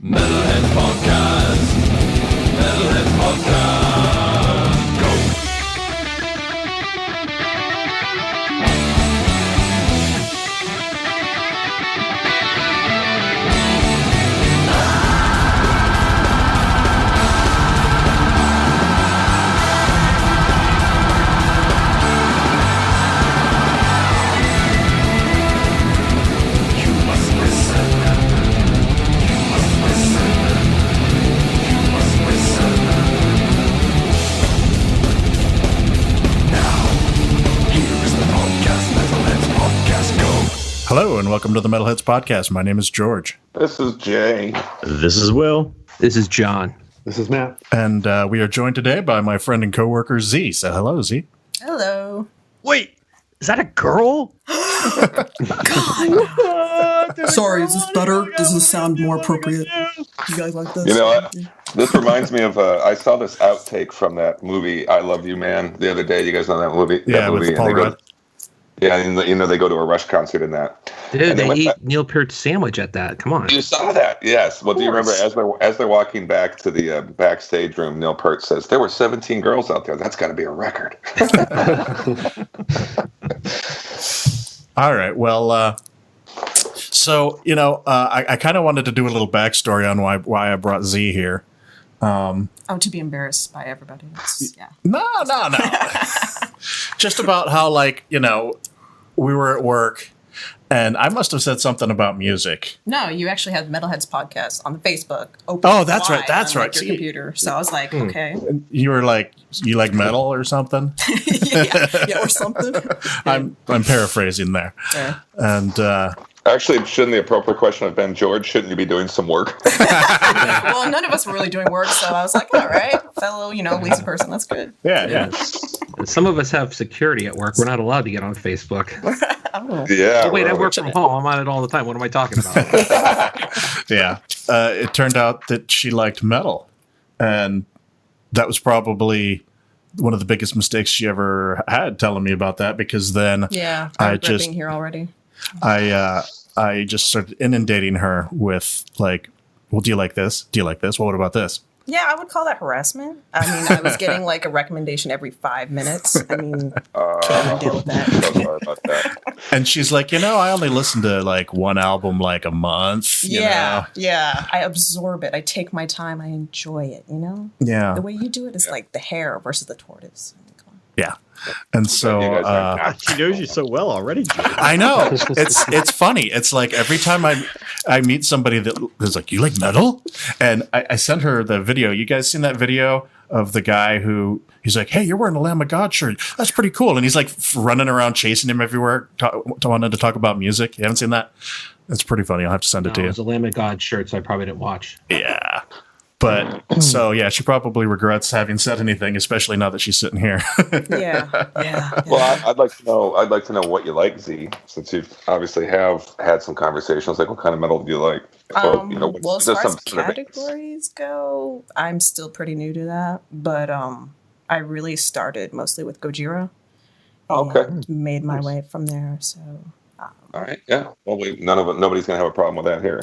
Metalheads Podcast. Metalheads Podcast. Go. Hello and welcome to the Metalheads Podcast. My name is George. This is Jay. This is Will. This is John. This is Matt. And we are joined today by my friend and coworker Z. So hello, Z. Hello. Wait, is that a girl? Sorry, is this better? Does this sound more appropriate? You guys like this? You know what? This reminds me of, I saw this outtake from that movie, I Love You, Man, the other day. You guys know that movie? Yeah, that movie, with Paul Rudd. Yeah, and they go to a Rush concert in that. Dude, they eat Neil Peart's sandwich at that. Come on. You saw that? Yes. Well, do you remember as they're walking back to the backstage room, Neil Peart says, there were 17 girls out there. That's got to be a record. All right. Well, so, I kind of wanted to do a little backstory on why I brought Z here. To be embarrassed by everybody. Yeah. No. Just about how, we were at work, and I must have said something about music. No, you actually had the Metalheads podcast on the Facebook. That's right. That's on, right. Your computer. So I was like, okay. You were like, you like metal or something? yeah, or something. I'm paraphrasing there. Yeah. And actually, shouldn't the appropriate question have been, George, shouldn't you be doing some work? Well, none of us were really doing work, so I was like, all right, fellow, lazy person, that's good. Yeah. Some of us have security at work. We're not allowed to get on Facebook. Oh. Yeah. Oh, wait, I work from home. I'm on it all the time. What am I talking about? Yeah. It turned out that she liked metal, and that was probably one of the biggest mistakes she ever had, telling me about that, because then Yeah, I regret being here already. I just started inundating her with like, well, do you like this? Do you like this? Well, what about this? Yeah, I would call that harassment. I mean, I was getting like a recommendation every 5 minutes. I mean, can't even deal with that. So sorry about that. And she's like, I only listen to like one album like a month. Yeah. I absorb it. I take my time. I enjoy it, Yeah. The way you do it is like the hare versus the tortoise. Come on. Yeah. And so She knows you so well already. I know. It's funny. It's like every time I meet somebody that is like, you like metal? And I sent her the video. You guys seen that video of the guy who he's like, hey, you're wearing a Lamb of God shirt. That's pretty cool. And he's like running around chasing him everywhere, wanting to talk about music. You haven't seen that? It's pretty funny. I'll have to send it to you. It was a Lamb of God shirt, so I probably didn't watch. Yeah. But so, yeah, she probably regrets having said anything, especially now that she's sitting here. Yeah. Well, I'd like to know what you like, Z, since you obviously have had some conversations. Like, what kind of metal do you like? Well, as far as categories go, I'm still pretty new to that, but I really started mostly with Gojira. Okay. Made my way from there. So. All right. Yeah. Well, nobody's gonna have a problem with that here.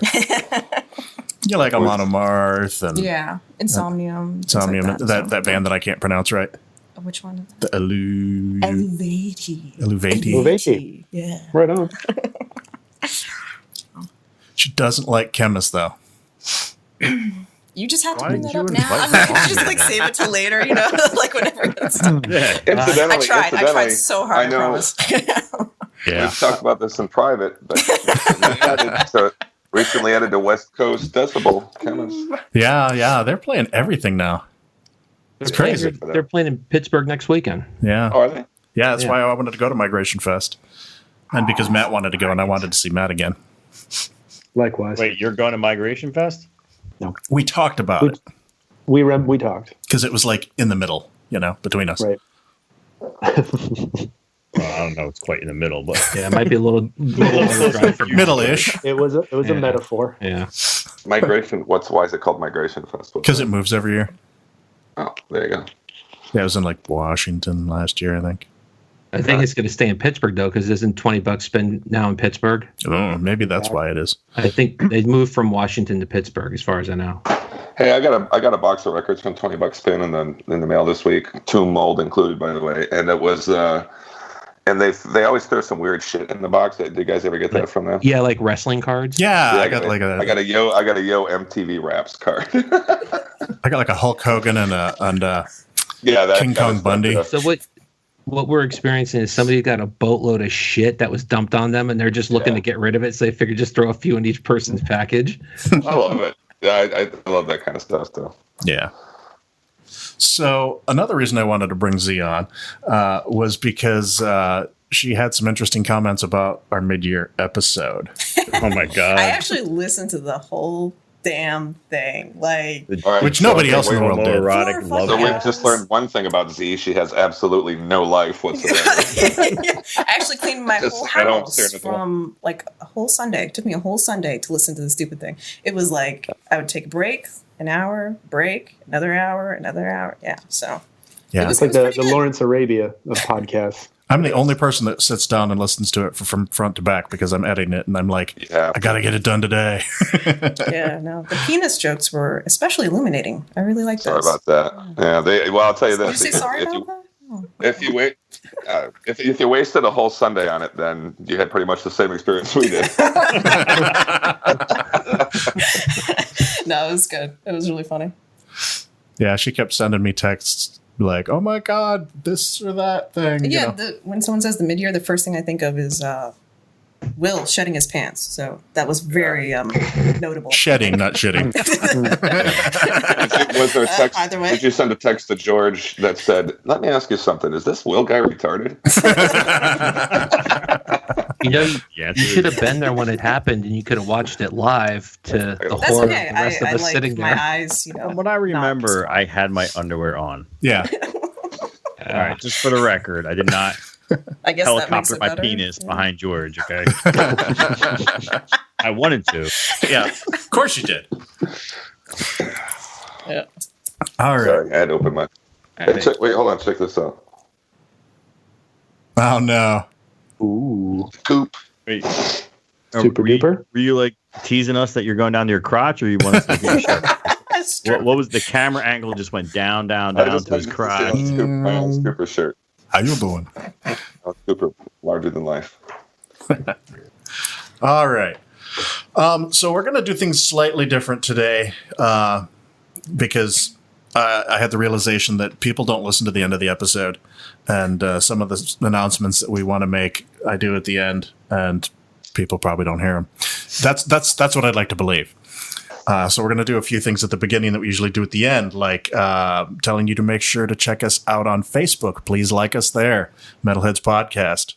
You like Amon Amarth and Insomnium. Insomnium, Like that band that I can't pronounce right. Which one? The Eluvati. Eluvati. Yeah. Right on. She doesn't like chemists, though. You just have to Why bring did that you up now. invite I mean, just like save it till later, like whenever it's Yeah. Incidentally, I tried so hard. I know. I promise. Yeah. We've talked about this in private, but recently added to West Coast Decibel Chemist. Yeah. They're playing everything now. It's crazy. They're playing in Pittsburgh next weekend. Yeah. Oh, are they? Yeah, that's why I wanted to go to Migration Fest. And because Matt wanted to go, and I wanted to see Matt again. Likewise. Wait, you're going to Migration Fest? No. We talked about it. We talked. Because it was like in the middle, between us. Right. Well, I don't know. It's quite in the middle, but Yeah, it might be a little Middle-ish. It was a metaphor. Yeah. Migration. Why is it called Migration Festival? Because it moves every year. Oh, there you go. Yeah, it was in like Washington last year, I think. I think it's going to stay in Pittsburgh though, because isn't $20 spent now in Pittsburgh? Oh, maybe that's why it is. I think they moved from Washington to Pittsburgh, as far as I know. Hey, I got a box of records from $20 Spin in the mail this week. Tomb Mold included, by the way, and it was and they always throw some weird shit in the box. Did you guys ever get that from them? Yeah, like wrestling cards. Yeah, I got a Yo MTV Raps card. I got like a Hulk Hogan and that King Kong Bundy. So what we're experiencing is somebody got a boatload of shit that was dumped on them, and they're just looking to get rid of it. So they figure just throw a few in each person's package. I love it. Yeah, I love that kind of stuff, though. Yeah. So another reason I wanted to bring Z on was because she had some interesting comments about our mid-year episode. Oh my god! I actually listened to the whole damn thing, like, which nobody else in the world did. Erotic love. So we just learned one thing about Z: she has absolutely no life whatsoever. I actually cleaned my Just whole at home house staring at the wall. from like a whole Sunday. It took me a whole Sunday to listen to the stupid thing. It was like I would take a break, an hour, break, another hour, another hour. Yeah, so Yeah, was- It's like the pretty good. Lawrence Arabia of podcasts. I'm the only person that sits down and listens to it from front to back because I'm editing it and I'm like, I got to get it done today. yeah, no, the penis jokes were especially illuminating. I really like Sorry those. about that. Yeah, well, I'll tell you Did you this: say sorry if about you that? Oh. if you wait, if you wasted a whole Sunday on it, then you had pretty much the same experience we did. No, it was good. It was really funny. Yeah, she kept sending me texts like, "Oh my god, this or that thing." Yeah, when someone says the mid-year, the first thing I think of is Will shedding his pants. So that was very notable. Shedding, not shitting. Was there a text? Either way. Did you send a text to George that said, "Let me ask you something. Is this Will guy retarded?" You know, Yeah, you should have been there when it happened, and you could have watched it live to the That's horror okay. of the rest of I us like sitting my there. eyes, you know. From what I remember, not- I had my underwear on. Yeah. All right, just for the record, I did not I guess that makes helicopter it my better. penis Yeah. behind George. Okay, I wanted to. Yeah. Of course you did. Yeah. All right. Sorry, I had to open my. Hey, wait, hold on. Check this out. Oh no. Ooh, Coop. Wait, super were you- duper. Were you like teasing us that you're going down to your crotch, or you want us to be your shirt? That's true. What was the camera angle? Just went down I to just his wanted to crotch. see my own Scooper shirt. How you doing? Scooper, larger than life. All right. So we're going to do things slightly different today because I had the realization that people don't listen to the end of the episode, and some of the announcements that we want to make, I do at the end, and people probably don't hear them. That's what I'd like to believe. So we're going to do a few things at the beginning that we usually do at the end, like telling you to make sure to check us out on Facebook. Please like us there, Metalheads Podcast.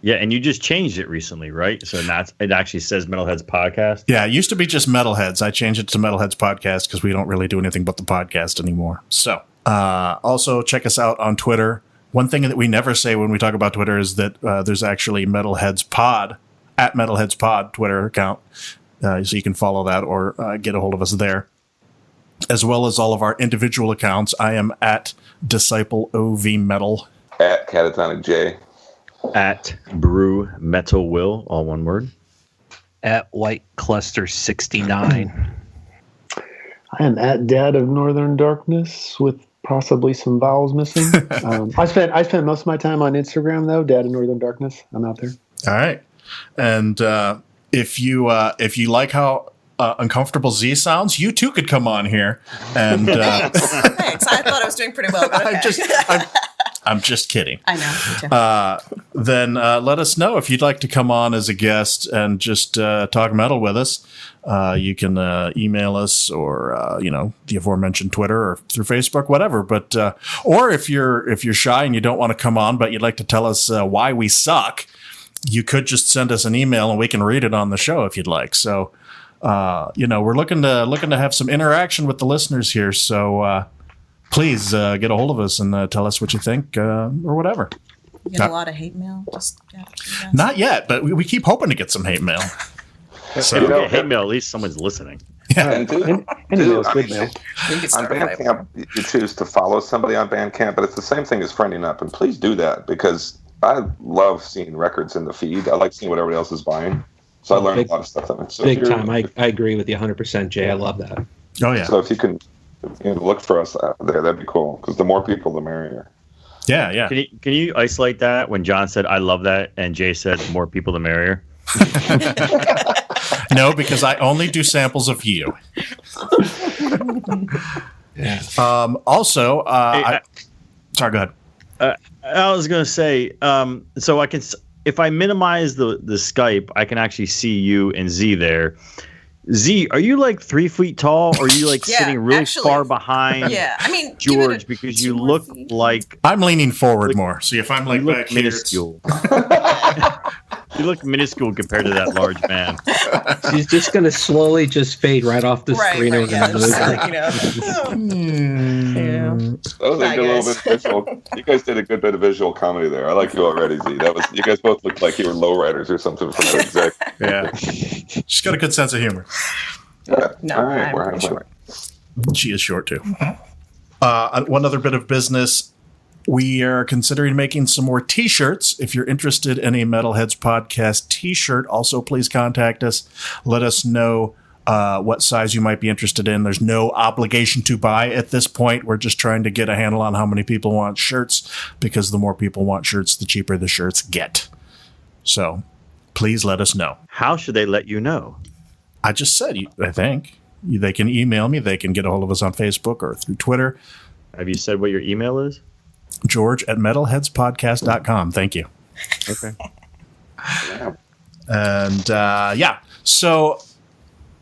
Yeah, and you just changed it recently, right? So that's it. Actually says Metalheads Podcast. Yeah, it used to be just Metalheads. I changed it to Metalheads Podcast because we don't really do anything but the podcast anymore. So also check us out on Twitter. One thing that we never say when we talk about Twitter is that there's actually Metalheads Pod, at Metalheads Pod Twitter account. So you can follow that or get a hold of us there, as well as all of our individual accounts. I am at Disciple OV Metal. At Catatonic J. At Brew Metal Will, all one word. At White Cluster 69. I am at Dad of Northern Darkness with possibly some vowels missing. I spent most of my time on Instagram though. Dad of Northern Darkness. I'm out there. All right, and if you like how uncomfortable Z sounds, you too could come on here and. Thanks. I thought I was doing pretty well. But okay. I'm just kidding. I know. Me too. Then let us know if you'd like to come on as a guest and just talk metal with us. You can email us or the aforementioned Twitter or through Facebook, whatever. But or if you're shy and you don't want to come on, but you'd like to tell us why we suck, you could just send us an email and we can read it on the show if you'd like. So we're looking to have some interaction with the listeners here. So. Please get a hold of us and tell us what you think or whatever. You get a lot of hate mail. Just Not yet, but we keep hoping to get some hate mail. So if you get hate mail, at least someone's listening. And dude, Anyways, good mail. we could on start a fight with Bandcamp, you choose to follow somebody on Bandcamp, but it's the same thing as friending up. And please do that because I love seeing records in the feed. I like seeing what everybody else is buying. So I learned a lot of stuff on it. So big time. I agree with you 100%, Jay. I love that. Oh, yeah. So if you can look for us out there, that'd be cool. Because the more people, the merrier. Yeah, yeah. Can you isolate that when John said, I love that, and Jay said, the more people, the merrier? No, because I only do samples of you. Yeah. Also, sorry, go ahead. I was going to say, so I can, if I minimize the Skype, I can actually see you and Z there. Z, are you like 3 feet tall, or are you like sitting really far behind George? Because you look like... I'm leaning forward more. See, if I'm like back minuscule. You look minuscule compared to that large man. She's just going to slowly just fade right off the screen. Right, yeah, just like, yeah. That was a good little bit of visual. You guys did a good bit of visual comedy there. I like you already, Z. You guys both looked like you were lowriders or something from the exec. Yeah. She's got a good sense of humor. Yeah. No, All right, I'm we're pretty short. She is short, too. One other bit of business. We are considering making some more T-shirts. If you're interested in a Metalheads podcast T-shirt, also please contact us. Let us know what size you might be interested in. There's no obligation to buy at this point. We're just trying to get a handle on how many people want shirts, because the more people want shirts, the cheaper the shirts get. So please let us know. How should they let you know? I just said, I think. They can email me. They can get a hold of us on Facebook or through Twitter. Have you said what your email is? George@metalheadspodcast.com. Thank you. Okay. And so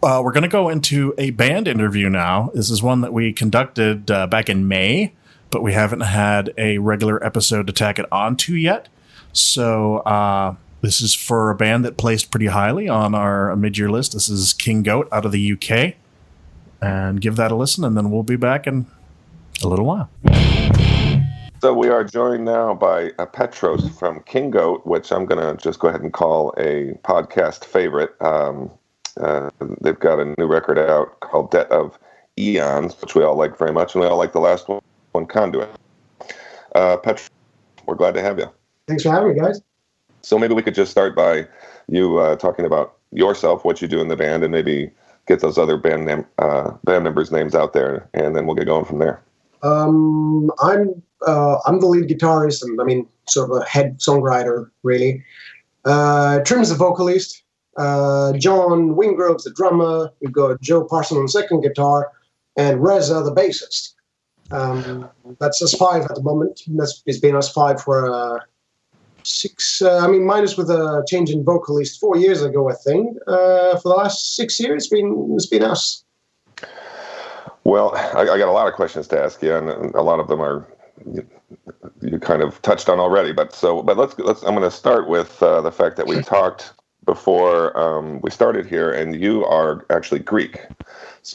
we're going to go into a band interview now. This is one that we conducted back in May, but we haven't had a regular episode to tack it onto yet. So this is for a band that placed pretty highly on our mid-year list. This is King Goat out of the UK. And give that a listen, and then we'll be back in a little while. So we are joined now by Petros from King Goat, which I'm going to just go ahead and call a podcast favorite. They've got a new record out called Debt of Eons, which we all like very much, and we all like the last one, Conduit. Petros, we're glad to have you. Thanks for having me, guys. So maybe we could just start by you talking about yourself, what you do in the band, and maybe get those other band members' names out there, and then we'll get going from there. I'm the lead guitarist, and sort of a head songwriter, really. Trim's the vocalist. John Wingrove's the drummer. We've got Joe Parson on second guitar, and Reza the bassist. That's us five at the moment. It's been us five for 6. Minus with a change in vocalist 4 years ago, I think. For the last 6 years, it's been us. Well, I got a lot of questions to ask you, and a lot of them are you kind of touched on already. But let's. I'm going to start with the fact that we talked before we started here, and you are actually Greek,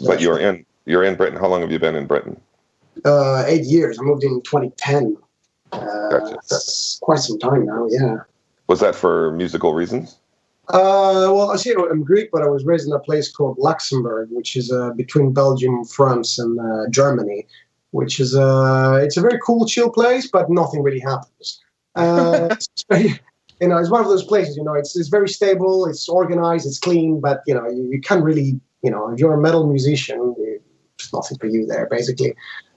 but you're in Britain. How long have you been in Britain? 8 years. I moved in 2010. Gotcha. That's quite some time now. Yeah. Was that for musical reasons? Well, I'm Greek, but I was raised in a place called Luxembourg, which is between Belgium, France, and Germany, which is it's a very cool, chill place, but nothing really happens. It's one of those places, it's very stable, it's organized, it's clean, but, you can't really, if you're a metal musician, there's nothing for you there, basically.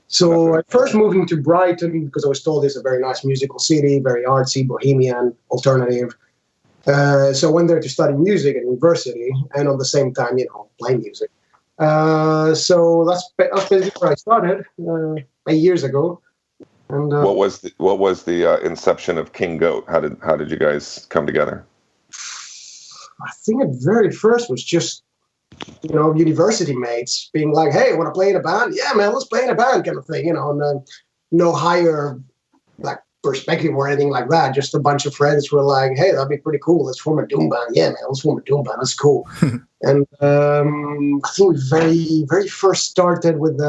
So I first moved into Brighton because I was told it's a very nice musical city, very artsy, bohemian, alternative. So I went there to study music at university, and at the same time, play music. So that's basically where I started 8 years ago. And what was the inception of King Goat? How did you guys come together? I think at very first was just university mates being like, "Hey, want to play in a band? Yeah, man, let's play in a band," kind of thing, and then no higher perspective or anything like that. Just a bunch of friends were like, "Hey, that'd be pretty cool. Let's form a doom band." Yeah, man, let's form a doom band. That's cool. And I think we very, very first started with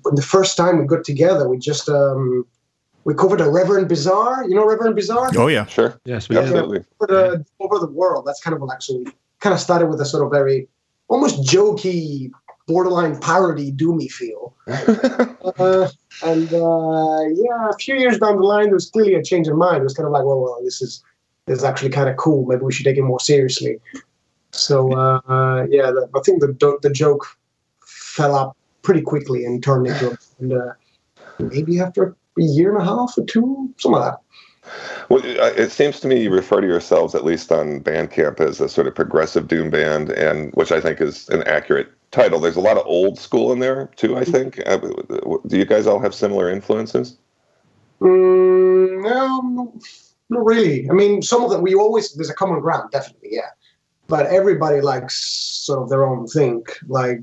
when the first time we got together, we just we covered a Reverend Bizarre. You know Reverend Bizarre? Oh yeah, sure. Yes, we absolutely. Over the world. That's kind of started with a sort of very almost jokey borderline parody doomy feel. A few years down the line, there was clearly a change of mind. It was kind of like, well, this is actually kind of cool. Maybe we should take it more seriously. So I think the joke fell up pretty quickly and turned into maybe after a year and a half or two, something like that. Well, it seems to me you refer to yourselves, at least on Bandcamp, as a sort of progressive doom band, and which I think is an accurate title. There's a lot of old school in there too, I think. Do you guys all have similar influences? No, not really. I mean, some of them, there's a common ground, definitely, yeah. But everybody likes sort of their own thing. Like,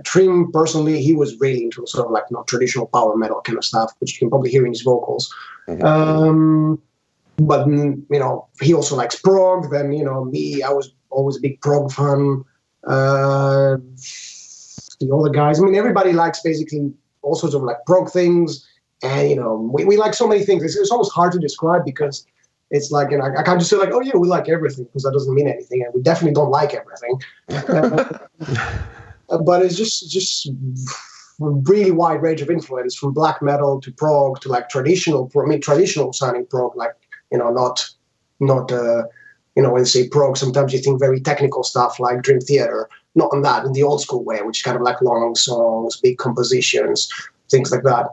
Trim, personally, he was really into sort of like traditional power metal kind of stuff, which you can probably hear in his vocals. Mm-hmm. But, he also likes prog. Then, me, I was always a big prog fan. The other guys, I mean, everybody likes basically all sorts of like prog things. And, we like so many things. It's almost hard to describe because it's like, I can't just say like, oh yeah, we like everything, because that doesn't mean anything. And we definitely don't like everything. But it's just a really wide range of influence, from black metal to prog to like traditional sounding prog, like, not when you say prog, sometimes you think very technical stuff like Dream Theater, not on that, in the old school way, which is kind of like long songs, big compositions, things like that.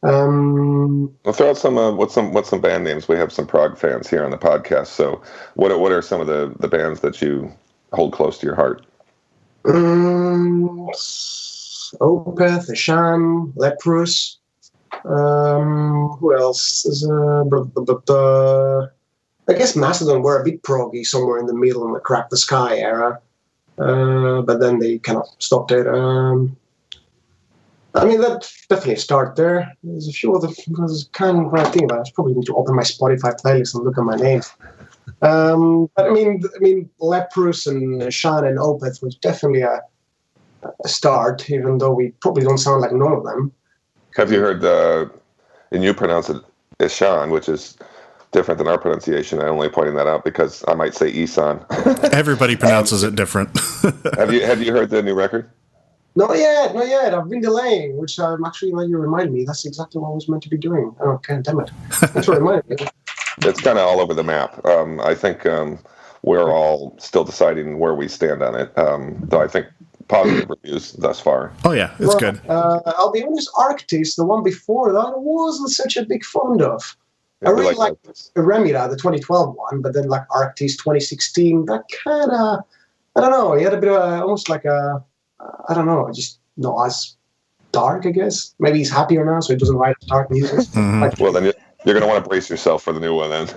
We'll throw out what's some band names. We have some prog fans here on the podcast. So what are some of the bands that you hold close to your heart? Opeth, Eshan, Leprous. Who else? I guess Mastodon were a bit proggy, somewhere in the middle in the Crack the Sky era. But then they kind of stopped it. I mean, that's definitely a start there. There's a few other things kind of what I think about. I probably need to open my Spotify playlist and look at my names. But I mean, Leprous and Eshan and Opeth was definitely a start, even though we probably don't sound like none of them. Have you heard and you pronounce it Eshan, which is different than our pronunciation? I'm only pointing that out because I might say Isan. Everybody pronounces it different. Have you heard the new record? Not yet. I've been delaying, which I'm actually glad you reminded me. That's exactly what I was meant to be doing. Oh, God damn it. That's what reminded me. It's kind of all over the map. I think we're all still deciding where we stand on it, though I think positive reviews thus far. Oh, yeah, it's good. I'll be honest, Arctis, the one before that, I wasn't such a big fan of. I really like Remira, the 2012 one, but then like Arctis 2016, that kind of, I don't know, he had a bit of almost like a, I don't know, just not as dark, I guess. Maybe he's happier now, so he doesn't write dark music. Mm-hmm. Like, well, then you're going to want to brace yourself for the new one then.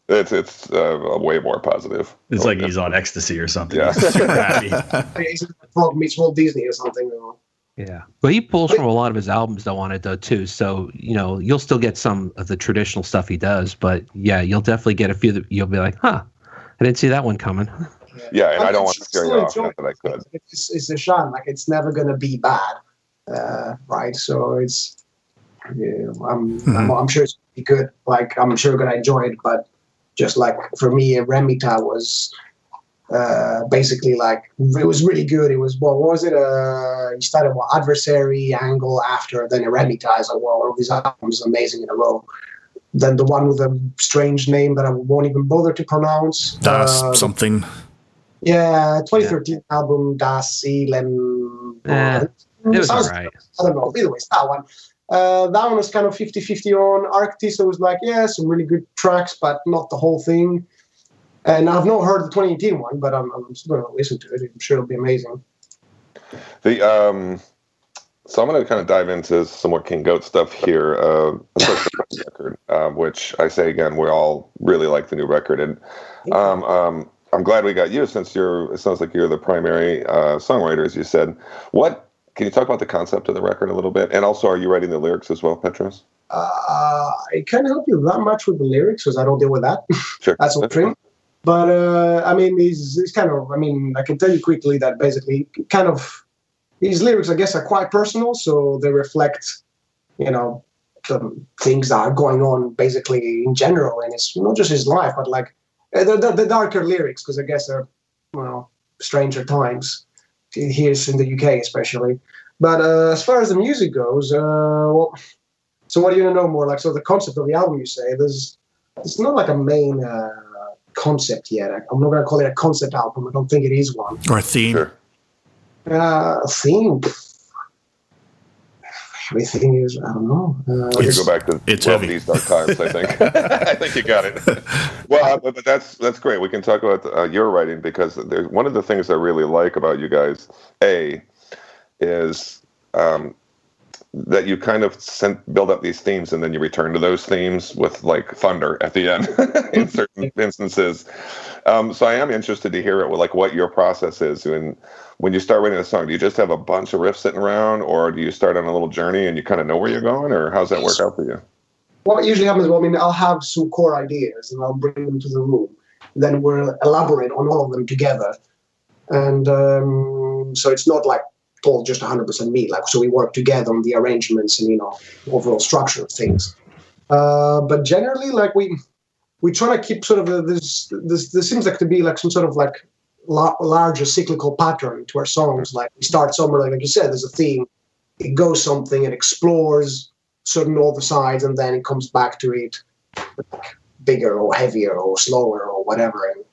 It's way more positive. It's like he's on ecstasy or something. Yeah. He's super happy. meets Walt Disney or something. Yeah. But he pulls from a lot of his albums though on it though too. So, you'll still get some of the traditional stuff he does, but yeah, you'll definitely get a few that you'll be like, huh, I didn't see that one coming. Yeah, and I don't want to scare you off, not that I could. It's a shame. Like, it's never going to be bad, right? So it's, I'm sure it's going to be good. Like, I'm sure I'm going to enjoy it, but just like for me, Remita was basically like, it was really good. It was, what was it? He started Adversary, Angle, After, then Remita. I was like, well, all these albums are amazing in a row. Then the one with a strange name that I won't even bother to pronounce. Das something. Yeah, 2013 album, Das Seelen. It was all right. I don't know. Either way, it's that one. That one was kind of 50-50 on Arctis. It was like, yeah, some really good tracks, but not the whole thing. And I've not heard the 2018 one, but I'm still going to listen to it. I'm sure it'll be amazing. So I'm going to kind of dive into some more King Goat stuff here, especially the record, which I say again, we all really like the new record. And I'm glad we got you, since it sounds like you're the primary songwriter, as you said. Can you talk about the concept of the record a little bit? And also, are you writing the lyrics as well, Petros? I can't help you that much with the lyrics because I don't deal with that. Sure. That's all true. But, I mean, he's kind of, I mean, I can tell you quickly that basically kind of, his lyrics, I guess, are quite personal, so they reflect, the things that are going on basically in general, and it's not just his life, but like the darker lyrics, because I guess they're, stranger times here in the UK, especially. But as far as the music goes, well, so what do you know more? Like, so the concept of the album, you say, it's not like a main concept yet. I'm not going to call it a concept album. I don't think it is one. Or a theme. Sure. Theme. Everything is, I don't know. You go back to these dark times, I think. I think you got it. Well, but that's great. We can talk about your writing, because there's one of the things I really like about you guys, is that you kind of build up these themes and then you return to those themes with like thunder at the end in certain instances. So I am interested to hear what your process is. When you start writing a song, do you just have a bunch of riffs sitting around, or do you start on a little journey and you kind of know where you're going, or how's that work out for you? What usually happens, well, I mean, I'll have some core ideas and I'll bring them to the room. Then we'll elaborate on all of them together. And so it's not like all just 100% me. Like, so we work together on the arrangements and, overall structure of things. But generally, like we try to keep sort of this seems like to be like some sort of like larger cyclical pattern to our songs. Like we start somewhere, like you said, there's a theme, it goes something, it explores certain other sides, and then it comes back to it like bigger or heavier or slower or whatever. And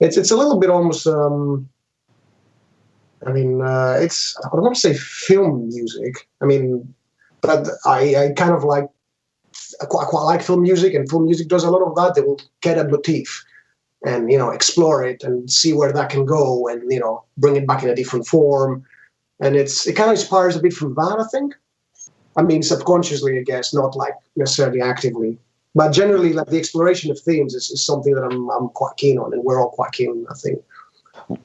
it's a little bit almost it's, I don't want to say film music. I mean, but I kind of like, I quite like film music, and film music does a lot of that. They will get a motif and, explore it and see where that can go, and, bring it back in a different form. And it kind of inspires a bit from that, I think. I mean, subconsciously, I guess, not like necessarily actively. But generally, like the exploration of themes is something that I'm quite keen on, and we're all quite keen on, I think.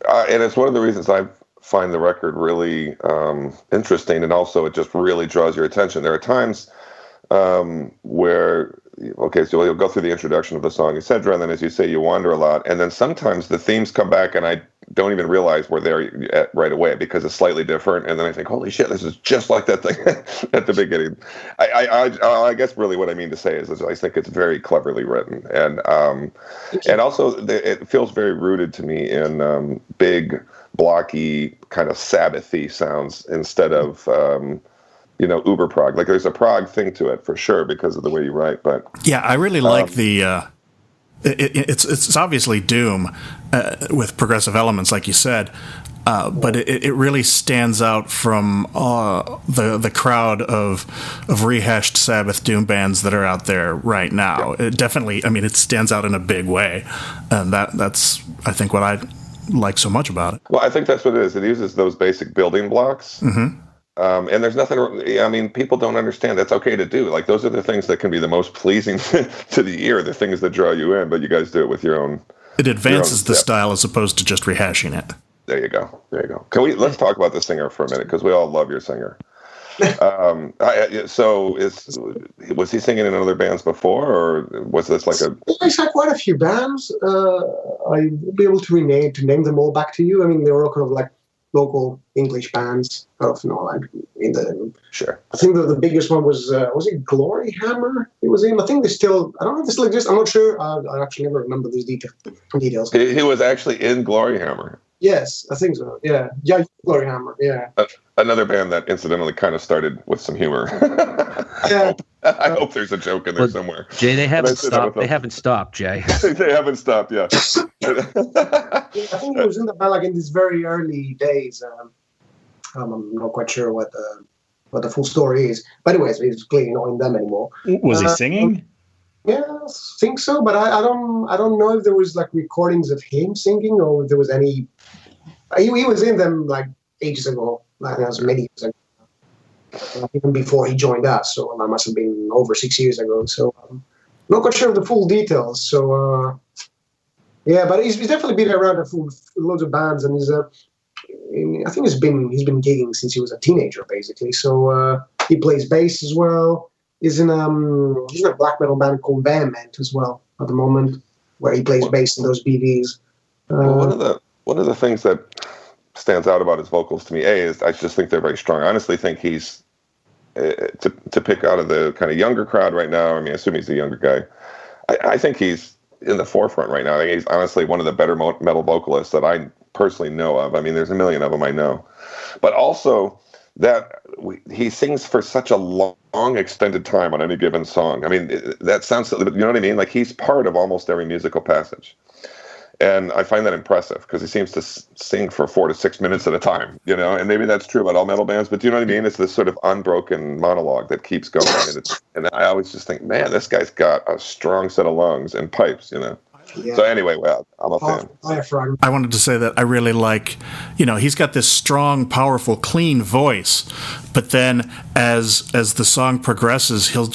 And it's one of the reasons I find the record really interesting, and also it just really draws your attention. There are times where, so you'll go through the introduction of the song, etc., and then, as you say, you wander a lot, and then sometimes the themes come back, and I don't even realize we're there right away because it's slightly different, and then I think, holy shit, this is just like that thing at the beginning. I guess really what I mean to say is I think it's very cleverly written, and also it feels very rooted to me in big, blocky, kind of Sabbath-y sounds instead of uber prog. Like there's a prog thing to it for sure because of the way you write. But yeah, I really like the. It's obviously doom with progressive elements, like you said, but it really stands out from the crowd of rehashed Sabbath doom bands that are out there right now. It definitely, I mean, it stands out in a big way, and that's I think what I like so much about it. Well, I think that's what it is. It uses those basic building blocks. Mm-hmm. And there's nothing, I mean, people don't understand that's okay to do. Like, those are the things that can be the most pleasing to the ear, the things that draw you in, but you guys do it with your own. It advances the style as opposed to just rehashing it. There you go. Let's talk about the singer for a minute, because we all love your singer. Was he singing in other bands before, or was this like a? He's had quite a few bands. I will be able to name them all back to you. I mean, they were all kind of like local English bands. Sure. I think the biggest one was it Glory Hammer? It was in. I think they still. I don't know if they still exist. I'm not sure. I actually never remember these details. He was actually in Glory Hammer. Yes, I think so. Yeah, Glory Hammer. Yeah. Another band that incidentally kind of started with some humor. Yeah. I hope there's a joke in there somewhere. Jay, they haven't stopped. They haven't stopped, Jay. They haven't stopped, yeah. I think it was in the band, like in these very early days. I'm not quite sure what the full story is. But anyways, he's clearly not in them anymore. Was he singing? Yeah, I think so. But I don't know if there was like recordings of him singing, or if there was any. He was in them like ages ago. Like, that was many years ago. Even before he joined us, so that must have been over 6 years ago. So not quite sure of the full details. So but he's definitely been around loads of bands, and I think he's been gigging since he was a teenager, basically. So he plays bass as well. He's in a black metal band called Vehement as well at the moment, where he plays bass in those BVs. One of the things that stands out about his vocals to me, is I just think they're very strong. I honestly think he's to pick out of the kind of younger crowd right now. I mean, I assume he's a younger guy. I think he's in the forefront right now. I think he's honestly one of the better metal vocalists that I personally know of. I mean, there's a million of them I know. But also that he sings for such a long extended time on any given song. I mean, that sounds, you know what I mean? Like, he's part of almost every musical passage. And I find that impressive because he seems to sing for 4 to 6 minutes at a time, you know, and maybe that's true about all metal bands, but do you know what I mean? It's this sort of unbroken monologue that keeps going. And I always just think, man, this guy's got a strong set of lungs and pipes, you know. Yeah. So anyway, well, I'm a fan. I wanted to say that I really like, you know, he's got this strong, powerful, clean voice, but then as the song progresses, he'll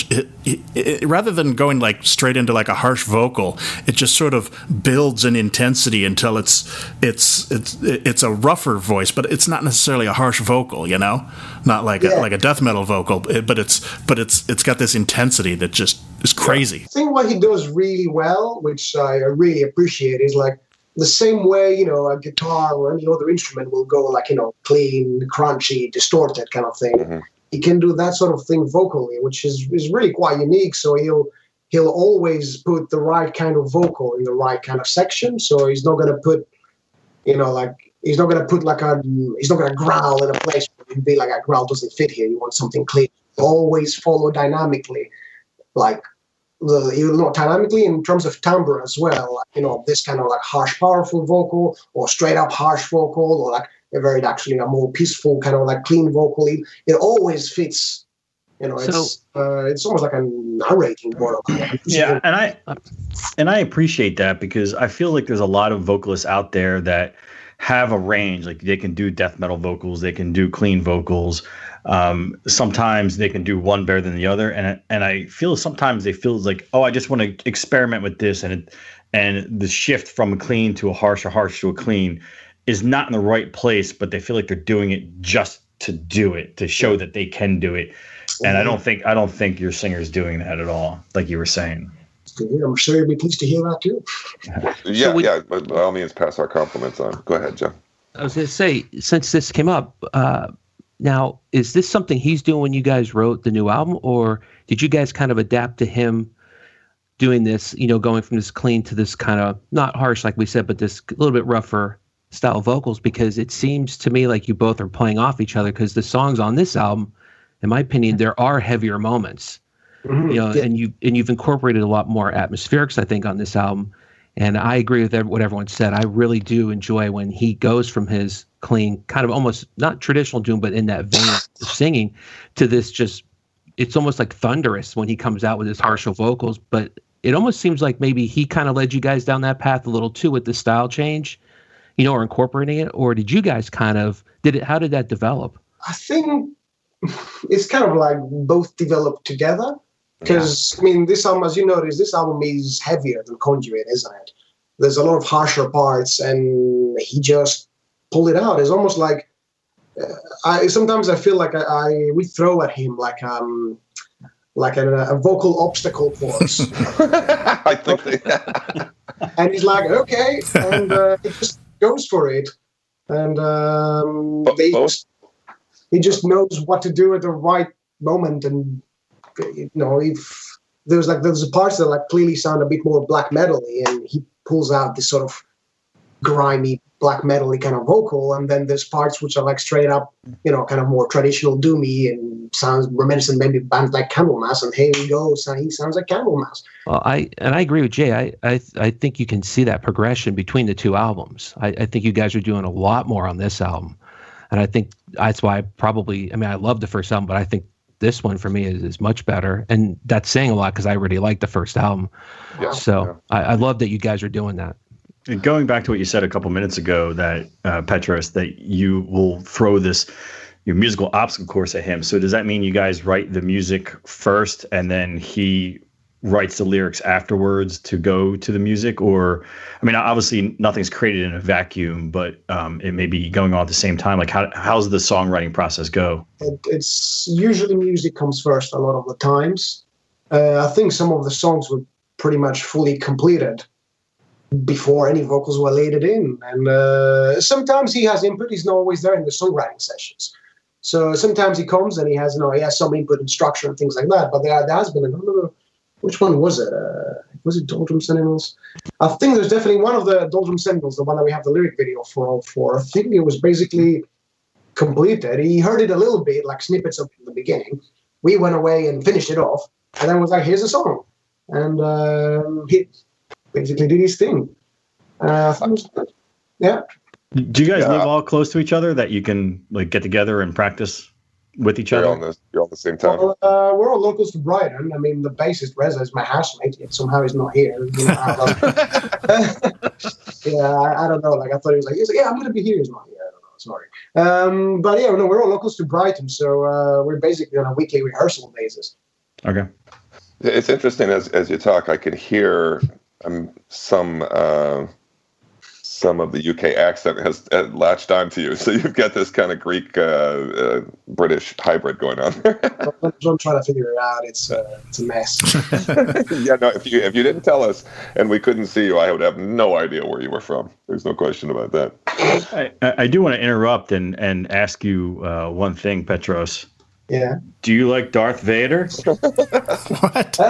rather than going like straight into like a harsh vocal, it just sort of builds in intensity until it's a rougher voice, but it's not necessarily a harsh vocal, you know, not like a death metal vocal, but it's got this intensity that just is crazy. I think what he does really well, which I really appreciate, is like the same way, you know, a guitar or any other instrument will go like, you know, clean, crunchy, distorted kind of thing. Mm-hmm. He can do that sort of thing vocally, which is really quite unique. So he'll always put the right kind of vocal in the right kind of section. So he's not going to put, you know, like, he's not going to growl in a place where he'd be like, a growl doesn't fit here. You want something clean. Always follow dynamically, like, dynamically in terms of timbre as well, like, you know, this kind of like harsh, powerful vocal, or straight up harsh vocal, or like a very actually a more peaceful kind of like clean vocal. It always fits. You know, it's almost like a narrating board. Yeah, and I appreciate that because I feel like there's a lot of vocalists out there that have a range. Like, they can do death metal vocals, they can do clean vocals. Sometimes they can do one better than the other, and I feel sometimes they feel like, oh, I just want to experiment with this, and the shift from a clean to a harsh or harsh to a clean is not in the right place, but they feel like they're doing it just to do it, to show that they can do it. And I don't think your singer's doing that at all, like you were saying. I'm sure you'll be pleased to hear that too. Yeah, but by all means, pass our compliments on. Go ahead, Joe. I was going to say, since this came up, now, is this something he's doing when you guys wrote the new album, or did you guys kind of adapt to him doing this, you know, going from this clean to this kind of, not harsh like we said, but this little bit rougher style vocals? Because it seems to me like you both are playing off each other, because the songs on this album, in my opinion, there are heavier moments, you know, and you've incorporated a lot more atmospherics, I think, on this album. And I agree with what everyone said. I really do enjoy when he goes from his clean, kind of almost not traditional doom, but in that vein of singing, to this just, it's almost like thunderous when he comes out with his harsher vocals. But it almost seems like maybe he kind of led you guys down that path a little too with the style change, you know, or incorporating it. Or did you guys how did that develop? I think it's kind of like both developed together. Because, I mean, this album, as you notice, this album is heavier than Conduit, isn't it? There's a lot of harsher parts, and he just pulled it out. It's almost like, sometimes I feel like we throw at him like a vocal obstacle course. I think and he's like, okay, and he just goes for it. And he just knows what to do at the right moment. And you know, if there's parts that like clearly sound a bit more black metal-y, and he pulls out this sort of grimy black metal-y kind of vocal, and then there's parts which are like straight up, you know, kind of more traditional doomy and sounds reminiscent maybe bands like Candlemass, and here we go, so he sounds like Candlemass. Well, I agree with Jay. I think you can see that progression between the two albums. I think you guys are doing a lot more on this album, and I think that's why I love the first album, but I think this one for me is much better, and that's saying a lot because I really liked the first album. I love that you guys are doing that. And going back to what you said a couple minutes ago, that Petros, that you will throw your musical obstacle course at him. So does that mean you guys write the music first and then he writes the lyrics afterwards to go to the music? Or, I mean, obviously nothing's created in a vacuum, but it may be going on at the same time. Like, how's the songwriting process go? It's usually music comes first a lot of the times. I think some of the songs were pretty much fully completed before any vocals were laid in. And sometimes he has input. He's not always there in the songwriting sessions. So sometimes he comes and he has some input and structure and things like that. But there has been another. Which one was it? I Was it Doldrum Sentinels? I think there's definitely one of the Doldrum Sentinels, the one that we have the lyric video for. I think it was basically completed. He heard it a little bit, like snippets of the beginning. We went away and finished it off, and then was like, here's a song. And he basically did his thing. Yeah. Do you guys live all close to each other that you can like get together and practice with each other? You're on the same time. Well, we're all locals to Brighton. I mean, the bassist Reza is my housemate, yet somehow he's not here. You know, I don't know. Like I thought he was like, yeah, I'm going to be here. He's not here. I don't know. Sorry. But yeah, no, we're all locals to Brighton, so we're basically on a weekly rehearsal basis. Okay. It's interesting as you talk. I can hear some of the UK accent has latched onto you, so you've got this kind of Greek British hybrid going on there. I'm trying to figure it out. It's a mess. Yeah, no. If you didn't tell us and we couldn't see you, I would have no idea where you were from. There's no question about that. I do want to interrupt and ask you one thing, Petros. Yeah. Do you like Darth Vader? What?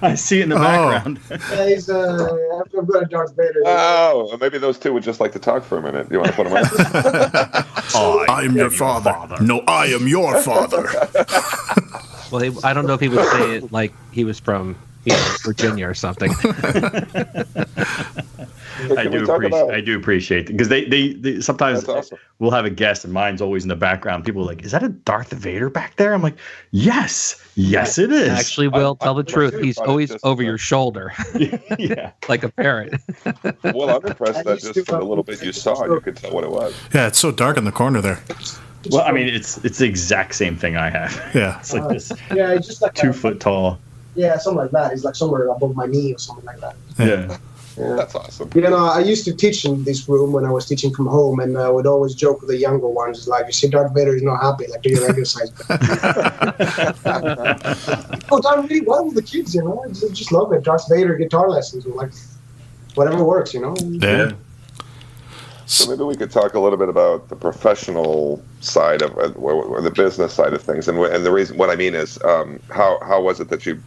I see it in the background. Yeah, he's I've got a Darth Vader. Oh, maybe those two would just like to talk for a minute. You want to put them on? I am your father. No, I am your father. Well, I don't know if he would say it like he was from Virginia or something. I do appreciate it because they sometimes awesome. We'll have a guest and mine's always in the background. People are like, "Is that a Darth Vader back there?" I'm like, "Yes, it is." Actually, Will, tell the truth. He's always over your shoulder, yeah, like a parrot. Well, I'm impressed that just from the little bit you saw, you could tell what it was. Yeah, it's so dark in the corner there. Well, I mean, it's the exact same thing I have. Yeah, it's like this. Yeah, it's just like 2 foot tall. Yeah, something like that. It's like somewhere above my knee or something like that. Yeah. Yeah. That's awesome. You know, I used to teach in this room when I was teaching from home, and I would always joke with the younger ones, it's like, you see Darth Vader is not happy, like, do your exercise. Done really well with the kids, you know, I just love it. Darth Vader guitar lessons, or like, whatever works, you know. Yeah. So maybe we could talk a little bit about the professional side of or the business side of things, and the reason what I mean is how was it that you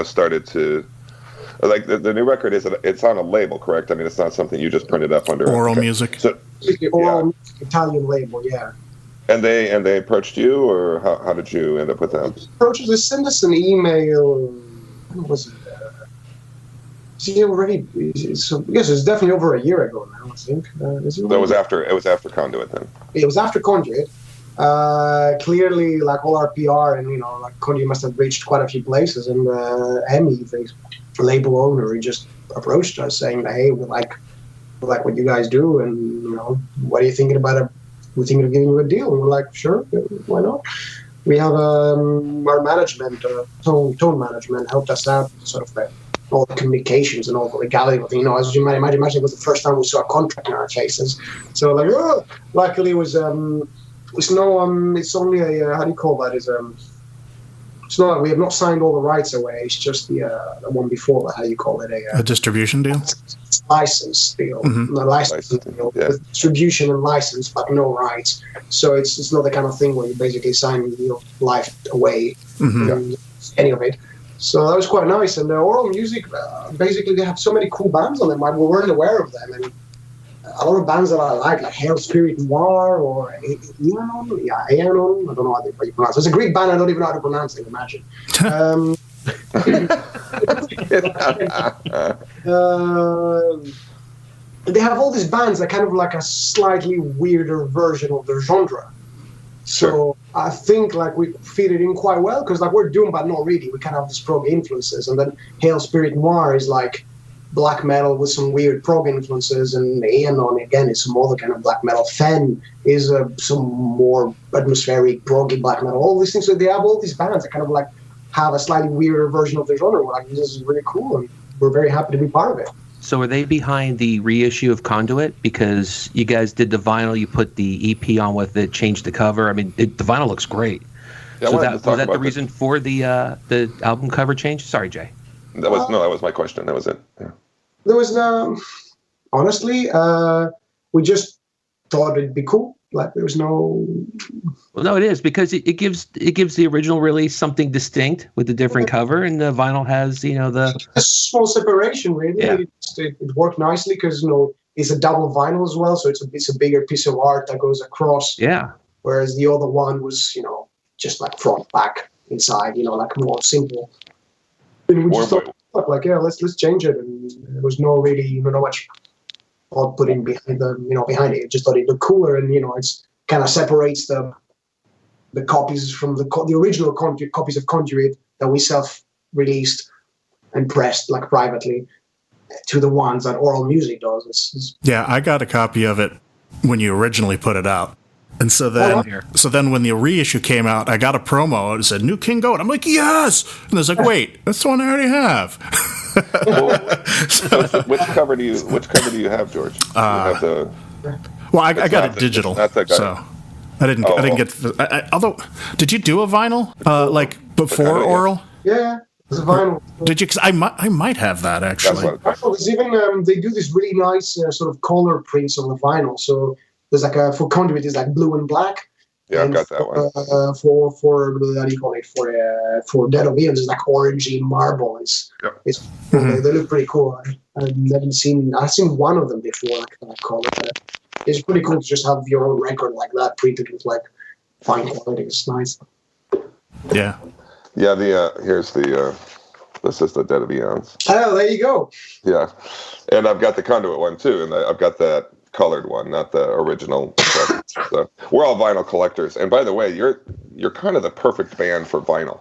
started to like the new record it's on a label, correct? I mean, it's not something you just printed up under Oral Music. So, Oral Italian label, yeah. And they approached you, or how did you end up with them? They sent us an email. When was it? See, already. So yes, it's definitely over a year ago now. I think. It was after Conduit then. It was after Conduit. Clearly, like all our PR and like Conduit must have reached quite a few places, and Emmy, the label owner, he just approached us saying, "Hey, we like what you guys do, and what are you thinking about it? We're thinking of giving you a deal." And we're like, "Sure, why not?" We have our management, tone management, helped us out, sort of all the communications and all the legality. As you might imagine, it was the first time we saw a contract in our faces. So luckily it was it's only a how do you call that? It's not, we have not signed all the rights away. It's just the one before that. How do you call it? A distribution deal? License deal. Mm-hmm. A license deal with distribution and license, but no rights. So it's not the kind of thing where you basically sign your life away, any of it. So that was quite nice. And Oral Music, basically they have so many cool bands on them. We weren't aware of them. And a lot of bands that I like Hail Spirit Noir or Aeon. I don't know how you pronounce it. It's a Greek band, I don't even know how to pronounce it, imagine. They have all these bands that kind of like a slightly weirder version of their genre. So I think we fit it in quite well because we're doom, but not really. We kind of have these prog influences, and then Hail Spirit Noir is like black metal with some weird prog influences, and Aeon again is some other kind of black metal. Fen is some more atmospheric proggy black metal. All these things. So they have all these bands that kind of have a slightly weirder version of their genre. We're like, this is really cool, and we're very happy to be part of it. So are they behind the reissue of Conduit? Because you guys did the vinyl, you put the EP on with it, changed the cover. I mean, the vinyl looks great. Yeah, so was that the reason for the album cover change? Sorry, Jay. That was my question. That was it. Yeah. There was honestly, we just thought it'd be cool. Like there was no. Well, no, it is because it gives the original release something distinct with the different cover, and the vinyl has the a small separation. Really, Yeah. it worked nicely because it's a double vinyl as well, so it's a bigger piece of art that goes across. Yeah. Whereas the other one was just like front back inside, like more simple. And we just thought, like, yeah, let's change it, and there was no really not much thought putting behind behind it. Just thought it looked cooler, and it's kind of separates the copies from the original copies of Conduit that we self-released and pressed like privately to the ones that Oral Music does. Yeah, I got a copy of it when you originally put it out. And so then when the reissue came out, I got a promo. It said, New King Goat. I'm like, yes! And I was like, wait, that's the one I already have. Which cover do you have, George? You have the... Well, I got it digital, so I didn't get. Although, did you do a vinyl like before Oral? Yeah, it's a vinyl. Did you? Because I might have that actually. There's even they do this really nice sort of color prints on the vinyl. So there's like for Conduit, it's like blue and black. Yeah, I've got that one. For how do you call it? For Dead of Eons, it's like orangey marble. It's they look pretty cool. I've seen one of them before, like that color. It's pretty cool to just have your own record like that printed with like fine quality. It's nice. Yeah. Yeah. Here's this is the Dead of Eons. Oh, there you go. Yeah, and I've got the Conduit one too, and I've got that colored one, not the original. So we're all vinyl collectors. And by the way, you're kind of the perfect band for vinyl.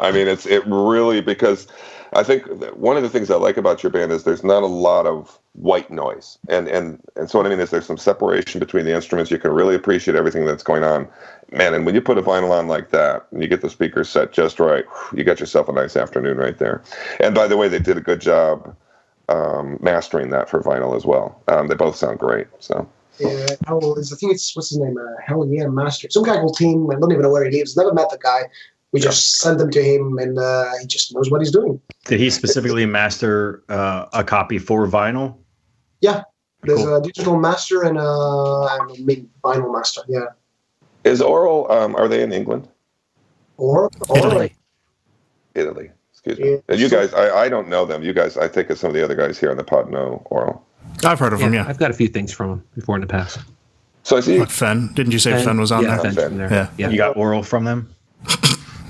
I mean, it really, because I think one of the things I like about your band is there's not a lot of white noise, and so what I mean is there's some separation between the instruments. You can really appreciate everything that's going on, man. And when you put a vinyl on like that, and you get the speakers set just right, you got yourself a nice afternoon right there. And by the way, they did a good job mastering that for vinyl as well. They both sound great. So yeah, I think it's what's his name? Hell yeah, Master. Some guy called Tim. I don't even know where he lives. Never met the guy. We just sent them to him, and he just knows what he's doing. Did he specifically master a copy for vinyl? Yeah, there's a digital master and a vinyl master. Yeah. Is Oral? Are they in England? Or Italy. Excuse me. And you guys, I don't know them. You guys, I think some of the other guys here on the pod know Oral. I've heard of them. Yeah, I've got a few things from them before in the past. So I see. Like Fen. Didn't you say Fen was on there? Fen's from there. Yeah. You got Oral from them?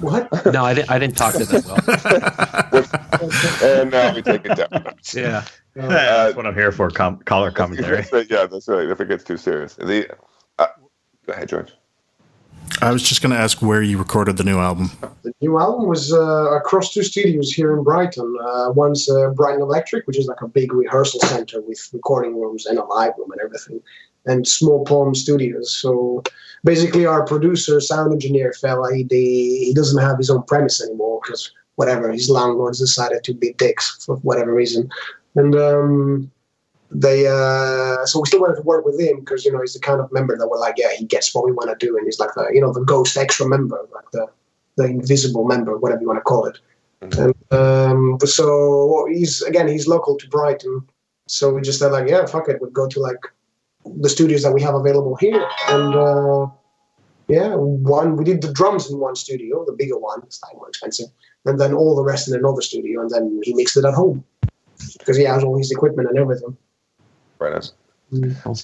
What? No, I didn't talk to them well. And now we take it down. Yeah. That's what I'm here for, color commentary. Yeah, that's right. If it gets too serious. Go ahead, George. I was just going to ask where you recorded the new album. The new album was across two studios here in Brighton. One's Brighton Electric, which is like a big rehearsal center with recording rooms and a live room and everything, and Small Palm Studios. So basically, our producer, sound engineer fella, he doesn't have his own premise anymore because whatever, his landlords decided to be dicks for whatever reason. And so we still wanted to work with him because he's the kind of member that we're like, yeah, he gets what we want to do, and he's like the ghost extra member, like the invisible member, whatever you want to call it. And so he's local to Brighton, so we just said like, yeah, fuck it, we'd go to like the studios that we have available here, and we did the drums in one studio, the bigger one, it's like more expensive, and then all the rest in another studio, and then he mixed it at home because he has all his equipment and everything. Right.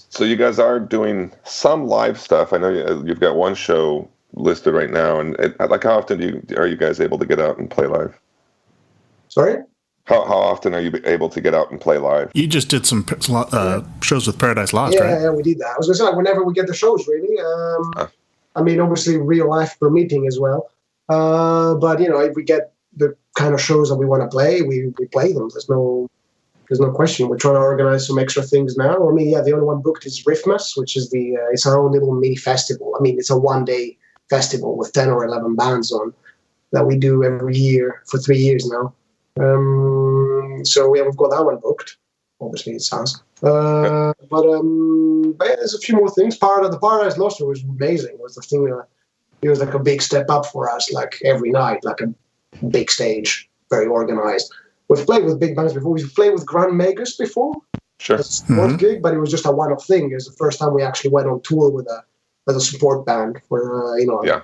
So you guys are doing some live stuff. I know you've got one show listed right now, and how often are you guys able to get out and play live? Sorry? How often are you able to get out and play live? You just did some shows with Paradise Lost, right? Yeah, we did that. I was going to say, like, whenever we get the shows, really. I mean, obviously, real life permitting as well. But, if we get the kind of shows that we want to play, we play them. There's no question. We're trying to organize some extra things now. I mean, the only one booked is Riffmas, which is it's our own little mini festival. I mean, it's a one-day festival with 10 or 11 bands on that we do every year for 3 years now. So we've got that one booked. Obviously, it sounds. But there's a few more things. The Paradise Lost was amazing. It was the thing. It was like a big step up for us. Like every night, like a big stage, very organized. We've played with big bands before. We've played with Grand Magus before. Sure. That's a gig, but it was just a one-off thing. It was the first time we actually went on tour with as a support band for Yeah.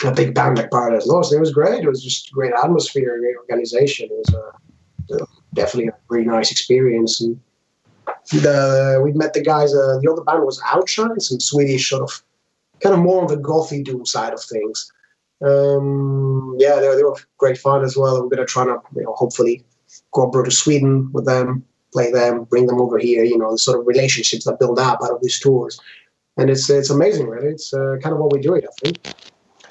a big band like Paradise Lost. It was great. It was just a great atmosphere, great organization. It was definitely a really nice experience. And we met the guys. The other band was Outshine, some Swedish sort of kind of more on the gothy doom side of things. They were great fun as well. We're gonna try to hopefully go abroad to Sweden with them, play them, bring them over here. The sort of relationships that build up out of these tours, and it's amazing, really. It's kind of what we're doing, I think.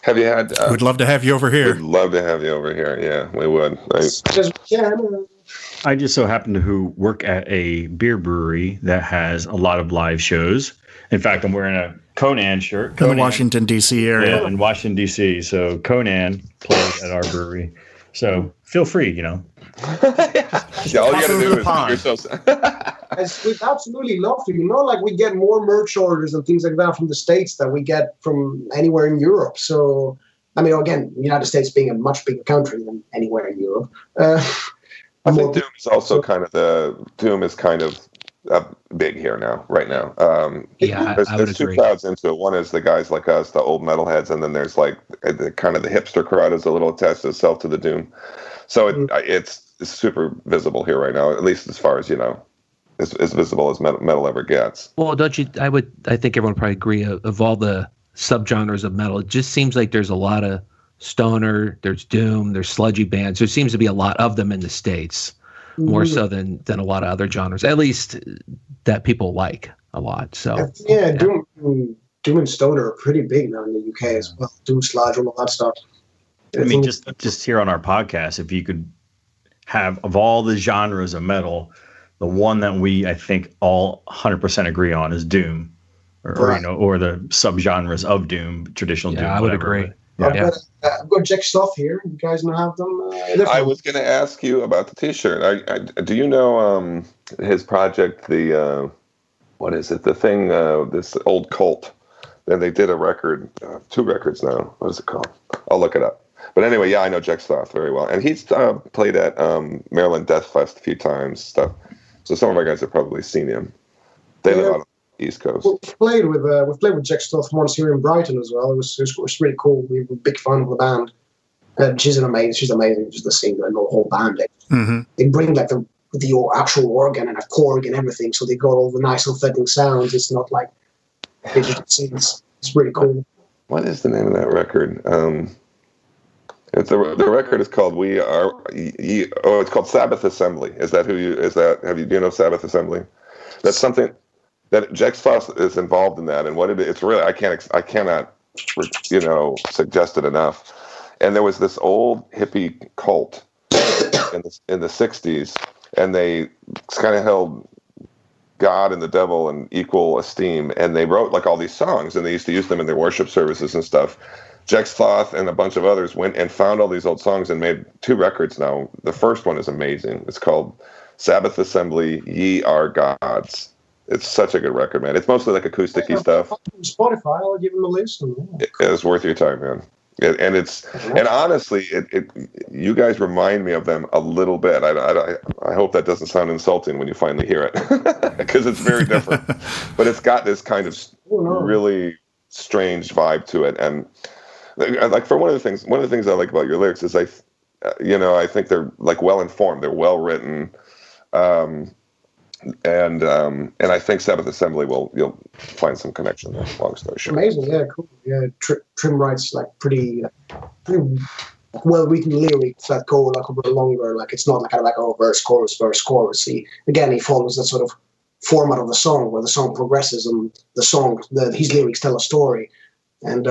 Have you had? We'd love to have you over here. We'd love to have you over here. Yeah, we would. I just so happen to work at a beer brewery that has a lot of live shows. In fact, I'm wearing a Conan shirt. In the Washington, D.C. area. Yeah, in Washington, D.C. So Conan played at our brewery. So feel free, Yeah, all you got to do is put yourself. We'd absolutely love to. Like we get more merch orders and things like that from the States than we get from anywhere in Europe. So, I mean, again, the United States being a much bigger country than anywhere in Europe. I think Doom is also kind of big here now, right now. There's two crowds into it. One is the guys like us, the old metalheads, and then there's like the kind of the hipster crowd is a little attached itself to the Doom. So it's super visible here right now, at least as far as as visible as metal ever gets. Well, don't you? I think everyone probably agree. Of all the subgenres of metal, it just seems like there's a lot of stoner, there's doom, there's sludgy bands. There seems to be a lot of them in the States, more so than a lot of other genres, at least that people like a lot. So Doom and stoner are pretty big now in the UK as well. Doom, sludge, all that stuff. I mean, just here on our podcast, if you could have, of all the genres of metal, the one that we, I think, all 100% agree on is Doom, or the subgenres of Doom, traditional Doom. I would agree. I've got Jack Stuff here. You guys know have them? I was going to ask you about the T-shirt. Do you know his project? What is it? The thing, this old cult. Then they did a record, 2 records now. What is it called? I'll look it up. But anyway, yeah, I know Jack Sloth very well, and he's played at Maryland Death Fest a few times. Stuff. So some of our guys have probably seen him. They live on the East Coast. We've played with Jack Sloth once here in Brighton as well. It was really cool. We were big fan of the band. She's amazing. Just the singer and the whole band. They bring like the actual organ and a Korg and everything, so they got all the nice authentic sounds. It's not like digital scenes. It's really cool. What is the name of that record? The record is called it's called Sabbath Assembly. Do you know Sabbath Assembly? That's something that Jack Sloth is involved in that, and what it's really I cannot suggest it enough. And there was this old hippie cult in the 60s, and they kind of held God and the devil in equal esteem, and they wrote like all these songs, and they used to use them in their worship services and stuff. Jack Sloth and a bunch of others went and found all these old songs and made 2 records now. The first one is amazing. It's called Sabbath Assembly, Ye Are Gods. It's such a good record, man. It's mostly like acoustic-y stuff. Spotify, I'll give them a listen. It's worth your time, man. And honestly, you guys remind me of them a little bit. I hope that doesn't sound insulting when you finally hear it, because it's very different. But it's got this kind of really strange vibe to it, and like for one of the things I like about your lyrics is I think they're like well informed, they're well written, and I think Sabbath Assembly you'll find some connection there. Long story short. Amazing, yeah, cool, yeah. Trim writes like pretty well written lyrics that go like a bit longer. Like it's not like kind of like verse chorus. He follows that sort of format of the song where the song progresses and his lyrics tell a story. And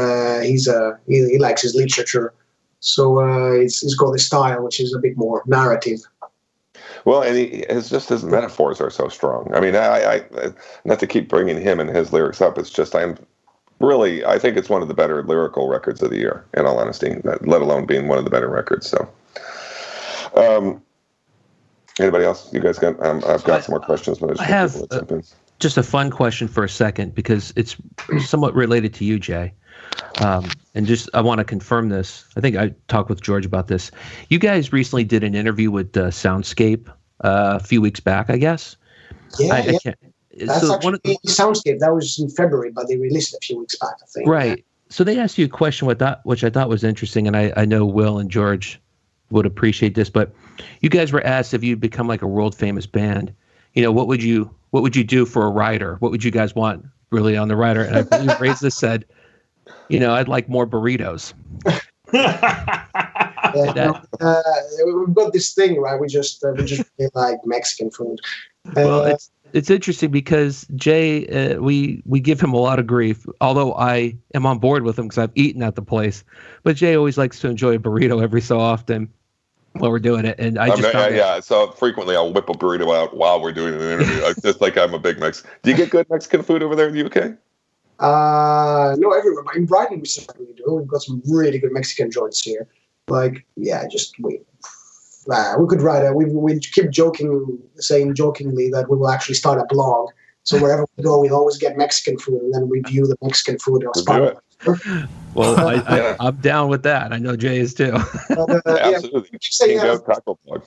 he likes his literature, so he's got this style which is a bit more narrative. Well, and his metaphors are so strong. I mean, I not to keep bringing him and his lyrics up. It's just I think it's one of the better lyrical records of the year. In all honesty, let alone being one of the better records. So, anybody else? You guys got? I've got some more questions, but I have just a fun question for a second because it's somewhat related to you, Jay. And just I want to confirm this. I think I talked with George about this. You guys recently did an interview with Soundscape a few weeks back, I guess. Yeah. That's actually Soundscape. That was in February, but they released it a few weeks back, I think. Right. So they asked you a question with that, which I thought was interesting, and I know Will and George would appreciate this, but you guys were asked if you'd become like a world famous band, what would you do for a rider? What would you guys want really on the rider? And I believe Reza said, I'd like more burritos. We've got this thing, right? We just like Mexican food. Well, it's interesting because Jay, we give him a lot of grief, although I am on board with him because I've eaten at the place. But Jay always likes to enjoy a burrito every so often while we're doing it, and So frequently I'll whip a burrito out while we're doing an interview, just like I'm a big Mexican. Do you get good Mexican food over there in the UK? No, everywhere. But in Brighton, we certainly do. We've got some really good Mexican joints here. We could write we keep saying jokingly that we will actually start a blog. So wherever we go, we always get Mexican food and then review the Mexican food. Well, I'm down with that. I know Jay is too. Absolutely.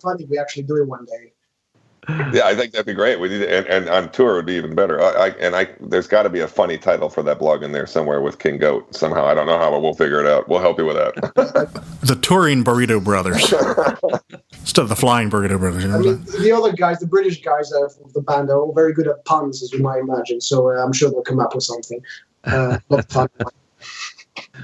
Funny, we actually do it one day. Yeah, I think that'd be great. We need and on tour it would be even better. There's got to be a funny title for that blog in there somewhere with King Goat somehow. I don't know how, but we'll figure it out. We'll help you with that. The touring Burrito Brothers instead of the Flying Burrito Brothers. The other guys, the British guys of the band, are all very good at puns, as you might imagine. So I'm sure they'll come up with something. Fun.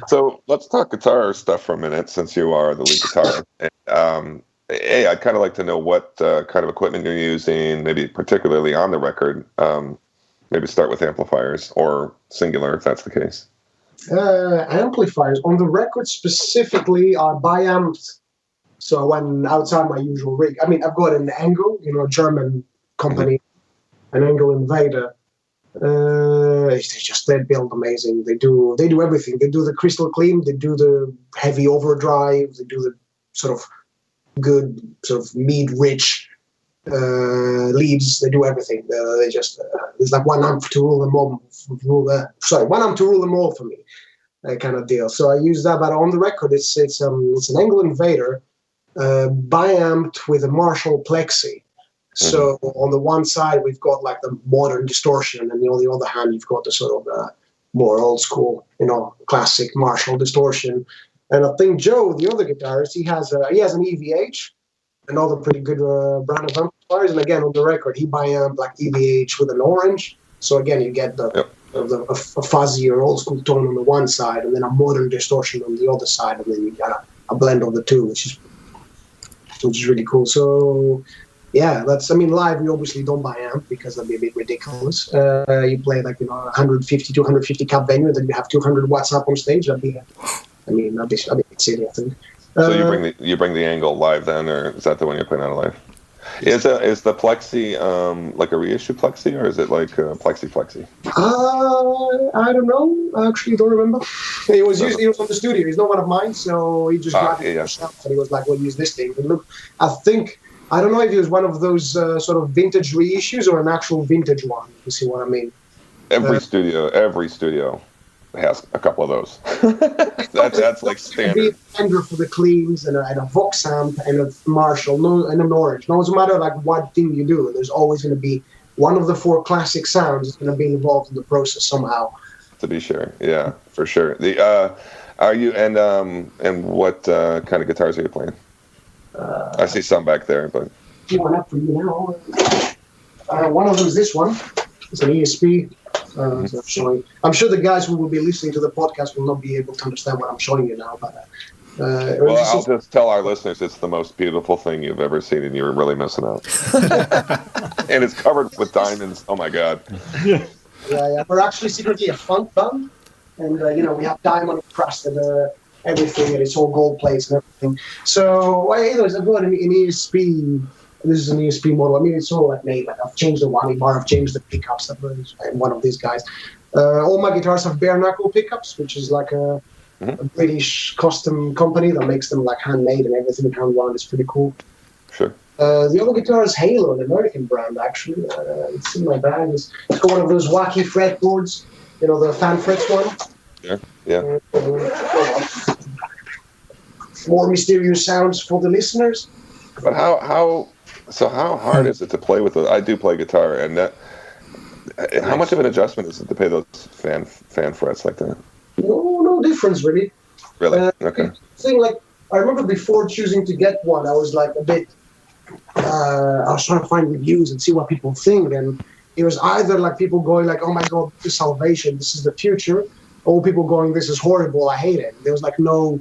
So let's talk guitar stuff for a minute, since you are the lead guitarist. Hey, I'd kind of like to know what kind of equipment you're using, maybe particularly on the record. Maybe start with amplifiers or singular, if that's the case. Amplifiers. On the record specifically, I bi-amped. So when outside my usual rig, I've got an Angle, a German company, an Angle Invader. They build amazing. They do everything. They do the crystal clean. They do the heavy overdrive. They do the sort of good, sort of mead-rich leads. They do everything. There's like one amp to rule them all. One amp to rule them all for me, kind of deal. So I use that. But on the record, it's an Angle Invader, bi-amped with a Marshall Plexi. So on the one side we've got like the modern distortion, and on the other hand you've got the sort of more old school, classic Marshall distortion. And I think Joe, the other guitarist, he has an EVH, another pretty good brand of amplifiers. And again, on the record, he bi-amped like EVH with an orange. So again, you get a fuzzier old school tone on the one side, and then a modern distortion on the other side, and then you got a blend of the two, which is really cool. So yeah, live we obviously don't bi-amp because that'd be a bit ridiculous. You play 150, 250 cap venue, and then you have 200 watts up on stage. That'd be silly, I think. So you bring the Angle live then, or is that the one you're putting on live? Is the Plexi like a reissue Plexi, or is it like a Plexi? I don't know. I actually don't remember. He was on the studio. He's not one of mine, so he just grabbed it himself, and he was like, "Well, use this thing." And look, I don't know if it was one of those sort of vintage reissues or an actual vintage one. You see what I mean? Every studio has a couple of those. that's like standard. A Fender for the cleans, and a Vox amp, and a Marshall, and an orange. No matter what thing you do, there's always going to be one of the four classic sounds is going to be involved in the process somehow. To be sure, yeah, for sure. Are you and what kind of guitars are you playing? I see some back there, but one up for you now. One of them is this one. It's an ESP. I'm sure the guys who will be listening to the podcast will not be able to understand what I'm showing you now. But I'll just tell our listeners it's the most beautiful thing you've ever seen, and you're really missing out. And it's covered with diamonds. Oh my God! Yeah. We're actually secretly a funk band, and we have diamond encrusted everything, and it's all gold plates and everything. So anyways, I've got an ESP. This is an ESP model. It's all like made. I've changed the whammy bar. I've changed the pickups. I'm one of these guys. All my guitars have bare knuckle pickups, which is like a British custom company that makes them like handmade, and everything hand wound is pretty cool. Sure. The other guitar is Halo, an American brand actually. It's in my bag. It's got one of those wacky fretboards, the fan frets one. Yeah. More mysterious sounds for the listeners. But how hard is it to play with I do play guitar, and How much of an adjustment is it to pay those fan frets like that? No difference really. Really? Okay. Thing like I remember before choosing to get one, I was like a bit. I was trying to find reviews and see what people think, and it was either like people going like, "Oh my god, this is salvation, this is the future," or people going, "This is horrible, I hate it." There was like no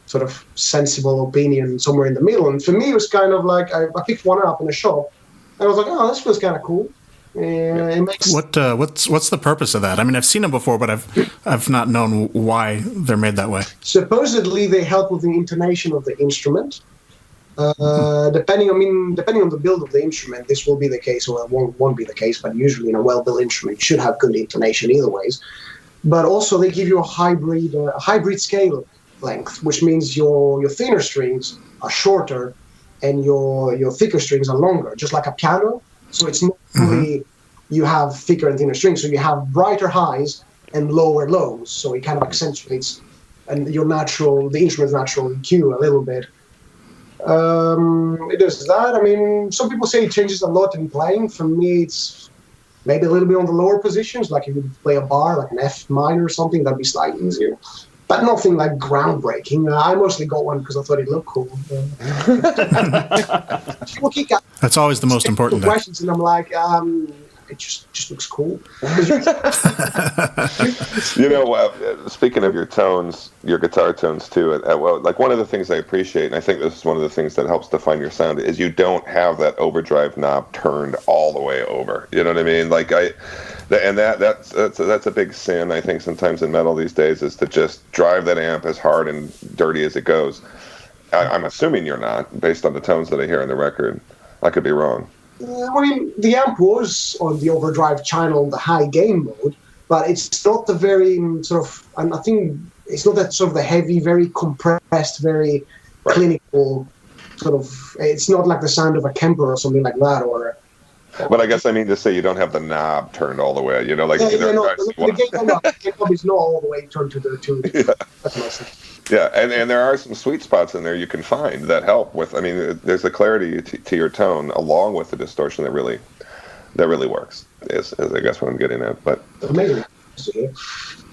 sort of sensible opinion somewhere in the middle, and for me, it was kind of like I picked one up in a shop, and I was like, "Oh, this feels kind of cool." It makes what's the purpose of that? I mean, I've seen them before, but I've not known why they're made that way. Supposedly, they help with the intonation of the instrument. Depending on the build of the instrument, this will be the case, or it won't be the case. But usually, in a well-built instrument, you should have good intonation either ways. But also, they give you a hybrid scale length, which means your thinner strings are shorter, and your thicker strings are longer, just like a piano. So it's not really you have thicker and thinner strings, so you have brighter highs and lower lows. So it kind of accentuates and the instrument's natural EQ a little bit. It does that. I mean, some people say it changes a lot in playing. For me, it's maybe a little bit on the lower positions, like if you play a bar, like an F minor or something, that'd be slightly easier. But nothing like groundbreaking. I mostly got one because I thought it looked cool. That's always the most important thing. Questions, and I'm like, it just looks cool. Speaking of your tones, your guitar tones too. Like one of the things I appreciate, and I think this is one of the things that helps define your sound, is you don't have that overdrive knob turned all the way over. You know what I mean? Like that's a big sin, I think, sometimes in metal these days, is to just drive that amp as hard and dirty as it goes. I'm assuming you're not, based on the tones that I hear on the record. I could be wrong. I mean, the amp was on the overdrive channel, the high gain mode, but it's not the very sort of, I think it's not that sort of the heavy, very compressed, very clinical sort of, it's not like the sound of a Kemper or something like that, or... But I guess I mean to say you don't have the knob turned all the way, like... the gain knob is not all the way turned to the... That's nice. Yeah, and there are some sweet spots in there you can find that help with. I mean, there's a clarity to your tone along with the distortion that really works. Is I guess what I'm getting at. But amazing.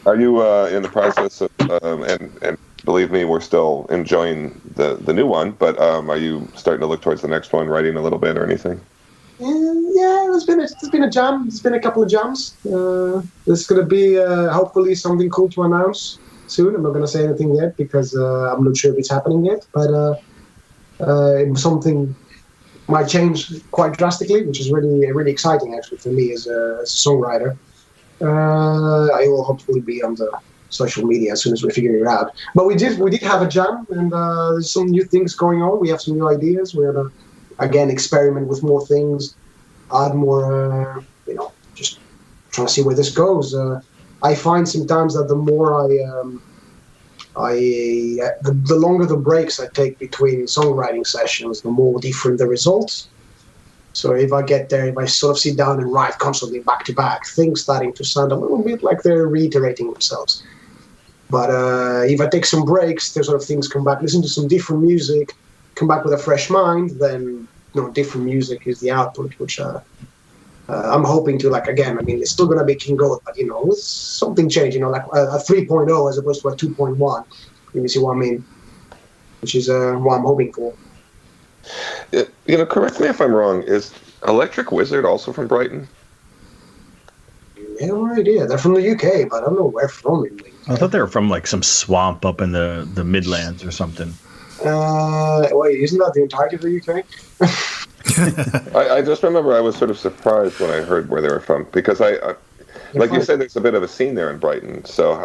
Are you in the process of and believe me, we're still enjoying the new one. But are you starting to look towards the next one, writing a little bit or anything? Yeah, there's been a jam. There's been a couple of jams. There's going to be hopefully something cool to announce soon. I'm not going to say anything yet because I'm not sure if it's happening yet, but something might change quite drastically, which is really exciting actually for me as a songwriter. I will hopefully be on the social media as soon as we figure it out. But we did have a jam, and there's some new things going on. We have some new ideas. We're gonna again experiment with more things, add more. Just trying to see where this goes. I find sometimes that the more the longer the breaks I take between songwriting sessions, the more different the results. So if I get there, if I sort of sit down and write constantly back to back, things starting to sound a little bit like they're reiterating themselves. But if I take some breaks, there's sort of things come back, listen to some different music, come back with a fresh mind, then different music is the output, which I'm hoping to, again, I mean, it's still going to be King Goat, but, with something change, like a 3.0 as opposed to a 2.1. You see what I mean? Which is what I'm hoping for. Correct me if I'm wrong. Is Electric Wizard also from Brighton? No idea. They're from the UK, but I don't know where from. I thought they were from, some swamp up in the Midlands or something. Wait, isn't that the entirety of the UK? I just remember I was sort of surprised when I heard where they were from, because you said, there's a bit of a scene there in Brighton, so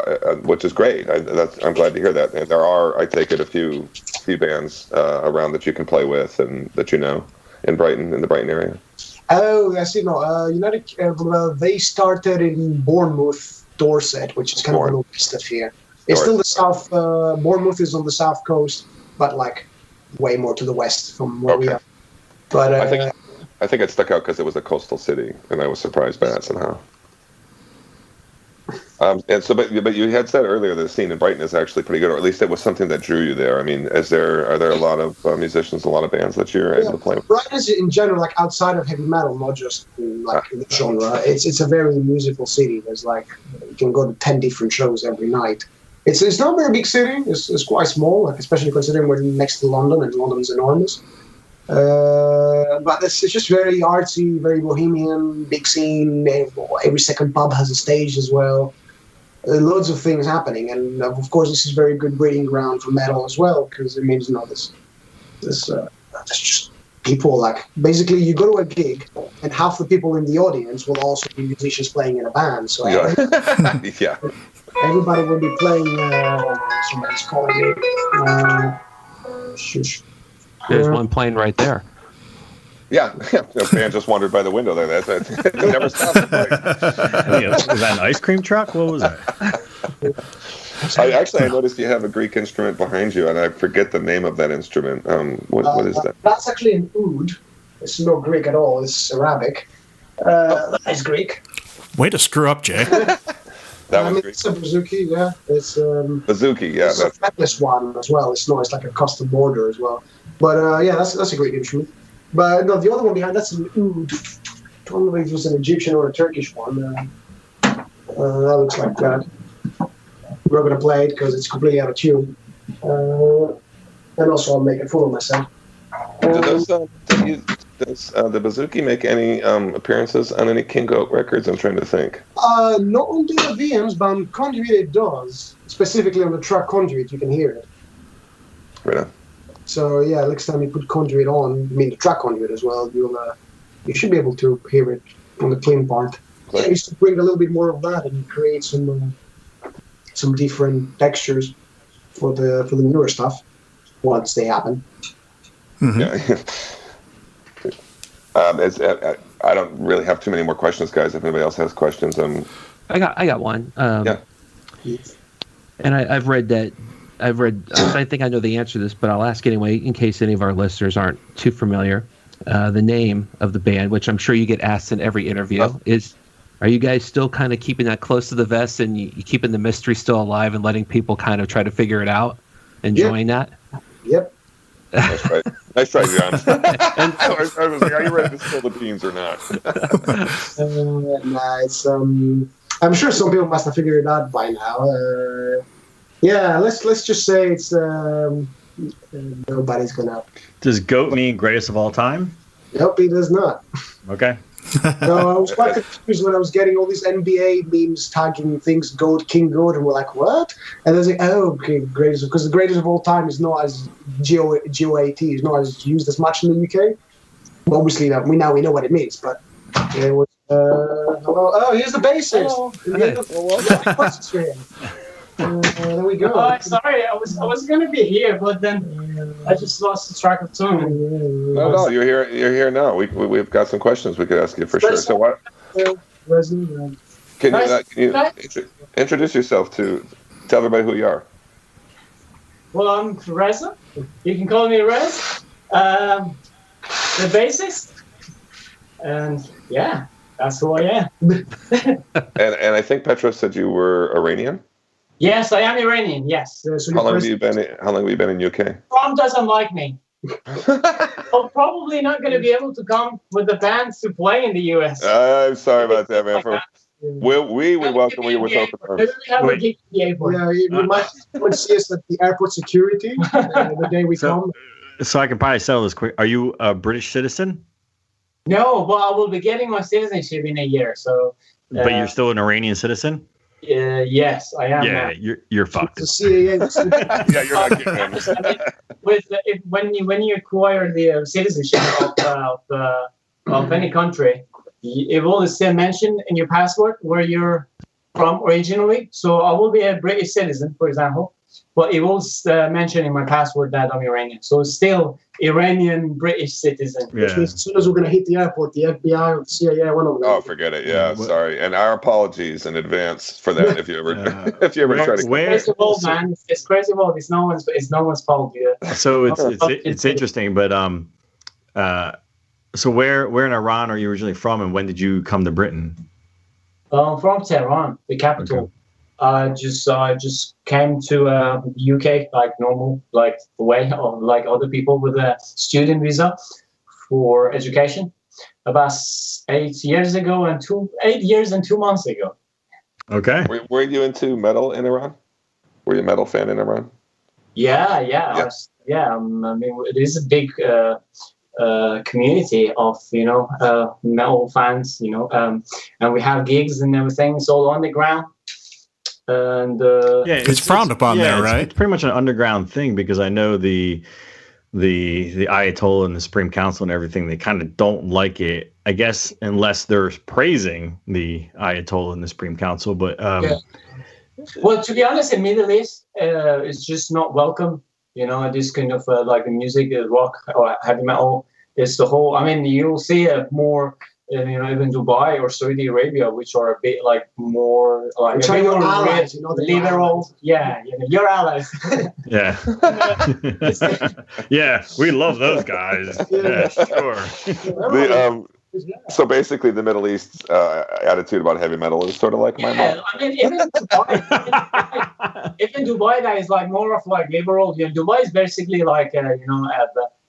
which is great. I'm glad to hear that. And there are, I take it, a few bands around that you can play with and that in Brighton, in the Brighton area. Oh, I see. No, United. They started in Bournemouth, Dorset, which is kind of a little east of here. It's still the south. Bournemouth is on the south coast, but way more to the west from where we are. But I think it stuck out because it was a coastal city, and I was surprised by that somehow. And so, but you had said earlier the scene in Brighton is actually pretty good, or at least it was something that drew you there. I mean, are there a lot of musicians, a lot of bands that you're able to play with? Brighton is in general, like outside of heavy metal, not just in the genre. It's a very musical city. There's like you can go to 10 different shows every night. It's not a very big city. It's quite small, like especially considering we're next to London, and London's enormous. But it's just very artsy, very bohemian, big scene. Every second pub has a stage as well. Loads of things happening, and of course, this is very good breeding ground for metal as well, because it means there's just people like basically you go to a gig, and half the people in the audience will also be musicians playing in a band. So yeah. Everybody will be playing. Somebody's calling me. Shush. There's one playing right there. Yeah, the band just wandered by the window there. It never stops. Was that an ice cream truck? What was that? I noticed you have a Greek instrument behind you, and I forget the name of that instrument. What is that? That's actually an oud. It's not Greek at all. It's Arabic. That is Greek. Way to screw up, Jay. It's a bouzouki, yeah. It's bouzouki, yeah. It's a fretless one as well. It's like a custom border as well. But yeah, that's a great instrument. But no, the other one behind that's an oud. I don't know if it was an Egyptian or a Turkish one. That looks like that. We're going to play it because it's completely out of tune. And also I'll make a fool of myself. Does the bouzouki make any appearances on any King Goat records? I'm trying to think. Not on the VMs, but on Conduit it does. Specifically on the track Conduit, you can hear it. Right on. So yeah, next time you put Conduit on, the track Conduit as well, you should be able to hear it on the clean part. Yeah, you should bring a little bit more of that and create some different textures for the newer stuff once they happen. Mm-hmm. Yeah. I don't really have too many more questions, guys. If anybody else has questions, I got one. Yeah. And I've read. I think I know the answer to this, but I'll ask anyway in case any of our listeners aren't too familiar. The name of the band, which I'm sure you get asked in every interview, is. Are you guys still kind of keeping that close to the vest, and you keeping the mystery still alive, and letting people kind of try to figure it out, enjoying that? Yep. That's right. Nice try, John. I was like, are you ready to spill the beans or not? It's I'm sure some people must have figured it out by now. Yeah, let's just say it's nobody's gonna. Does GOAT mean greatest of all time? Nope, it does not. Okay. No, I was quite confused when I was getting all these NBA memes tagging things GOAT, King GOAT, and we're like, what? And I was like, oh, okay, greatest, because the greatest of all time is not as GOAT, is not as used as much in the UK. Well, obviously, we know what it means, but it was. Hello. Oh, here's the bassist. There we go. Oh, sorry, I was going to be here, but then I just lost the track of time. No, you're here. You're here now. We've got some questions we could ask you for sure. So what? Can you introduce yourself tell everybody who you are? Well, I'm Reza. You can call me Rez. The bassist, and yeah, that's who I am. and I think Petros said you were Iranian. Yes, I am Iranian. Yes. How long have you been in UK? Trump doesn't like me. I'm probably not going to be able to come with the bands to play in the US. I'm sorry about that, man. We welcome you with open arms. Maybe we have a gig at the airport. Yeah, you might see us at the airport security the day we come. So I can probably settle this quick. Are you a British citizen? No, but I will be getting my citizenship in a year. So. But you're still an Iranian citizen? Yes, I am. Yeah, you're fucked. Yeah, you're not getting it. When you acquire the citizenship of any country, it will still mention in your passport where you're from originally. So I will be a British citizen, for example, but it will mention in my passport that I'm Iranian. So it's still Iranian British citizen. Yeah. Which means as soon as we're going to hit the airport, the FBI or the CIA, one of them. Oh, forget it. Yeah, sorry. And our apologies in advance for that. If you ever try to. Crazy world, man. It's crazy world. It's no one's fault. Yeah. So it's interesting, but so where in Iran are you originally from, and when did you come to Britain? I'm from Tehran, the capital. just came to UK like normal, like the way of like other people with a student visa for education about 8 years ago and 8 years and 2 months ago. Okay. Were you into metal in Iran? Were you a metal fan in Iran? Yeah. I mean, it is a big community of metal fans, and we have gigs and everything. It's all underground, and it's frowned upon there, right? It's pretty much an underground thing because I know the Ayatollah and the Supreme Council and everything. They kind of don't like it, I guess, unless they're praising the Ayatollah and the Supreme Council. But well, to be honest, in Middle East, it's just not welcome. This kind of like the music, rock or heavy metal. It's the whole. I mean, you'll see more. Even Dubai or Saudi Arabia, which are a bit like more like your allies, liberal. Yeah, your allies. Yeah. Yeah, we love those guys. Yeah, sure. So basically, the Middle East's attitude about heavy metal is sort of like my mom. I mean, even Dubai, that is like more of like liberal. Dubai is basically like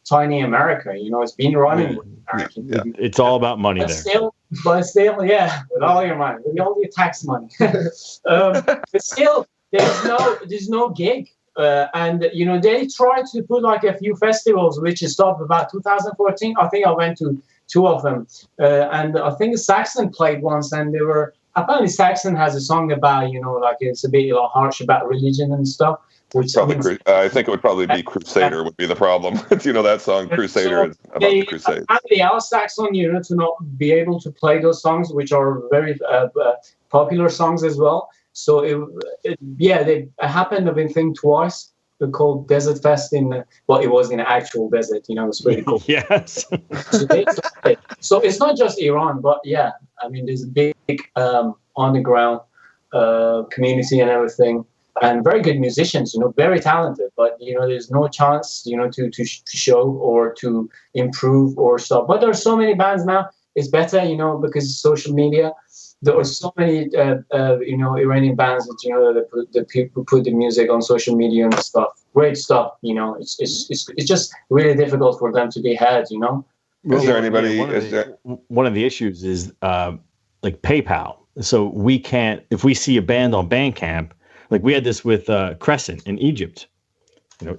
tiny America. It's been running with America. Yeah. It's all about money but there. Still, yeah, with all your money, with all your tax money. But still, there's no gig. And they tried to put like a few festivals, which stopped about 2014. I think I went to 2 of them, and I think Saxon played once, and they were apparently Saxon has a song about like it's a bit harsh about religion and stuff. Which probably I think it would probably be Crusader would be the problem. That song Crusader is about the Crusades. They asked Saxon to not be able to play those songs, which are very popular songs as well. So they happened. I've been thinking twice. They're called Desert Fest it was in an actual desert. It was really cool. Yes. So it's not just Iran, but yeah, I mean, there's a big underground community and everything, and very good musicians. Very talented, but there's no chance, to show or to improve or stuff. But there are so many bands now. It's better, because of social media. There are so many, Iranian bands that the people put the music on social media and stuff. Great stuff, It's just really difficult for them to be heard, Is there anybody? One of the issues is like PayPal. So we can't, if we see a band on Bandcamp, like we had this with Crescent in Egypt.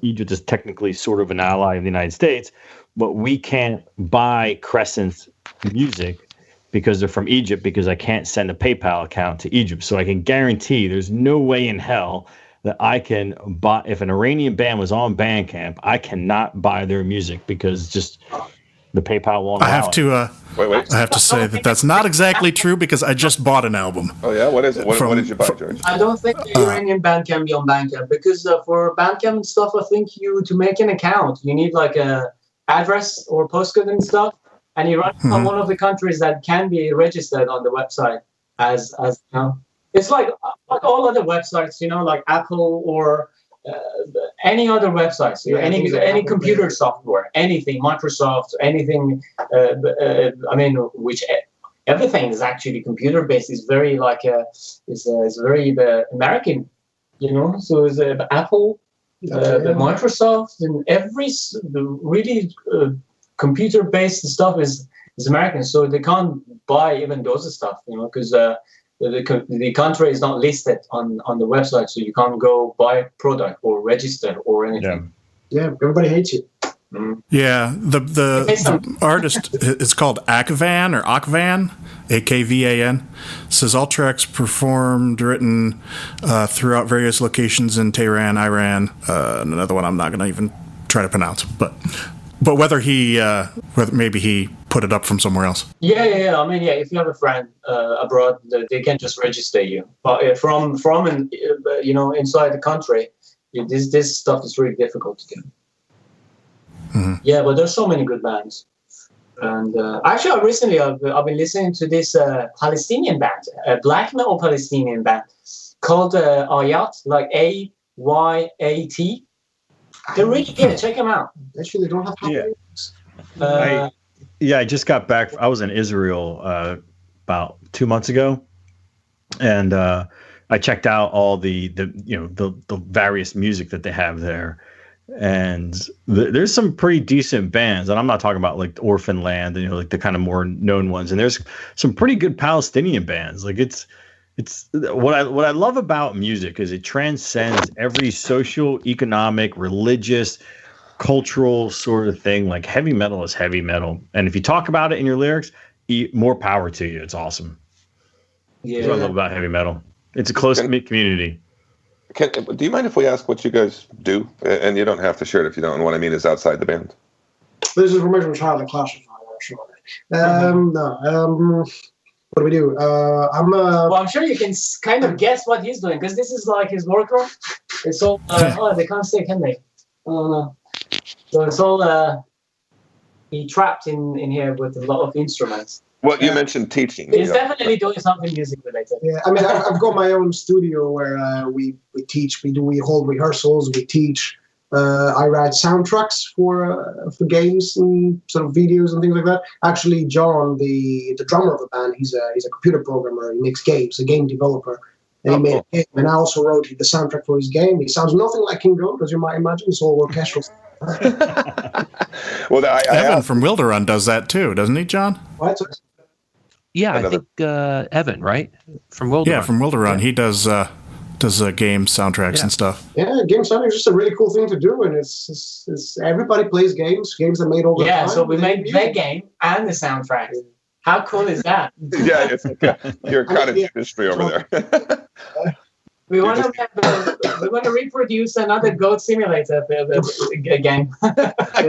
Egypt is technically sort of an ally of the United States, but we can't buy Crescent's music because they're from Egypt, because I can't send a PayPal account to Egypt. So I can guarantee there's no way in hell that I can buy, if an Iranian band was on Bandcamp, I cannot buy their music because just the PayPal won't allow Wait. I have to say that's not exactly true because I just bought an album. Oh yeah, what is it? What did you buy, George? I don't think the Iranian band can be on Bandcamp because for Bandcamp stuff, I think to make an account, you need like a address or postcode and stuff. And Iran is not one of the countries that can be registered on the website as It's like all other websites, like Apple or any other websites, any computer software, anything, Microsoft, anything. Which everything is actually computer based. Is very is very American, So it's Apple, the Microsoft, and really. Computer based stuff is American, so they can't buy even those stuff, because the country is not listed on the website, so you can't go buy product or register or anything. Yeah, everybody hates you. Yeah, the artist is called Akvan or Akvan, Akvan. Says all tracks performed, written throughout various locations in Tehran, Iran. Another one I'm not going to even try to pronounce, but whether maybe he put it up from somewhere else. Yeah. I mean, if you have a friend abroad, they can just register you. But from inside the country, this stuff is really difficult to do. Mm-hmm. Yeah, but there's so many good bands. And actually, recently I've been listening to this Palestinian band, a black metal Palestinian band called Ayat, like Ayat. They're really good. Check them out. Actually, they don't have I just got back. I was in Israel about 2 months ago, and I checked out all the various music that they have there, and there's some pretty decent bands. And I'm not talking about like Orphan Land, and like the kind of more known ones. And there's some pretty good Palestinian bands. Like it's what I love about music is it transcends every social, economic, religious, cultural sort of thing. Like heavy metal is heavy metal, and if you talk about it in your lyrics, more power to you. It's awesome. Yeah, That's what I love about heavy metal. It's a close-knit community. Do you mind if we ask what you guys do? And you don't have to share it if you don't. And what I mean is outside the band. This is information which highly classified, actually. What do we do? Well, I'm sure you can kind of guess what he's doing because this is like his workroom. It's all. They can't say, can they? Oh no. So it's all. He trapped in here with a lot of instruments. Well, you mentioned teaching. He's definitely doing something music related. Yeah, I mean, I've got my own studio where we teach. We hold rehearsals. We teach. I write soundtracks for games and sort of videos and things like that. Actually, John, the drummer of the band, he's a computer programmer. He makes games, a game developer, and he made a game. And I also wrote the soundtrack for his game. It sounds nothing like King Goat, as you might imagine. It's all orchestral. Well, Evan from Wilderun does that too, doesn't he, John? What? Yeah, I think Evan, right? From Wilderun. Yeah, from Wilderun. Yeah. He does game soundtracks and stuff. Yeah, game soundtrack is just a really cool thing to do, and it's everybody plays games are made all the time. Yeah, so we made the game and the soundtrack. How cool is that? Yeah, it's like you're kind of industry over there. We want to reproduce another Goat Simulator game.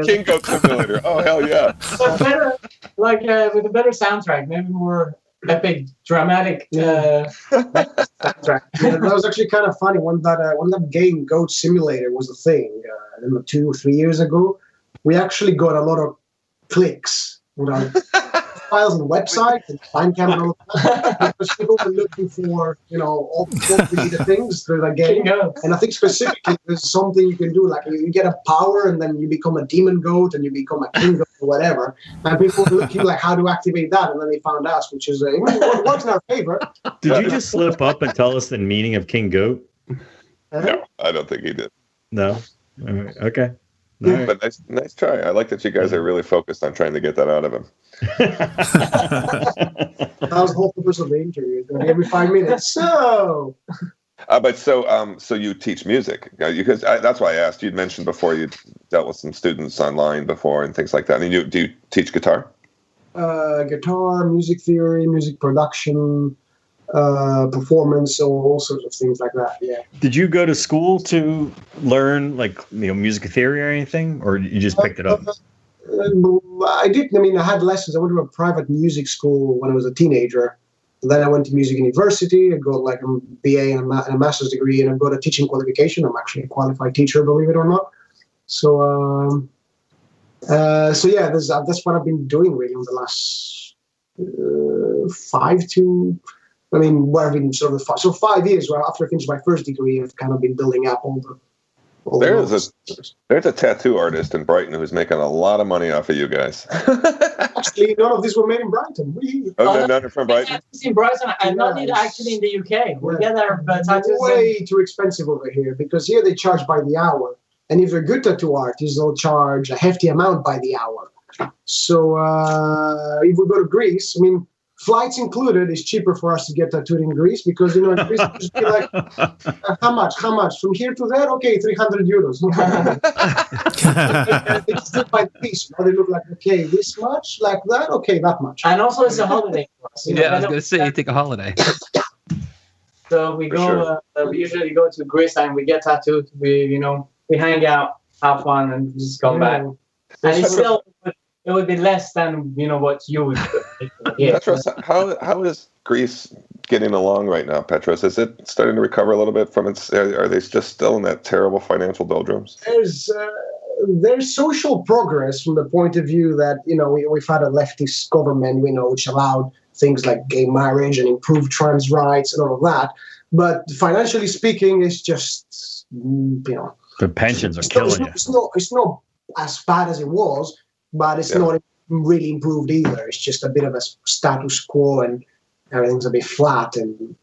King Goat Simulator. Oh hell yeah! But better, with a better soundtrack, maybe more epic, dramatic soundtrack. Yeah, that was actually kind of funny. When that game Goat Simulator was a thing, 2 or 3 years ago, we actually got a lot of clicks with our files on the website and Bandcamp and all that, because people were looking for all the things through that game. And I think specifically there's something you can do, like you get a power and then you become a demon goat and you become a king goat or whatever. And people were looking like how to activate that, and then they found us, which is what works in our favor. Did you just slip up and tell us the meaning of King Goat? No, I don't think he did. No. Okay. Right. But nice try. I like that you guys are really focused on trying to get that out of him. That was the whole purpose of the interview. Every 5 minutes. So you teach music because that's why I asked. You'd mentioned before you dealt with some students online before and things like that. And do you teach guitar? Guitar, music theory, music production, performance, all sorts of things like that. Yeah. Did you go to school to learn music theory or anything, or you just picked it up? I did. I mean, I had lessons. I went to a private music school when I was a teenager. And then I went to music university. I got like a BA and a master's degree, and I've got a teaching qualification. I'm actually a qualified teacher, believe it or not. So, yeah, that's what I've been doing really in the last 5 years. Well, after I finished my first degree, I've kind of been building up all the. There's a tattoo artist in Brighton who's making a lot of money off of you guys. Actually, none of these were made in Brighton. None are from Brighton? Tattoos in Brighton and not actually in the UK. We get our tattoos way too expensive over here, because here they charge by the hour. And if you're a good tattoo artist, they'll charge a hefty amount by the hour. So if we go to Greece, I mean, flights included, is cheaper for us to get tattooed in Greece, because in Greece you just be like, how much? From here to there? Okay, 300 euros. They just do by the piece. They look like, okay, this much, like that, okay, that much. And also it's a holiday for us. I was going to say, you take a holiday. So we go. We usually go to Greece and we get tattooed. We hang out, have fun, and just come back. And it's still. It would be less than what you would do. Yeah. Petros, how is Greece getting along right now, Petros? Is it starting to recover a little bit from its? Are they just still in that terrible financial doldrums? There's social progress from the point of view that we've had a leftist government, which allowed things like gay marriage and improved trans rights and all of that. But financially speaking, it's just the pensions are killing you. It's not as bad as it was. But it's not really improved either. It's just a bit of a status quo, and everything's a bit flat. And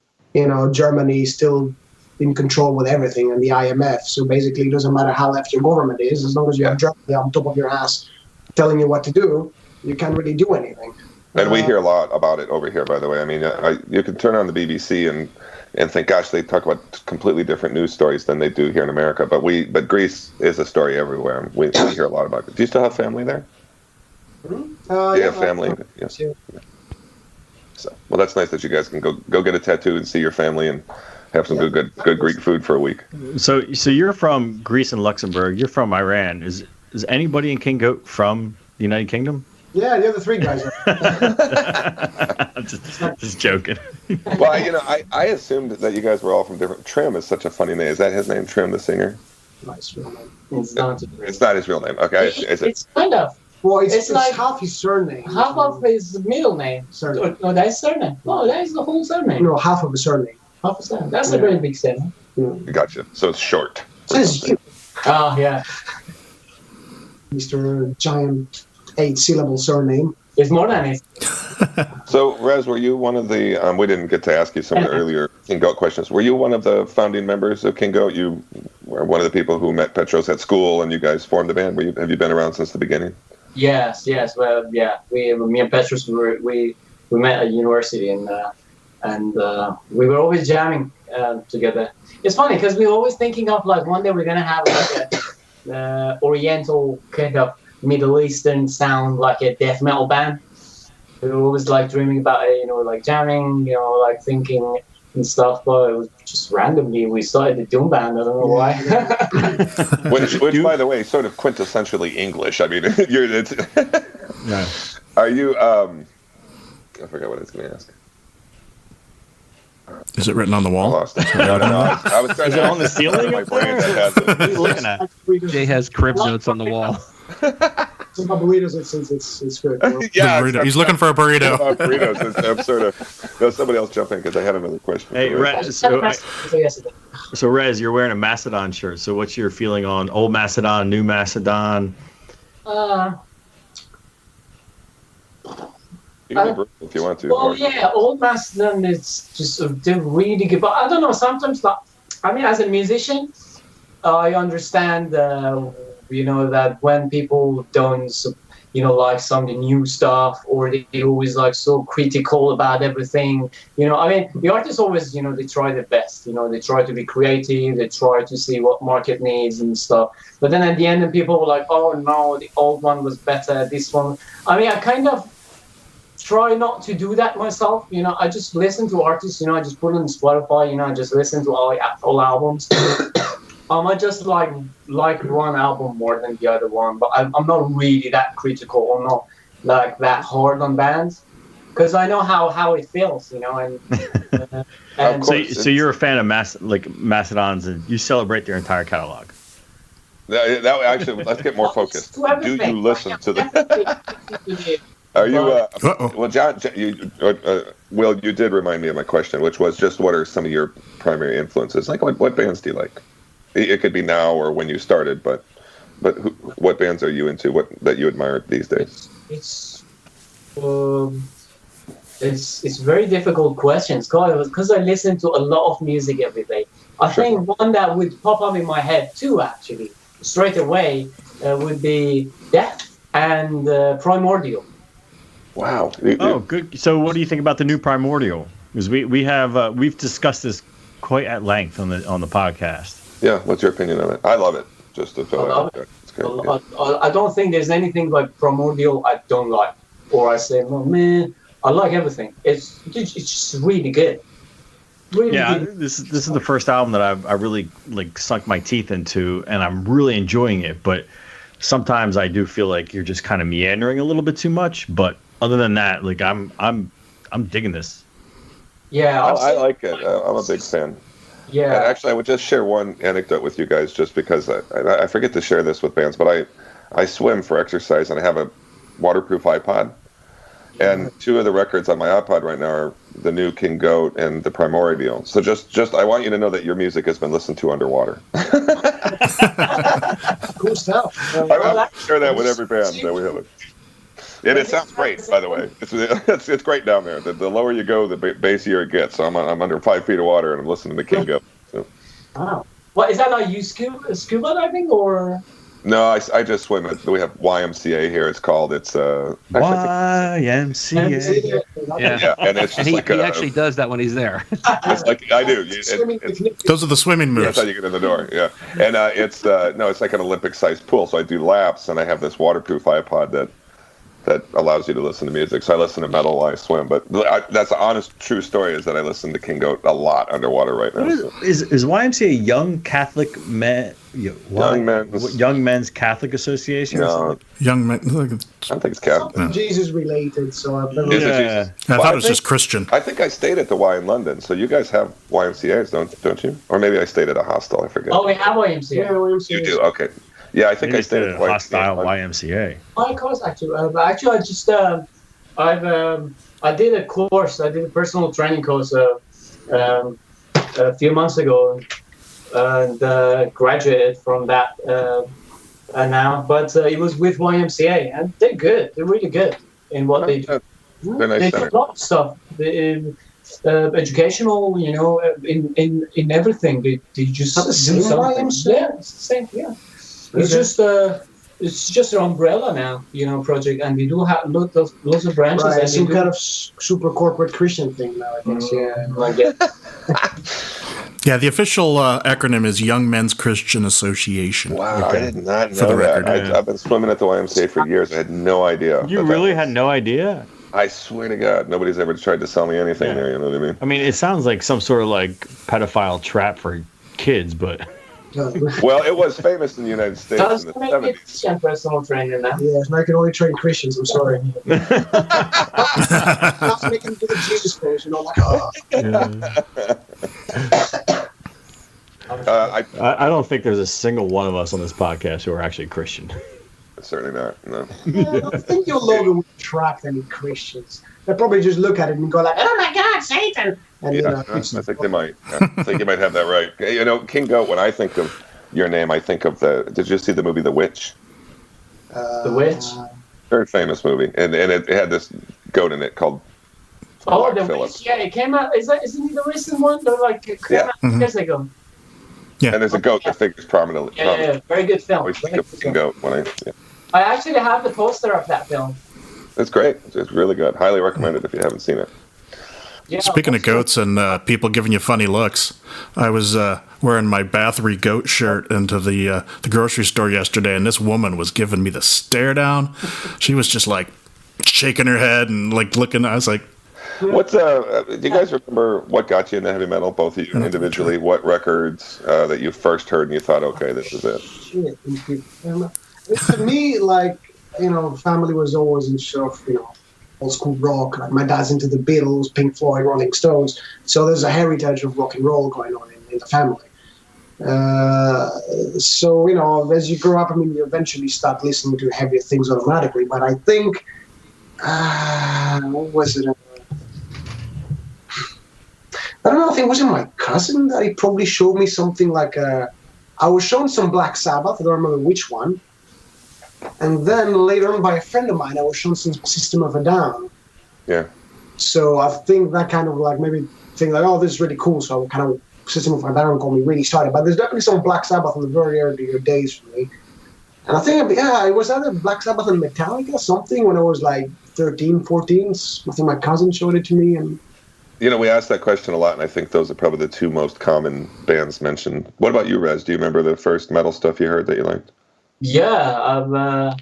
Germany is still in control with everything and the IMF. So basically, it doesn't matter how left your government is, as long as you have Germany on top of your ass telling you what to do, you can't really do anything. And we hear a lot about it over here, by the way. I mean, you can turn on the BBC and think, gosh, they talk about completely different news stories than they do here in America. But Greece is a story everywhere. We hear a lot about it. Do you still have family there? Do you have family? Yes. Yeah. So, well, that's nice that you guys can go get a tattoo and see your family and have some good Greek food for a week. So you're from Greece and Luxembourg. You're from Iran. Is anybody in King Goat from the United Kingdom? Yeah, the other three guys are. just joking. Well, I assumed that you guys were all from different. Trim is such a funny name. Is that his name, Trim, the singer? Nice real name. It's not. It's not his real name. Okay. It's kind of. Well, it's like half his surname. Half of his middle name. Surname. No, that's surname. No, that is the whole surname. No, half of his surname. Half a surname. That's a very big surname. Gotcha. So it's short. It says you. Oh, yeah. Mr. Giant 8-syllable surname. It's more than it. So, Rez, were you one of the? We didn't get to ask you some of the earlier King Goat questions. Were you one of the founding members of King Goat? You were one of the people who met Petros at school, and you guys formed the band. Have you been around since the beginning? Yes. Well, yeah. Me and Petros, we met at university, and we were always jamming together. It's funny because we were always thinking of like one day we're gonna have like a Oriental kind of Middle Eastern sound, like a death metal band. We were always like dreaming about it, like jamming, like thinking and stuff. But it was just randomly we started the doom band. I don't know why. which, by the way, sort of quintessentially English. I mean, Are you? I forgot what I was going to ask. Is it written on the wall? I lost it. I was trying Is it on the ceiling up there? What are you looking at? Jay has crib notes on the wall. Some burritos, it's good. Yeah, burrito. He's looking for a burrito. Burritos. I'm sort of. No, somebody else jump in because I had another question. Hey, Rez. So Rez, you're wearing a Mastodon shirt. So what's your feeling on old Mastodon, new Mastodon? You can be brutal if you want to. Well, yeah, old Mastodon is just they're really good. But I don't know. Sometimes, as a musician, I understand. That when people don't, like some of the new stuff, or they always like so critical about everything. The artists always, they try their best. They try to be creative. They try to see what market needs and stuff. But then at the end, people were like, "Oh no, the old one was better. This one." I kind of try not to do that myself. I just listen to artists. I just put on Spotify. I just listen to all albums. I just like one album more than the other one, but I'm not really that critical or not like that hard on bands because I know how it feels, and so you're a fan of Mastodons, and you celebrate their entire catalog. That actually, let's get more focused. Do you listen to the? Are you? Well, John, Will, you did remind me of my question, which was just what are some of your primary influences? Like, what bands do you like? It could be now or when you started, but what bands are you into? That you admire these days? It's very difficult questions because I listen to a lot of music every day. I think one that would pop up in my head too, actually, straight away, would be Death and Primordial. Wow. Good. So, what do you think about the new Primordial? Because we've discussed this quite at length on the podcast. Yeah, what's your opinion on it? I love it. Just to throw it out there. It's good, yeah. I don't think there's anything like Primordial I don't like, or I say, "Oh man, I like everything." It's just really good. Really good. This is the first album that I really sunk my teeth into, and I'm really enjoying it. But sometimes I do feel like you're just kind of meandering a little bit too much. But other than that, I'm digging this. Yeah, I like it. I'm a big fan. Yeah. And actually, I would just share one anecdote with you guys, just because I forget to share this with bands, but I swim for exercise, and I have a waterproof iPod. And two of the records on my iPod right now are the new King Goat and the Primordial. So just I want you to know that your music has been listened to underwater. Cool stuff. I share that with every band that we have. It sounds great, by the way. It's great down there. The lower you go, the bassier it gets. So I'm under 5 feet of water, and I'm listening to King Goat. So. Wow. What is that? Like you scuba diving or? No, I just swim. We have YMCA here. It's called. It's YMCA. Yeah. And it's just he actually does that when he's there. It's like I do. Those are the swimming moves. That's how you get in the door. Yeah, and it's like an Olympic-sized pool. So I do laps, and I have this waterproof iPod that allows you to listen to music. So I listen to metal while I swim. But that's an honest, true story is that I listen to King Goat a lot underwater right now. Is YMCA Young Catholic Men? Young Men's Catholic Association? No. Young Men. I don't think it's Catholic. Something Jesus related, so I've never. Jesus? I thought it was just Christian. I think I stayed at the Y in London. So you guys have YMCA's, don't you? Or maybe I stayed at a hostel. I forget. Oh, we have YMCA. Yeah, YMCA. You do? Okay. Yeah, I think I stayed at the hostile YMCA. My course actually. Actually, I just I did a course. I did a personal training course a few months ago, and graduated from that now. But it was with YMCA, and they're good. They're really good in what they do. They're nice They do a lot of stuff. Educational, in everything. They just do something. Yeah, it's the same. Yeah. It's just an umbrella now, project, and we do have lots of branches. Right, and some kind of super corporate Christian thing now, I guess. Yeah, the official acronym is Young Men's Christian Association. Wow, I did not know that. I've been swimming at the YMCA for years. I had no idea. You really had no idea? I swear to God, nobody's ever tried to sell me anything there. You know what I mean? I mean, it sounds like some sort of pedophile trap for kids, but. Well, it was famous in the United States in the 70s. Christian personal trainer now. Yes, and I can only train Christians. I'm sorry. Not making do the Jesus pose, I don't think there's a single one of us on this podcast who are actually Christian. Certainly not. No. I think your logo would attract any Christians. They'll probably just look at it and go like, "Oh my God, Satan!" And I think they might. I think you might have that right. King Goat. When I think of your name, I think of Did you see the movie The Witch? The Witch. Very famous movie, and it had this goat in it called. The Witch. Yeah, it came out. Isn't it the recent one? They're years ago. Yeah. And there's a goat that figures prominently. Yeah, very good film. King Goat. I actually have the poster of that film. It's great. It's really good. Highly recommended if you haven't seen it. Yeah, speaking of goats and people giving you funny looks, I was wearing my Bathory goat shirt into the grocery store yesterday, and this woman was giving me the stare down. She was just shaking her head and looking. I was like, "What's do you guys remember what got you into heavy metal, both of you individually? What records that you first heard and you thought, okay, this is it?" Shit. To me, family was always in sort of, old school rock. Like my dad's into the Beatles, Pink Floyd, Rolling Stones. So there's a heritage of rock and roll going on in the family. So, as you grow up, you eventually start listening to heavier things automatically. But I think, what was it? I don't know, I think it was my cousin that he probably showed me something I was shown some Black Sabbath, I don't remember which one. And then later on by a friend of mine, I was shown some System of a Down. Yeah. So I think that kind of maybe think oh, this is really cool. So kind of System of a Down got me really started. But there's definitely some Black Sabbath in the very early days for me. And I think, it was either Black Sabbath and Metallica or something when I was 13, 14. I think my cousin showed it to me. And we ask that question a lot, and I think those are probably the two most common bands mentioned. What about you, Rez? Do you remember the first metal stuff you heard that you liked? Yeah,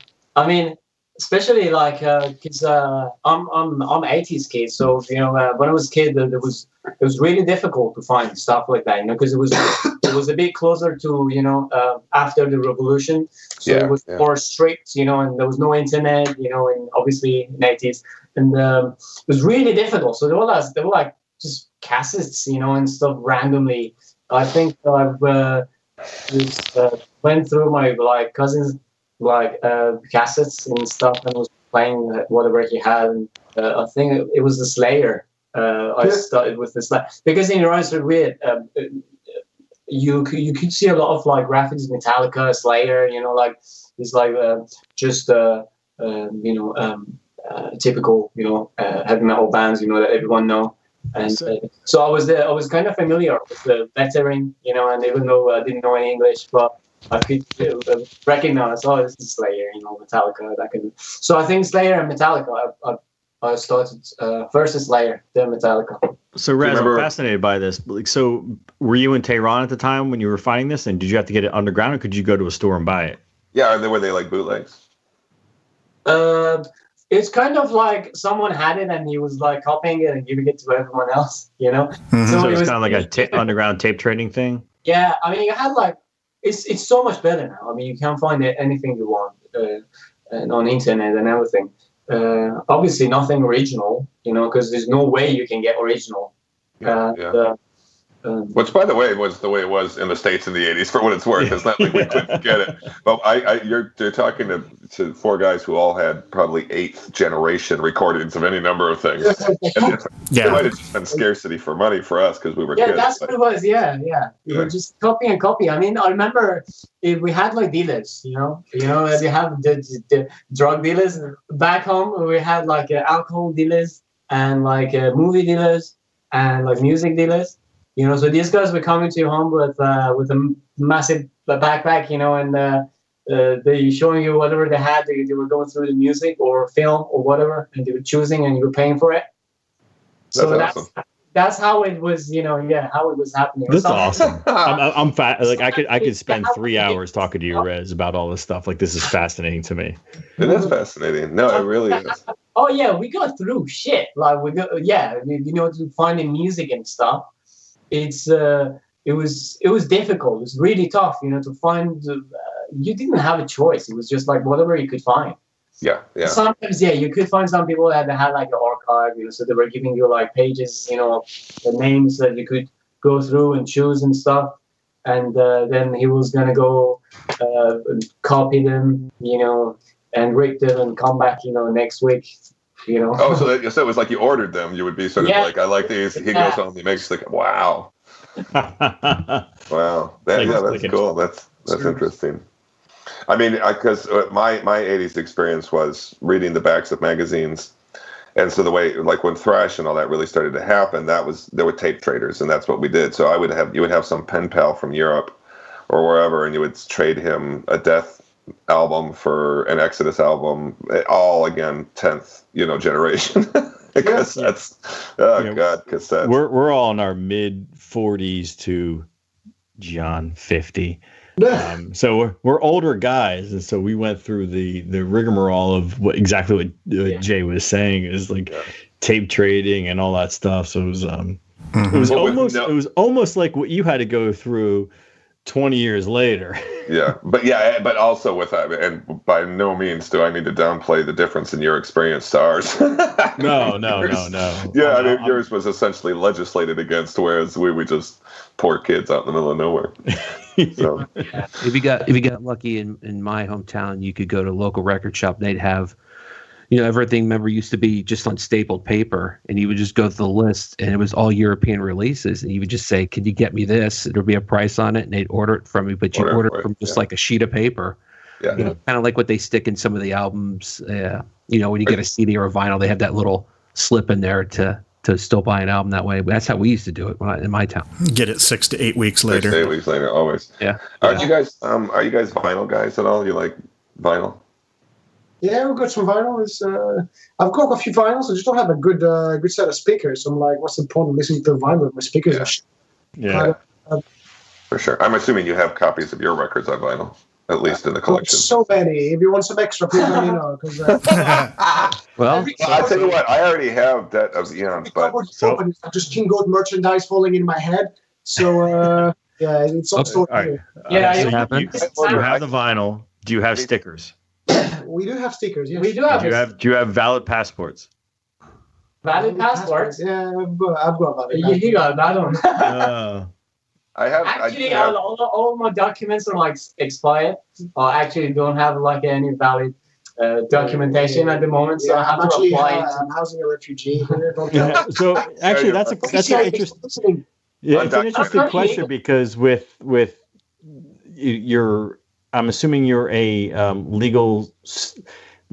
especially because I'm 80s kid, so when I was a kid, it was really difficult to find stuff like that, because it was a bit closer to after the revolution, so it was more strict, and there was no internet, and obviously in the 80s, and it was really difficult. So they were just cassettes, and stuff randomly. I think I've just went through my cousins cassettes and stuff and was playing whatever he had. And I think it was the Slayer. I started with the Slayer because in your eyes are weird. You could see a lot of graphics, Metallica, Slayer. It's typical, heavy metal bands, that everyone know. And so I was kind of familiar with the veteran, and even though I didn't know any English, but I could recognize, this is Slayer, Metallica. So I think Slayer and Metallica, I started first is Slayer, then Metallica. So Raz, I'm fascinated by this. So were you in Tehran at the time when you were finding this, and did you have to get it underground, or could you go to a store and buy it? Yeah, were they like bootlegs? It's kind of like someone had it and he was like copying it and giving it to everyone else, Mm-hmm. So it was kind of like a underground tape trading thing. Yeah, I mean, you had like it's so much better now. I mean, you can find anything you want and on internet and everything. Obviously, nothing original, because there's no way you can get original. Which, by the way, was the way it was in the States in the 80s, for what it's worth. It's not like we couldn't get it. But you're talking to four guys who all had probably 8th generation recordings of any number of things. It might have just been scarcity for money for us because we were kids. Yeah, that's what it was. Yeah. We were just copy and copy. I mean, I remember we had like dealers, you have the drug dealers. Back home, we had like alcohol dealers and like movie dealers and like music dealers. So these guys were coming to your home with a massive backpack, and they showing you whatever they had. They were going through the music or film or whatever, and they were choosing, and you were paying for it. So awesome. That's how it was, how it was happening. That's awesome. I'm like I could spend 3 hours talking to you, Rez, about all this stuff. Like, this is fascinating to me. It is fascinating. No, it really is. Oh yeah, we got through shit. Like to finding music and stuff. It was difficult. It was really tough, to find. You didn't have a choice. It was just like whatever you could find. Yeah. Sometimes, you could find some people that had like an archive, so they were giving you like pages, the names that you could go through and choose and stuff. And then he was gonna go copy them, and rate them and come back, next week. Oh, so it was like you ordered them. You would be sort of like, I like these. He goes home. He makes like, wow, wow. That's cool. That's interesting. I mean, because my 80s experience was reading the backs of magazines, and so the way, like when thrash and all that really started to happen, there were tape traders, and that's what we did. So you would have some pen pal from Europe or wherever, and you would trade him a Death album for an Exodus album, all again 10th generation. Because that's god, cassettes. We're all in our mid 40s to John 50. So we're older guys, and so we went through the rigmarole of what Jay was saying is like tape trading and all that stuff. So it was almost like what you had to go through 20 years later. but also with that, and by no means do I need to downplay the difference in your experience to ours. No. Yeah, I mean, yours was essentially legislated against, whereas we were just poor kids out in the middle of nowhere. So. If you got lucky in my hometown, you could go to a local record shop. And they'd have, everything. Remember, used to be just on stapled paper, and you would just go through the list, and it was all European releases, and you would just say, "Can you get me this?" There'd be a price on it, and they'd order it from you, but you order it from just like a sheet of paper. Yeah, kind of like what they stick in some of the albums. When you get a CD or a vinyl, they have that little slip in there to still buy an album that way. That's how we used to do it in my town. Get it 6 to 8 weeks later. 6 to 8 weeks later, always. Yeah. Are you guys vinyl guys at all? You like vinyl? Yeah, we've got some vinyl. I've got a few vinyls. I just don't have a good set of speakers. So I'm like, what's the point of listening to the vinyl if my speakers are shit? Yeah. For sure. I'm assuming you have copies of your records on vinyl, at least in the collection. So many. If you want some extra, please let me know. Well, I'll tell you what. I already have Debt of Eons, but just King Goat merchandise falling in my head. So it's all stored here. You have the vinyl. Do you have stickers? We do have stickers. Yes. We do have. Do you have valid passports? Valid passports? Yeah, I've got valid passports. You got that one. I have. Actually, all my documents are like expired. I actually don't have like any valid documentation at the moment, so I have to apply. I'm housing a refugee here. So actually, that's an interesting. Yeah, it's an interesting question because with your, I'm assuming you're a legal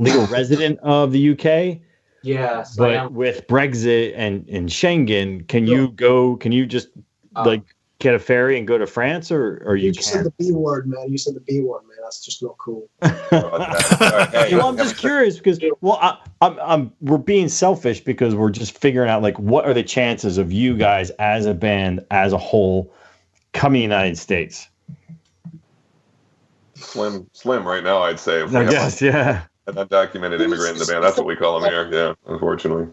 legal resident of the UK. Yes, but with Brexit and Schengen, can you go? Can you just like get a ferry and go to France, or you just said the B word, man. You said the B word, man. That's just not cool. Well, I'm just curious because we're being selfish because we're just figuring out like what are the chances of you guys as a band as a whole coming to the United States? Slim right now, I'd say. I guess, yeah. An undocumented immigrant in the band. That's what we call them here. Yeah, unfortunately.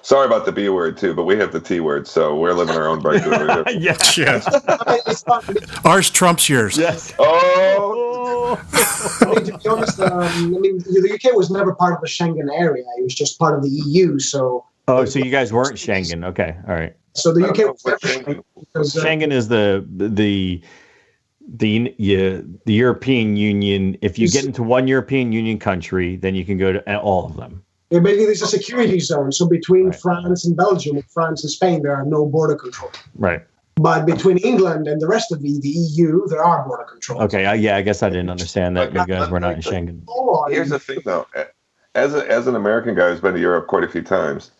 Sorry about the B word too, but we have the T word, so we're living our own Brexit over here. Yes. Ours trumps yours. Yes. Oh. To be honest, the UK was never part of the Schengen area. It was just part of the EU. So. Oh, so you guys weren't Schengen? Okay, all right. So the UK was never Schengen. Schengen is the European Union. If you get into one European Union country, then you can go to all of them. Yeah, basically, there's a security zone. So between France and Belgium, France and Spain, there are no border control. Right. But between England and the rest of the EU, there are border controls. Okay. I guess I didn't understand that you guys were not in Schengen. Here's the thing, though. As an American guy who's been to Europe quite a few times,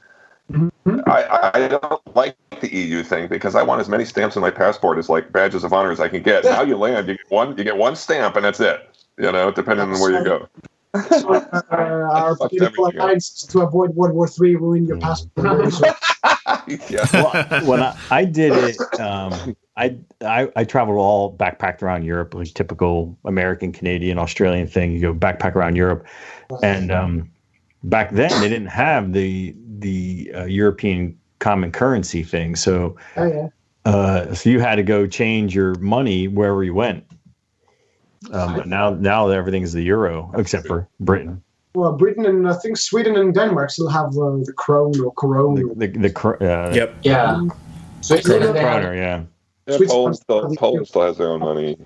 I don't like the EU thing because I want as many stamps in my passport as like badges of honor as I can get. Now you land, you get one stamp, and that's it. You know, depending on where you go. So, our political alliance to avoid World War III ruin your passport. Yeah. Well, when I did it, I traveled all backpacked around Europe, like typical American, Canadian, Australian thing. You go backpack around Europe, and back then they didn't have the European common currency thing. So, so you had to go change your money wherever you went. But now everything's the euro, except for Britain. Well, Britain and I think Sweden and Denmark still have the krone or corona. Yep. Yeah. Kroner, yeah. Poland still has their own money.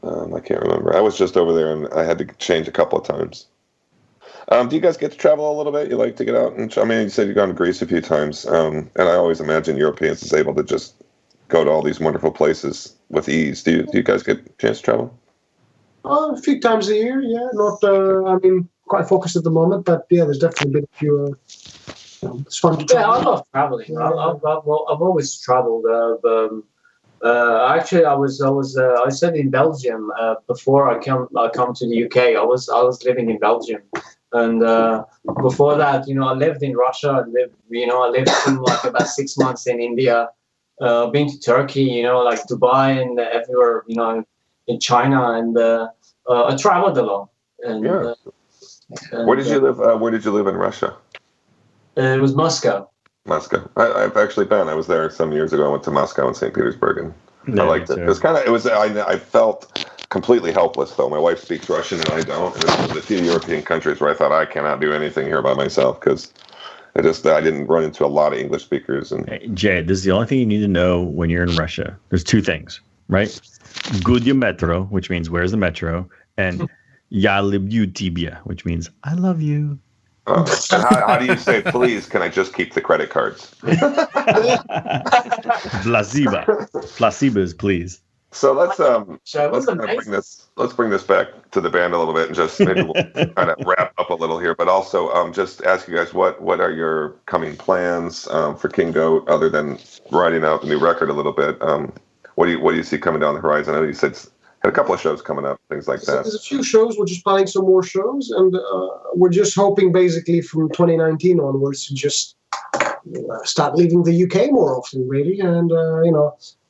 I can't remember. I was just over there and I had to change a couple of times. Do you guys get to travel a little bit? You like to get out? And I mean, you said you've gone to Greece a few times. And I always imagine Europeans is able to just go to all these wonderful places with ease. Do you guys get a chance to travel? A few times a year, yeah. Not, quite focused at the moment, but yeah, there's definitely been a few. It's fun to travel. Yeah, I love traveling. Yeah. I've always traveled. Actually, I said in Belgium before I come to the UK. I was living in Belgium, and before that, I lived in Russia. I lived like about 6 months in India. Been to Turkey, like Dubai and everywhere, in China, and I traveled a lot. And, where did you live? Where did you live in Russia? It was Moscow. Moscow. I've actually been. I was there some years ago. I went to Moscow and St. Petersburg, and I liked it. It was I felt completely helpless though. My wife speaks Russian and I don't. And it was the few European countries where I thought I cannot do anything here by myself because I didn't run into a lot of English speakers. And hey, Jay, this is the only thing you need to know when you're in Russia. There's two things, right? Gudya metro, which means where's the metro, and Ya lublю тебя, which means I love you. And how do you say, please, can I just keep the credit cards? Placebo is please. So let's bring this back to the band a little bit and just maybe we'll kind of wrap up a little here, but also just ask you guys what are your coming plans for King Goat other than writing out the new record a little bit? What do you see coming down the horizon? I know you said had a couple of shows coming up, things like that. There's a few shows. We're just planning some more shows, and we're just hoping basically from 2019 onwards to just start leaving the UK more often, really. And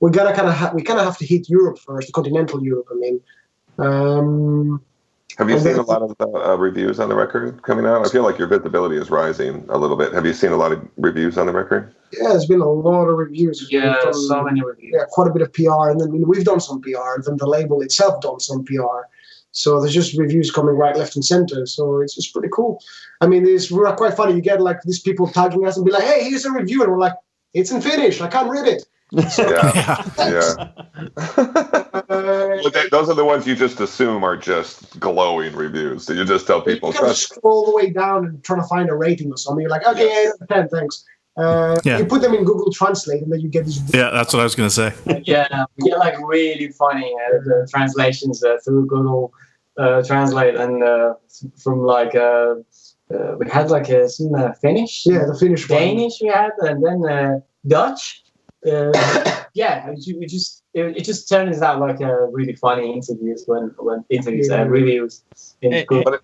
we kind of have to hit Europe first, continental Europe. I mean, have you seen a lot of reviews on the record coming out? I feel like your visibility is rising a little bit. Have you seen a lot of reviews on the record? Yeah, there's been a lot of reviews. Yeah, so many reviews. Yeah, quite a bit of PR, and then we've done some PR. Then the label itself done some PR. So there's just reviews coming right, left, and center. So it's just pretty cool. I mean, we're quite funny. You get like these people tagging us and be like, "Hey, here's a review," and we're like, "It's in Finnish. I can't read it." So, yeah. Those are the ones you just assume are just glowing reviews. So you just tell people. You kind of scroll the way down and trying to find a rating or something. You're like, okay, 8 out of 10, thanks. You put them in Google Translate, and then you get these. Yeah, that's what I was going to say. Yeah, we get like really funny translations through Google translate, and from like we had like some Finnish, the Finnish Danish we had, and then Dutch. It just turns out like really funny interviews when interviews really was good.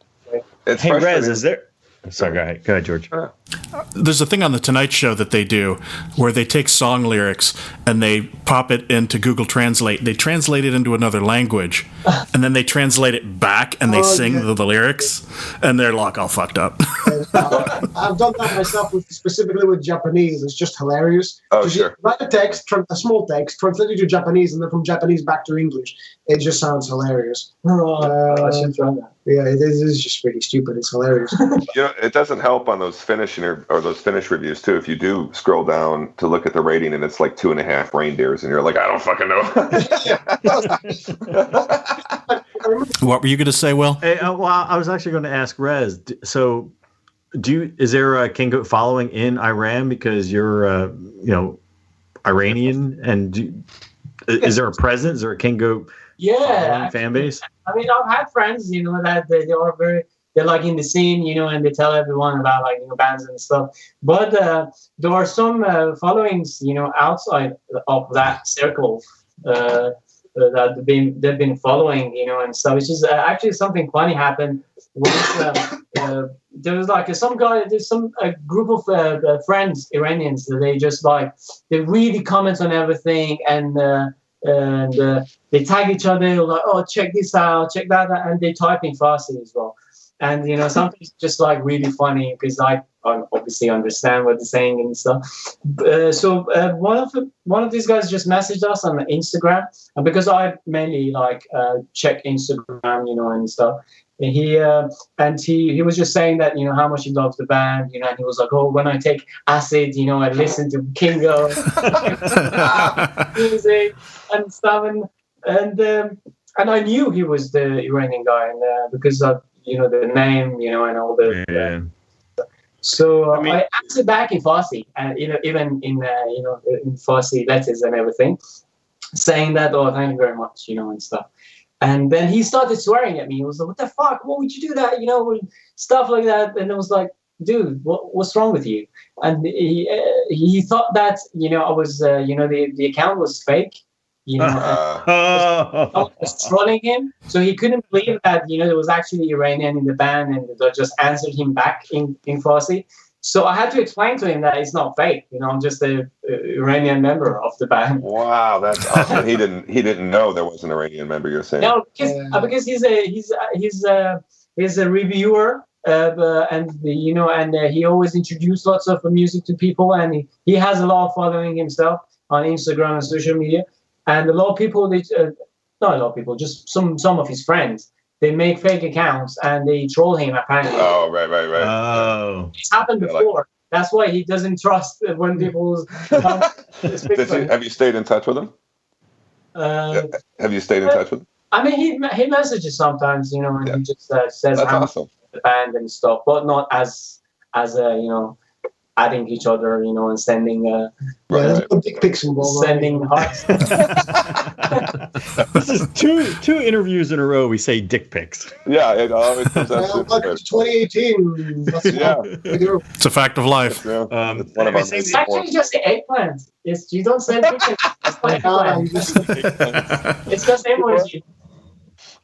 It's hey, frustrating. Rez, is there? Sorry, go ahead, George. There's a thing on the Tonight Show that they do where they take song lyrics and they pop it into Google Translate. They translate it into another language, and then they translate it back and they sing the lyrics, and they're like all fucked up. I've done that myself, specifically with Japanese. It's just hilarious. Oh, sure. Write a small text, translate it to Japanese, and then from Japanese back to English. It just sounds hilarious. I should try that. Yeah, it is just pretty stupid. It's hilarious. It doesn't help on those Finnish or those Finnish reviews too. If you do scroll down to look at the rating and it's like 2.5 reindeers, and you're like, I don't fucking know. What were you going to say, Will? Hey, well, I was actually going to ask Rez. So, is there a King Goat following in Iran because you're, Iranian? And is there a presence? Is there a King Goat fan base? I mean, I've had friends, that they're like in the scene, and they tell everyone about like bands and stuff. But there are some followings, outside of that circle that they've been following, and stuff. Which is actually something funny happened. There was like there's a group of friends, Iranians, that they really comment on everything and they tag each other like, oh, check this out, check that out, and they type in Farsi as well. And something just like really funny because I obviously understand what they're saying and stuff. So one of these guys just messaged us on Instagram, and because I mainly check Instagram, and stuff. And he was just saying that how much he loves the band, and he was like, oh, when I take acid, I listen to Kingo music and stuff, and I knew he was the Iranian guy, and because of the name, and all the. Yeah. So I answered back in Farsi, and even in in Farsi letters and everything, saying that, oh, thank you very much, and stuff. And then he started swearing at me. He was like, what the fuck? Why would you do that? Stuff like that. And I was like, dude, what's wrong with you? And he thought that, I was, the account was fake. I was trolling him. So he couldn't believe that, there was actually Iranian in the band, and I just answered him back in Farsi. So I had to explain to him that it's not fake. I'm just a Iranian member of the band. Wow, that's awesome. He didn't know there was an Iranian member. You're saying? No, because he's a reviewer, and he always introduced lots of music to people, and he has a lot of following himself on Instagram and social media, and a lot of people, not a lot of people, just some of his friends. They make fake accounts and they troll him, apparently. Oh, right. Oh. It's happened before. That's why he doesn't trust when people have you stayed in touch with him? Have you stayed in touch with him? I mean, he messages sometimes, and he just says that's awesome. The band and stuff, but not as adding each other, and sending dick pics involved. Sending hearts. This is two interviews in a row. We say dick pics. Yeah, it always comes out. Welcome to 2018. That's what we do. It's a fact of life. It's one of our It's actually just the eggplant. You don't send pictures. It's like eggplant. It's just emoji.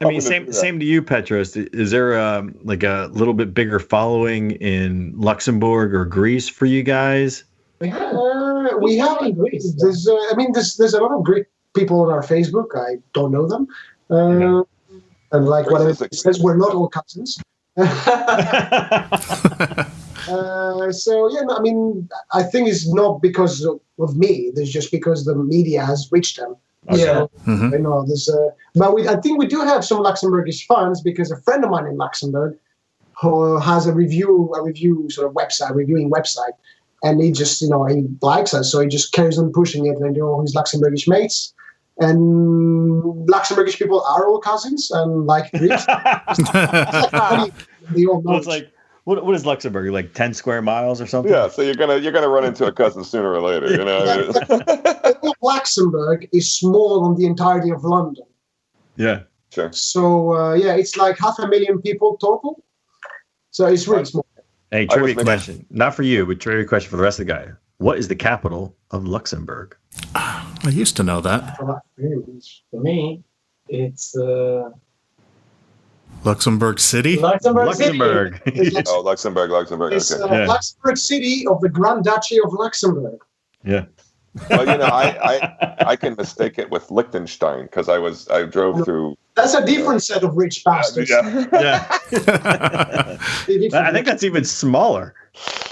I mean, same to you, Petros. Is there a little bit bigger following in Luxembourg or Greece for you guys? We have in Greece. There's a lot of Greek people on our Facebook. I don't know them, and like what it says, we're not all cousins. I think it's not because of me. It's just because the media has reached them. Yeah. But I think we do have some Luxembourgish fans because a friend of mine in Luxembourg who has a review sort of reviewing website, and he just he likes us, so he just carries on pushing it, and his Luxembourgish mates. And Luxembourgish people are all cousins, and like Greeks, they all know. Well, it's like what is Luxembourg? Like 10 square miles or something? Yeah, so you're gonna run into a cousin sooner or later. Luxembourg is small on the entirety of London. Yeah. Sure. So it's like 500,000 people total. So it's really small. Hey, trivia question. Not for you, but trivia question for the rest of the guy. What is the capital of Luxembourg? I used to know that. For me, it's Luxembourg City? Luxembourg City. Luxembourg. Oh, Luxembourg. It's Okay. Luxembourg City of the Grand Duchy of Luxembourg. Yeah. Well, I can mistake it with Liechtenstein because I drove through. That's a different set of rich bastards. Yeah. I think that's even smaller.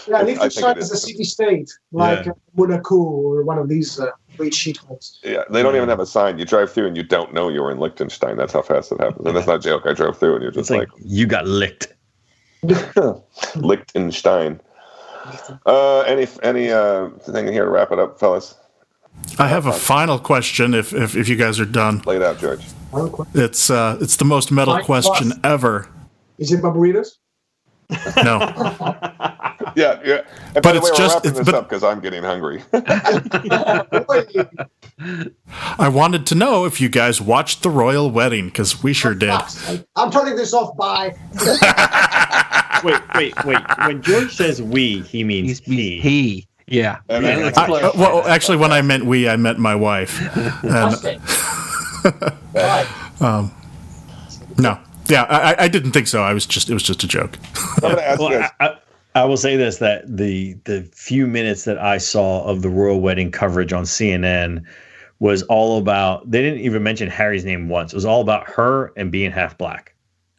Yeah, Liechtenstein is a city-state, like Monaco or one of these rich shitholes. Yeah, they don't even have a sign. You drive through and you don't know you're in Liechtenstein. That's how fast it happens. And that's not a joke. I drove through and you're just It's like you got licked. Liechtenstein. Any thing here to wrap it up, fellas? I have a final question if you guys are done. Lay it out, George. It's the most metal question ever. Is it burritos? No. Yeah. And But by the it's way, just- we're wrapping it's- this up because I'm getting hungry. I wanted to know if you guys watched the royal wedding, because we sure did. I'm turning this off. Bye. Wait. When George says we, he means he. He. Yeah. Well, actually, when I meant we, I meant my wife. And, no. Yeah, I didn't think so. It was just a joke. I'm going to ask you guys. I will say this, that the few minutes that I saw of the royal wedding coverage on CNN was all about, they didn't even mention Harry's name once. It was all about her and being half black.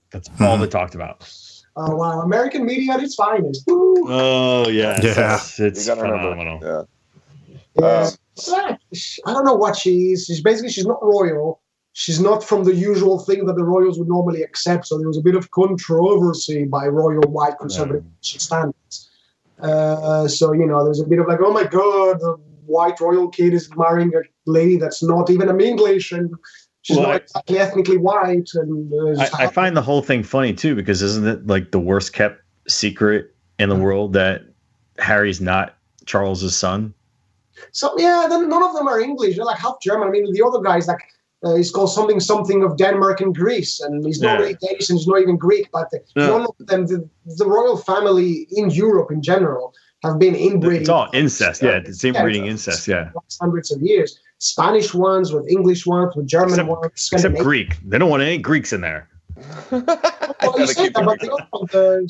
That's all they talked about. Oh, wow. American media at its finest. Oh, yeah. Yeah. It's You gotta phenomenal. remember. Yeah. I don't know what she is. She's not royal. She's not from the usual thing that the royals would normally accept. So there was a bit of controversy by royal white conservative standards. So, there's a bit of like, oh my God, the white royal kid is marrying a lady that's not even English and she's not exactly ethnically white. And I find the whole thing funny too, because isn't it like the worst kept secret in the world that Harry's not Charles's son? So, then none of them are English. They're like half German. I mean, the other guy's like, he's called something of Denmark and Greece, and he's not really Danish and he's not even Greek. But none of them, the royal family in Europe in general, have been inbreeding. It's all incest, it's inbreeding incest, hundreds of years. Spanish ones with English ones with German ones. Except Greek. They don't want any Greeks in there. Well, you say that, but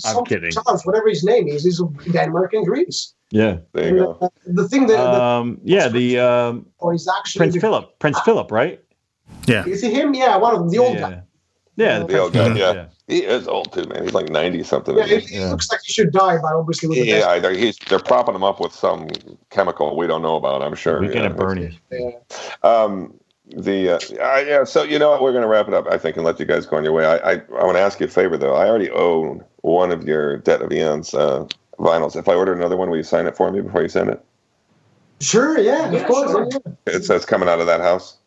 I'm kidding. Charles, whatever his name is of Denmark and Greece. Yeah, there you go. The thing that, is actually Prince Philip, right? Yeah. Is it him? Yeah, one of them, the old guy. Yeah, the old guy. Yeah. He is old too, man. He's like 90 something. Yeah, he looks like he should die, but obviously with the they're propping him up with some chemical we don't know about. I'm sure. We're gonna burn you. So you know what? We're going to wrap it up, I think, and let you guys go on your way. I want to ask you a favor, though. I already own one of your Debt of Eons vinyls. If I order another one, will you sign it for me before you send it? Sure, of course. Sure. It says coming out of that house.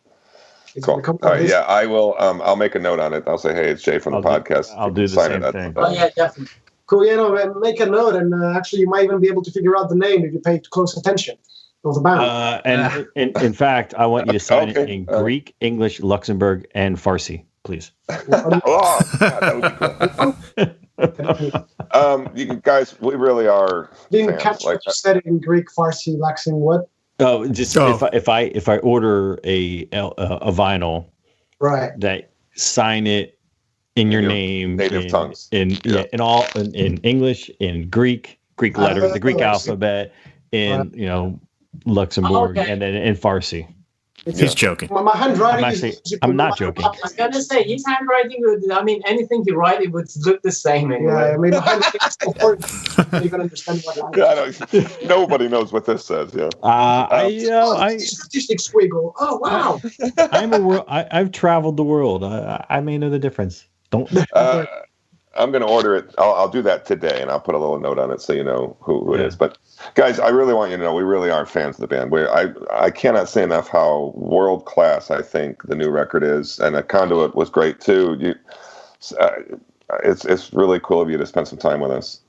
Cool. All right, I will. I'll make a note on it. I'll say, hey, it's Jay from the podcast. I'll do the same thing. Oh, yeah, definitely. Cool, make a note, and actually, you might even be able to figure out the name if you pay close attention. And in fact, I want you to sign it in Greek, English, Luxembourg, and Farsi, please. Oh, God, that would be cool. You guys, we really are. Didn't catch what you said in Greek, Farsi, Luxing, what? Oh, just if I order a vinyl, right? That sign it in your name, native tongues, in English, in Greek letters, the Greek alphabet, in Luxembourg, and then in Farsi. He's joking. My handwriting I'm not joking. I was gonna say his handwriting would. I mean, anything you write, it would look the same anyway. Yeah, I mean, you can understand what. Nobody knows what this says. Yeah. Statistic squiggle. Oh wow. I've traveled the world. I may know the difference. Don't. I'm going to order it. I'll do that today, and I'll put a little note on it so you know who it is. But guys, I really want you to know we really are fans of the band. I cannot say enough how world class I think the new record is, and the Conduit was great too. It's really cool of you to spend some time with us.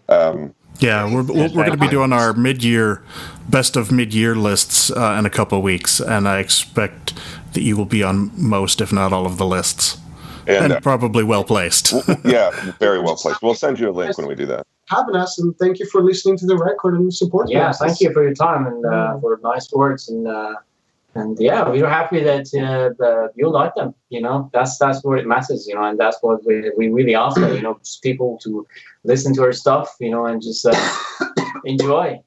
We're going to be doing our best of mid-year lists in a couple of weeks, and I expect that you will be on most, if not all, of the lists. And probably well placed. Yeah, very well placed. We'll send you a link when we do that. Having us, and thank you for listening to the record and supporting us. Thank you for your time and for nice words and yeah, we're happy that you like them. That's what it matters. And that's what we really after. Just people to listen to our stuff. And just enjoy.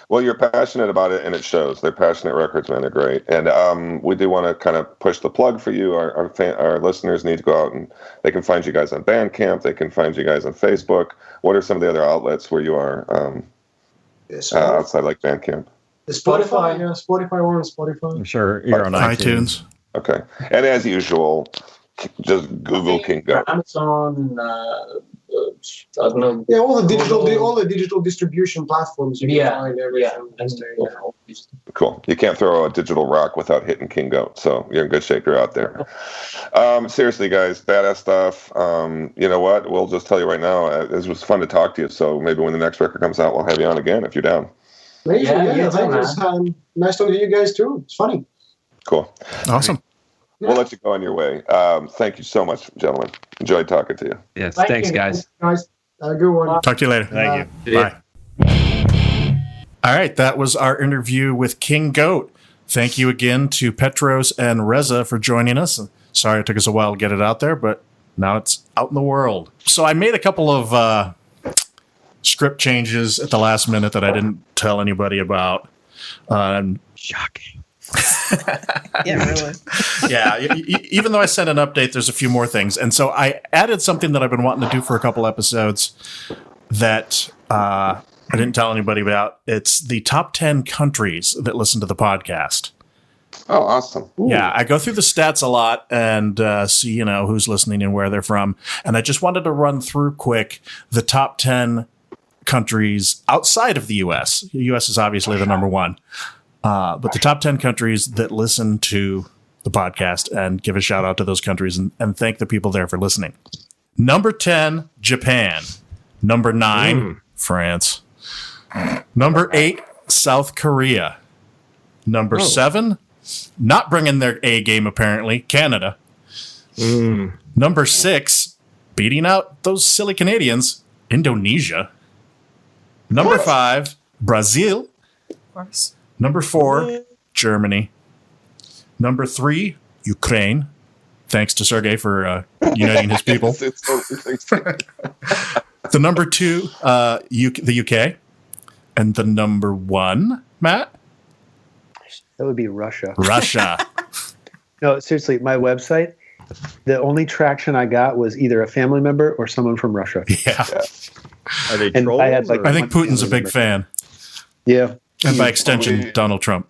Well, you're passionate about it, and it shows. They're passionate records, man. They're great. And we do want to kind of push the plug for you. Our listeners need to go out, and they can find you guys on Bandcamp. They can find you guys on Facebook. What are some of the other outlets where you are outside like Bandcamp? Spotify. Yeah, Spotify. We're on Spotify. I'm sure you're on iTunes. Okay. And as usual, just Google King Goat. Amazon and I don't know. Yeah, all the digital distribution platforms you can find everything. Cool. You can't throw a digital rock without hitting King Goat, so you're in good shape. You're out there. Seriously, guys, badass stuff. You know what? We'll just tell you right now. This was fun to talk to you. So maybe when the next record comes out, we'll have you on again if you're down. Yeah, thanks. Nice talking to you guys too. It's funny. Cool. Awesome. We'll let you go on your way. Thank you so much, gentlemen. Enjoyed talking to you. Yes, thanks, guys. Have a good one. Talk to you later. Thank you. Bye. All right, that was our interview with King Goat. Thank you again to Petros and Reza for joining us. Sorry it took us a while to get it out there, but now it's out in the world. So I made a couple of script changes at the last minute that I didn't tell anybody about. Shocking. Yeah, really. Yeah, even though I sent an update, there's a few more things. And so I added something that I've been wanting to do for a couple episodes that I didn't tell anybody about. It's the top 10 countries that listen to the podcast. Oh, awesome. Ooh. Yeah, I go through the stats a lot and see, who's listening and where they're from. And I just wanted to run through quick the top 10 countries outside of the U.S. The U.S. is obviously the number one. But the top 10 countries that listen to the podcast, and give a shout out to those countries and thank the people there for listening. Number 10, Japan. Number 9, France. Number 8, South Korea. Number 7, not bringing their A game apparently, Canada. Number 6, beating out those silly Canadians, Indonesia. Number 5, Brazil. Of course. Number 4, Germany. Number 3, Ukraine. Thanks to Sergey for uniting his people. The number 2, the UK. And the number 1, Matt? That would be Russia. Russia. No, seriously, my website, the only traction I got was either a family member or someone from Russia. Yeah. Are they And trolls? I had, like, I think Putin's a big fan. Yeah. And by extension, Donald Trump.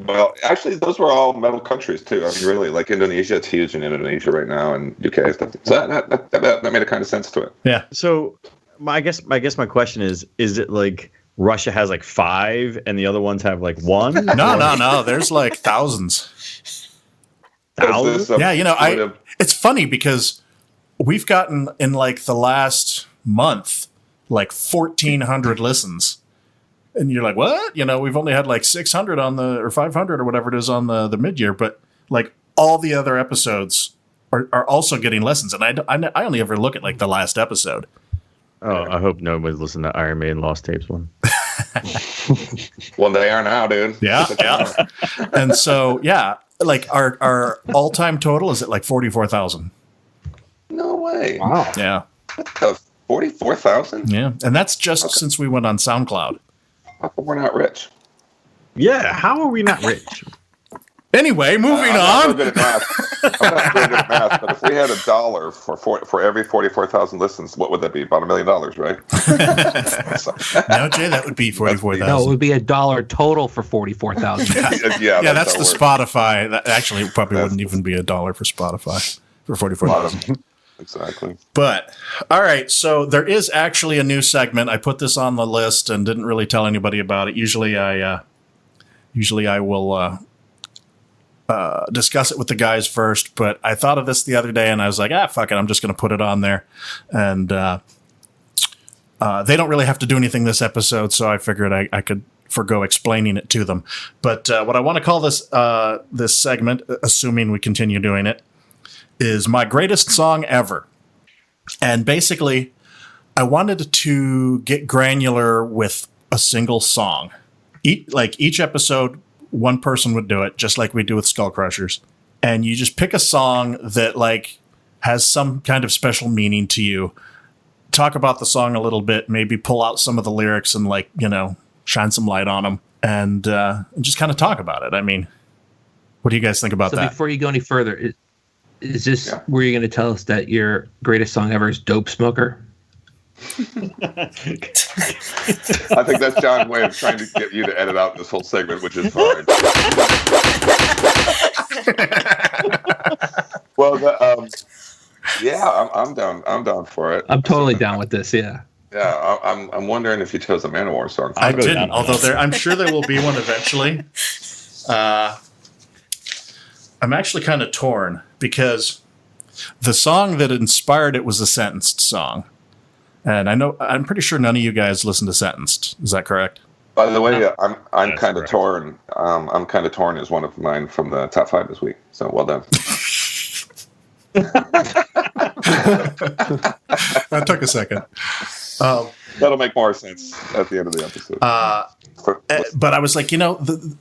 Well, actually, those were all metal countries too. I mean, really, like Indonesia, it's huge in Indonesia right now, and UK and stuff. So that made a kind of sense to it. Yeah. So, I guess my question is it like Russia has like 5 and the other ones have like 1? No. There's like thousands. Thousands? Yeah, it's funny because we've gotten in like the last month like 1,400 listens. And you're like, what? We've only had like 600 or 500 or whatever it is on the mid-year, but like all the other episodes are also getting listens. And I only ever look at like the last episode. Oh, I hope nobody's listening to Iron Maiden Lost Tapes one. Well, they are now, dude. Yeah. And so, yeah, like our all-time total is at like 44,000. No way. Wow. Yeah. 44,000? Yeah. And that's just since we went on SoundCloud. How come we're not rich? Yeah, how are we not rich? Anyway, moving I'm on. not very good at math, but if we had $1 for every 44,000 listens, what would that be? About $1 million, right? No, Jay, that would be 44,000. No, it would be $1 total for 44,000. Yeah, that's the Spotify. That actually probably wouldn't even be $1 for Spotify for 44,000. Exactly. But all right, so there is actually a new segment. I put this on the list and didn't really tell anybody about it. Usually I will discuss it with the guys first, but I thought of this the other day and I was like, fuck it, I'm just going to put it on there. And they don't really have to do anything this episode, so I figured I could forgo explaining it to them. But what I want to call this segment, assuming we continue doing it, is my greatest song ever. And basically, I wanted to get granular with a single song. Each episode, one person would do it, just like we do with Skullcrushers. And you just pick a song that like has some kind of special meaning to you. Talk about the song a little bit, maybe pull out some of the lyrics and like, you know, shine some light on them and just kind of talk about it. I mean, what do you guys think about that? Before you go any further, is this where you're going to tell us that your greatest song ever is Dope Smoker? I think that's John's way of trying to get you to edit out this whole segment, which is fine. Well, I'm down. I'm down for it. I'm totally down with this. Yeah. Yeah, I'm wondering if you chose a Manowar song. I didn't, although I'm sure there will be one eventually. I'm actually kind of torn because the song that inspired it was a Sentenced song. And I'm pretty sure none of you guys listen to Sentenced. Is that correct? By the way, I'm kind of torn. I'm kind of torn is one of mine from the top 5 this week. So well done. That took a second. That'll make more sense at the end of the episode. But I was like, the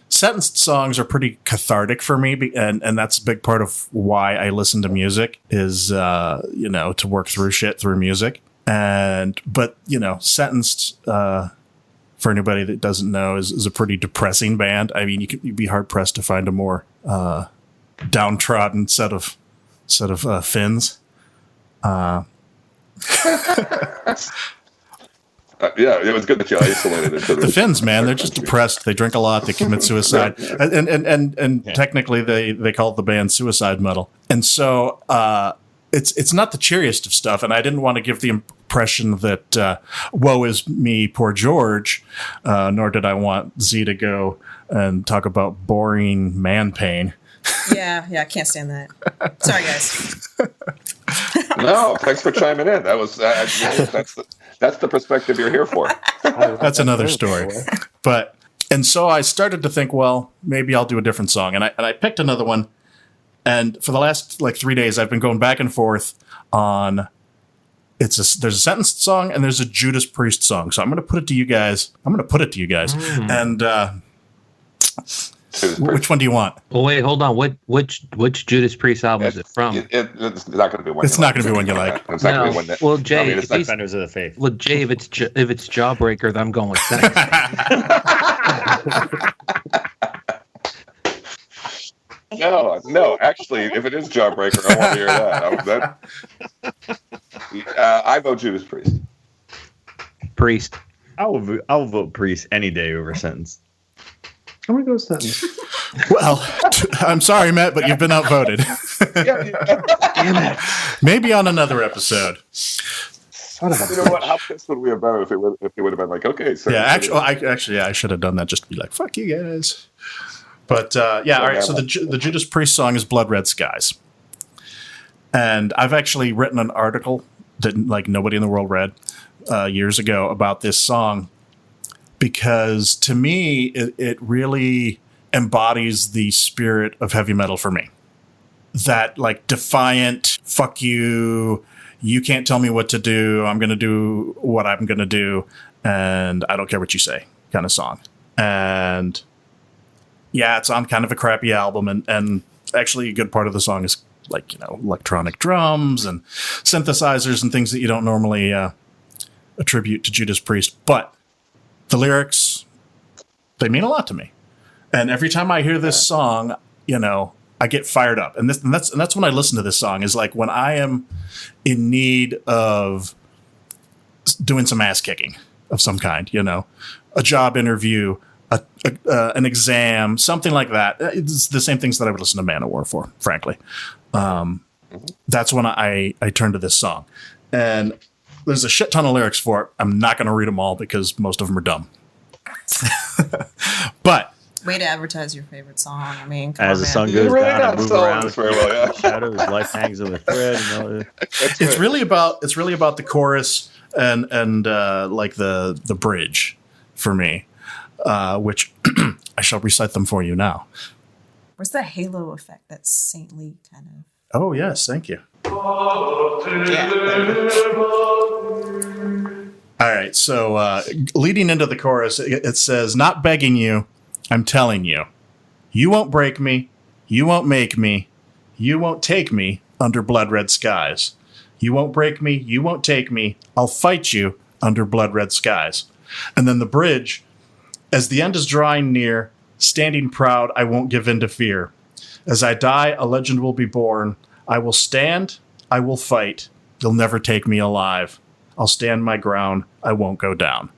Sentenced songs are pretty cathartic for me, and that's a big part of why I listen to music is, to work through shit through music. But Sentenced, for anybody that doesn't know, is a pretty depressing band. I mean, you'd be hard pressed to find a more downtrodden set of Finns. Yeah, it was good that you isolated it. The Finns, man, they're just depressed. They drink a lot. They commit suicide, and technically they call the band suicide metal. And so it's not the cheeriest of stuff. And I didn't want to give the impression that woe is me, poor George. Nor did I want Z to go and talk about boring man pain. Yeah, I can't stand that. Sorry, guys. No, thanks for chiming in. That was that's the perspective you're here for. That's another story. And so I started to think, well, maybe I'll do a different song, and I picked another one. And for the last 3 days, I've been going back and forth on. There's a Sentenced song and there's a Judas Priest song. So I'm going to put it to you guys. And which one do you want? Well, wait, hold on. Which Judas Priest album is it from? It's not going to be one. It's not going to be one you like. It's not going to be one that. Well, Jay, it's like Defenders of the Faith. Well, Jay, if it's Jawbreaker, then I'm going with Sentenced. No. Actually, if it is Jawbreaker, I want to hear that. I vote Judas Priest. Priest. I'll vote Priest any day over Sentence. I'm going to go Sentence. Well, I'm sorry, Matt, but you've been outvoted. Damn it. Maybe on another episode. You know what? How pissed would we have been if it would have been like, okay. So yeah, I should have done that just to be like, fuck you guys. But all right. So the Judas Priest song is Blood Red Skies, and I've actually written an article that nobody in the world read years ago about this song because to me it really embodies the spirit of heavy metal for me. That defiant, fuck you, you can't tell me what to do. I'm going to do what I'm going to do, and I don't care what you say kind of song. And yeah, it's on kind of a crappy album, and actually a good part of the song is electronic drums and synthesizers and things that you don't normally attribute to Judas Priest. But the lyrics, they mean a lot to me. And every time I hear this song, I get fired up. And that's when I listen to this song, is when I am in need of doing some ass kicking of some kind, a job interview, an exam, something like that. It's the same things that I would listen to Manowar for, frankly. That's when I turn to this song. And there's a shit ton of lyrics for it. I'm not going to read them all because most of them are dumb. But way to advertise your favorite song. I mean, as the sun goes down and move around, very well, yeah. Shadows, life hangs on the thread. It's really about the chorus and the bridge for me, which I shall recite them for you now. Where's the halo effect? That saintly kind of Oh, yes. Thank you. All right. So leading into the chorus, it says, not begging you, I'm telling you. You won't break me. You won't make me. You won't take me under blood red skies. You won't break me. You won't take me. I'll fight you under blood red skies. And then the bridge, as the end is drawing near, standing proud, I won't give in to fear. As I die, a legend will be born. I will stand. I will fight. You'll never take me alive. I'll stand my ground. I won't go down.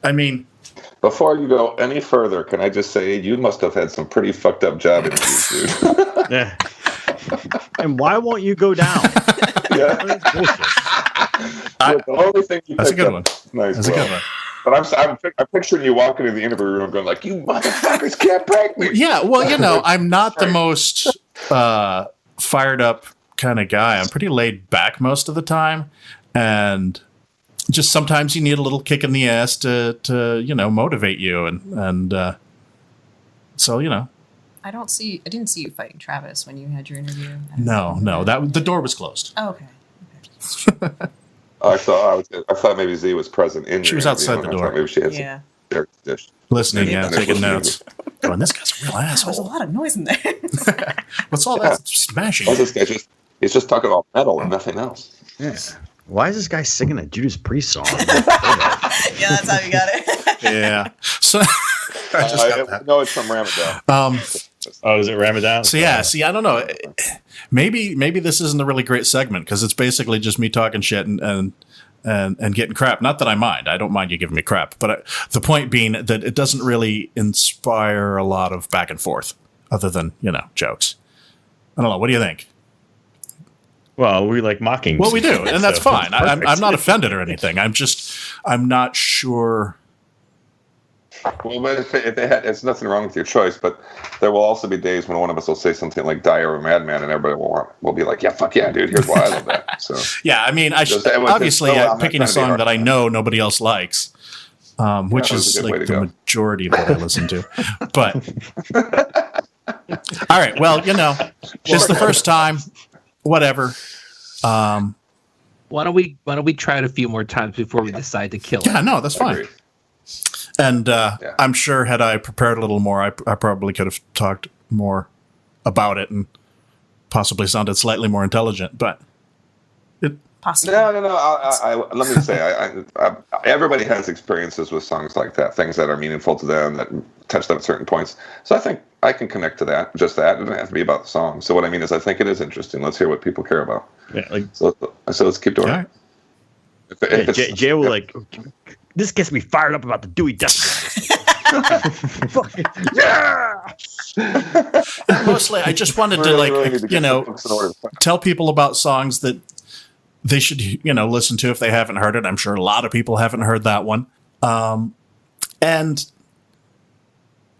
I mean, before you go any further, can I just say you must have had some pretty fucked up job interviews, dude. Yeah. And why won't you go down? Yeah. The only thing you that's a good up, one. Nice. That's a good one. But I'm picturing you walking into the interview room going like, you motherfuckers can't break me. Yeah, well, you know, I'm not the most fired up kind of guy. I'm pretty laid back most of the time. And just sometimes you need a little kick in the ass to you know, motivate you. And so, you know. I didn't see you fighting Travis when you had your interview. No, the door was closed. Oh, okay. I thought maybe Z was present in. She was outside the door. Maybe she had some air dish. Listening, taking notes. Going, this guy's a real asshole. There's a lot of noise in there. What's all that smashing? Well, this guy he's just talking about metal and nothing else. Yeah. Why is this guy singing a Judas Priest song? Yeah, that's how you got it. Yeah. So I just got that. No, it's from Ramadan. Oh, is it Ramadan? So yeah, see, I don't know. Maybe this isn't a really great segment because it's basically just me talking shit and getting crap. Not that I mind. I don't mind you giving me crap. But the point being that it doesn't really inspire a lot of back and forth other than, you know, jokes. I don't know. What do you think? Well, we like mocking. Well, we do, and that's fine. I'm not offended or anything. I'm not sure. Well, but if it's nothing wrong with your choice, but there will also be days when one of us will say something like "Die or a Madman," and everybody will be like, "Yeah, fuck yeah, dude! Here's why I love that." So yeah, I mean, obviously I'm picking a song that I know nobody else likes, which is like the majority of what I listen to. But all right, well, you know, it's the first time. Whatever. Why don't we try it a few more times before we decide to kill it? Yeah, no, that's fine. And I'm sure had I prepared a little more, I probably could have talked more about it and possibly sounded slightly more intelligent. But possibly. No. Let me say, everybody has experiences with songs like that, things that are meaningful to them that touch them at certain points. So I think I can connect to that. Just that it doesn't have to be about the song. So what I mean is, I think it is interesting. Let's hear what people care about. Yeah, so let's keep doing it. Right. Jay will like. This gets me fired up about the Dewey Decimal. Yeah. Mostly, I just wanted to tell people about songs that they should listen to if they haven't heard it. I'm sure a lot of people haven't heard that one. And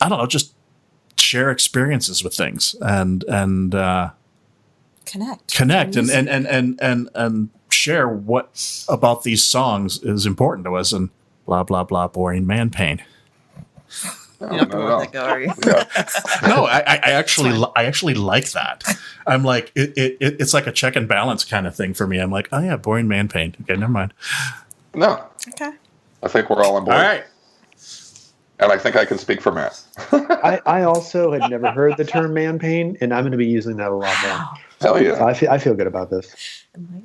I don't know, just share experiences with things and connect and share what about these songs is important to us and blah blah blah. Boring man pain. You're not going to let that go, are you? No, I actually like that. I'm like it's like a check and balance kind of thing for me. I'm like, oh yeah, boring man pain. Okay, never mind. No. Okay. I think we're all on board. All right. And I think I can speak for Matt. I also had never heard the term man pain, and I'm going to be using that a lot more. Hell yeah. I feel good about this.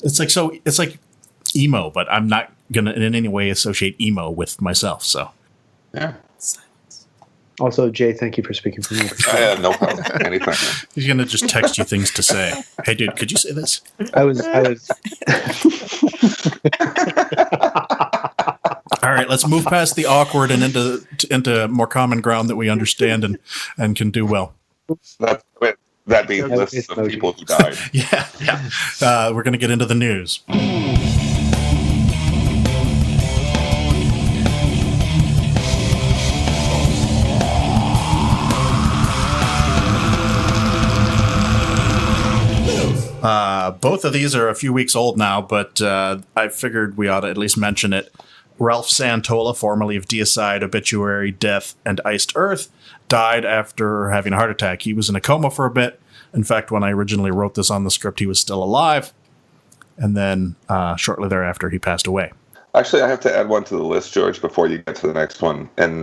It's like emo, but I'm not going to in any way associate emo with myself. So yeah. Also, Jay, thank you for speaking for me. No problem. Anything. He's going to just text you things to say. Hey, dude, could you say this? I was. All right, let's move past the awkward and into more common ground that we understand and can do well. That'd be lists of people who died. Yeah. We're going to get into the news. Both of these are a few weeks old now, but I figured we ought to at least mention it. Ralph Santola, formerly of Deicide, Obituary, Death, and Iced Earth, died after having a heart attack. He was in a coma for a bit, In fact, when I originally wrote this on the script, he was still alive. And then shortly thereafter, he passed away. Actually, I have to add one to the list, George, before you get to the next one. And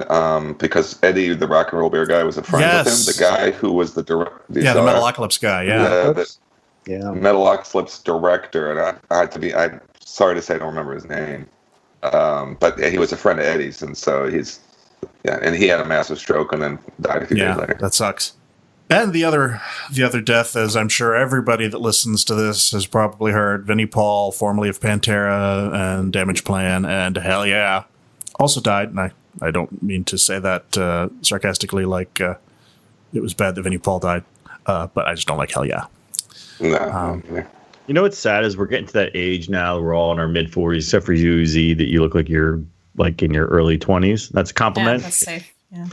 because Eddie, the rock and roll beer guy, was a friend with him. The guy who was the director. The Metalocalypse guy, the Metalocalypse director. And I'm sorry to say I don't remember his name. But he was a friend of Eddie's. And so and he had a massive stroke and then died a few days later. That sucks. And the other death, as I'm sure everybody that listens to this has probably heard, Vinnie Paul, formerly of Pantera and Damage Plan, and Hell Yeah, also died. And I don't mean to say that sarcastically, like it was bad that Vinnie Paul died, but I just don't like Hell Yeah. No. You know what's sad is we're getting to that age now. We're all in our mid 40s, except for you, Z, that you look like you're like in your early 20s. That's a compliment. Yeah, that's safe. Yeah.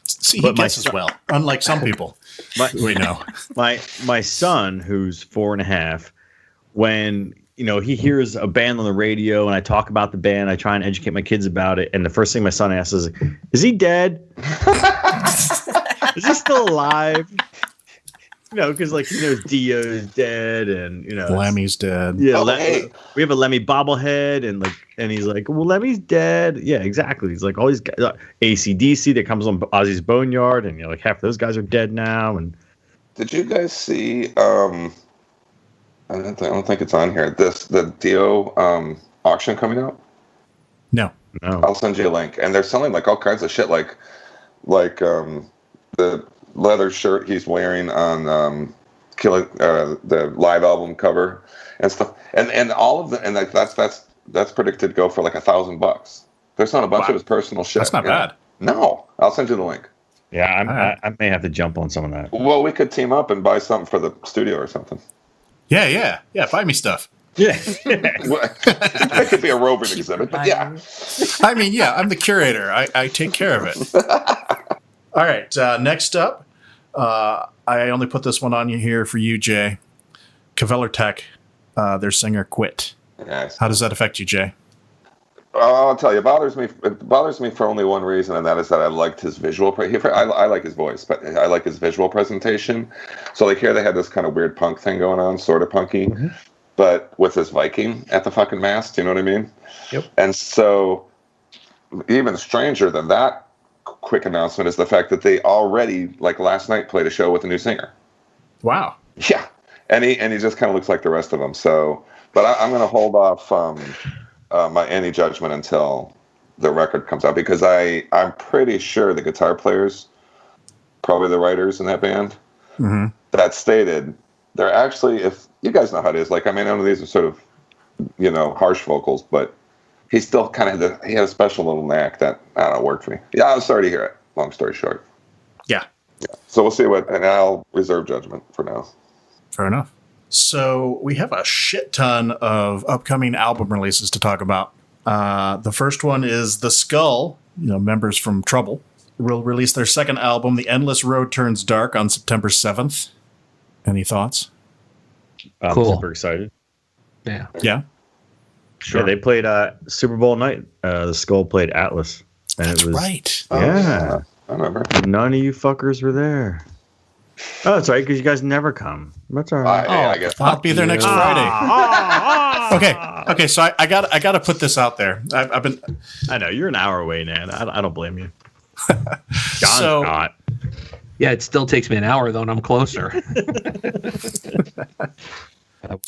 See, he guesses well, unlike some people we know. My son, who's 4.5, when he hears a band on the radio and I talk about the band, I try and educate my kids about it, and the first thing my son asks is he dead? Is he still alive? Because like Dio's dead, and Lemmy's dead. Yeah, we have a Lemmy bobblehead, and he's like, well, Lemmy's dead. Yeah, exactly. He's like all these guys, AC/DC that comes on Ozzy's Boneyard, and like half those guys are dead now. And did you guys see? I don't think it's on here. The Dio auction coming out. No. I'll send you a link, and they're selling like all kinds of shit, like the leather shirt he's wearing on the live album cover and stuff, and all of the, and like that's predicted to go for like $1,000. There's not a bunch of his personal shit. That's not bad. No, I'll send you the link. Yeah, I may have to jump on some of that. Well, we could team up and buy something for the studio or something. Yeah. Buy me stuff. Yeah, that could be a roving exhibit, but yeah. I mean, I'm the curator. I take care of it. All right, next up, I only put this one on here for you, Jay. Kveler Tech, their singer quit. Yes. How does that affect you, Jay? I'll tell you, it bothers me for only one reason, and that is that I liked his visual. I like his voice, but I like his visual presentation. So like here they had this kind of weird punk thing going on, sort of punky, but with this Viking at the fucking mast, you know what I mean? Yep. And so even stranger than that quick announcement is the fact that they already, like last night, played a show with a new singer. Wow. Yeah, and he just kind of looks like the rest of them. So, but I'm going to hold off my any judgment until the record comes out, because I'm pretty sure the guitar players, probably the writers in that band, that stated they're actually, if you guys know how it is, like I mean, none of these are sort of harsh vocals, but he still kind of he had a special little knack that worked for me. Yeah, I'm sorry to hear it. Long story short. Yeah. So we'll see and I'll reserve judgment for now. Fair enough. So we have a shit ton of upcoming album releases to talk about. The first one is The Skull, members from Trouble, will release their second album, The Endless Road Turns Dark, on September 7th. Any thoughts? I'm Cool. super excited. Yeah. Yeah. Sure. Yeah, they played Super Bowl night. The Skull played Atlas, and That's it was right. Yeah, I remember. None of you fuckers were there. Oh, that's right, because you guys never come. That's all right. I guess I'll be there next Friday. Okay. So I got to put this out there. I've been. I know you're an hour away, man. I don't blame you. John's not. Yeah, it still takes me an hour though, and I'm closer.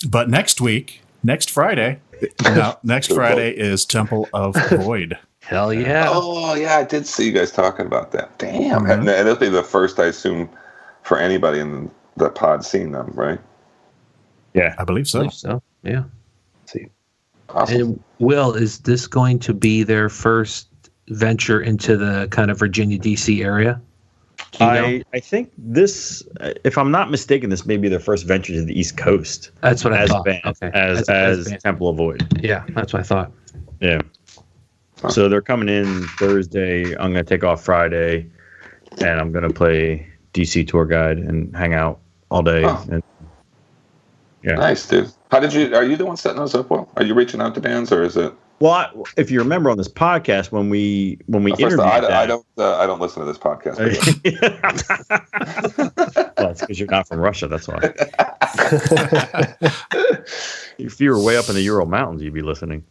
But next Friday. Next Friday is Temple of Void. Hell yeah. Oh, yeah, I did see you guys talking about that. Damn. And it'll be the first, I assume, for anybody in the pod seeing them, right? Yeah. I believe so. Yeah. See. Awesome. And Will, is this going to be their first venture into the kind of Virginia, D.C. area? I think this, if I'm not mistaken, this may be their first venture to the East Coast. That's what I thought. Band, Okay. As band. Temple of Void. Yeah, that's what I thought. Yeah. So they're coming in Thursday. I'm going to take off Friday, and I'm going to play DC tour guide and hang out all day. Oh. And, yeah. Nice, dude. Are you the one setting those up, Will? Are you reaching out to bands, or is it? Well, if you remember on this podcast, when we interviewed I don't listen to this podcast. Well, That's because you're not from Russia. That's why. If you were way up in the Ural Mountains, you'd be listening.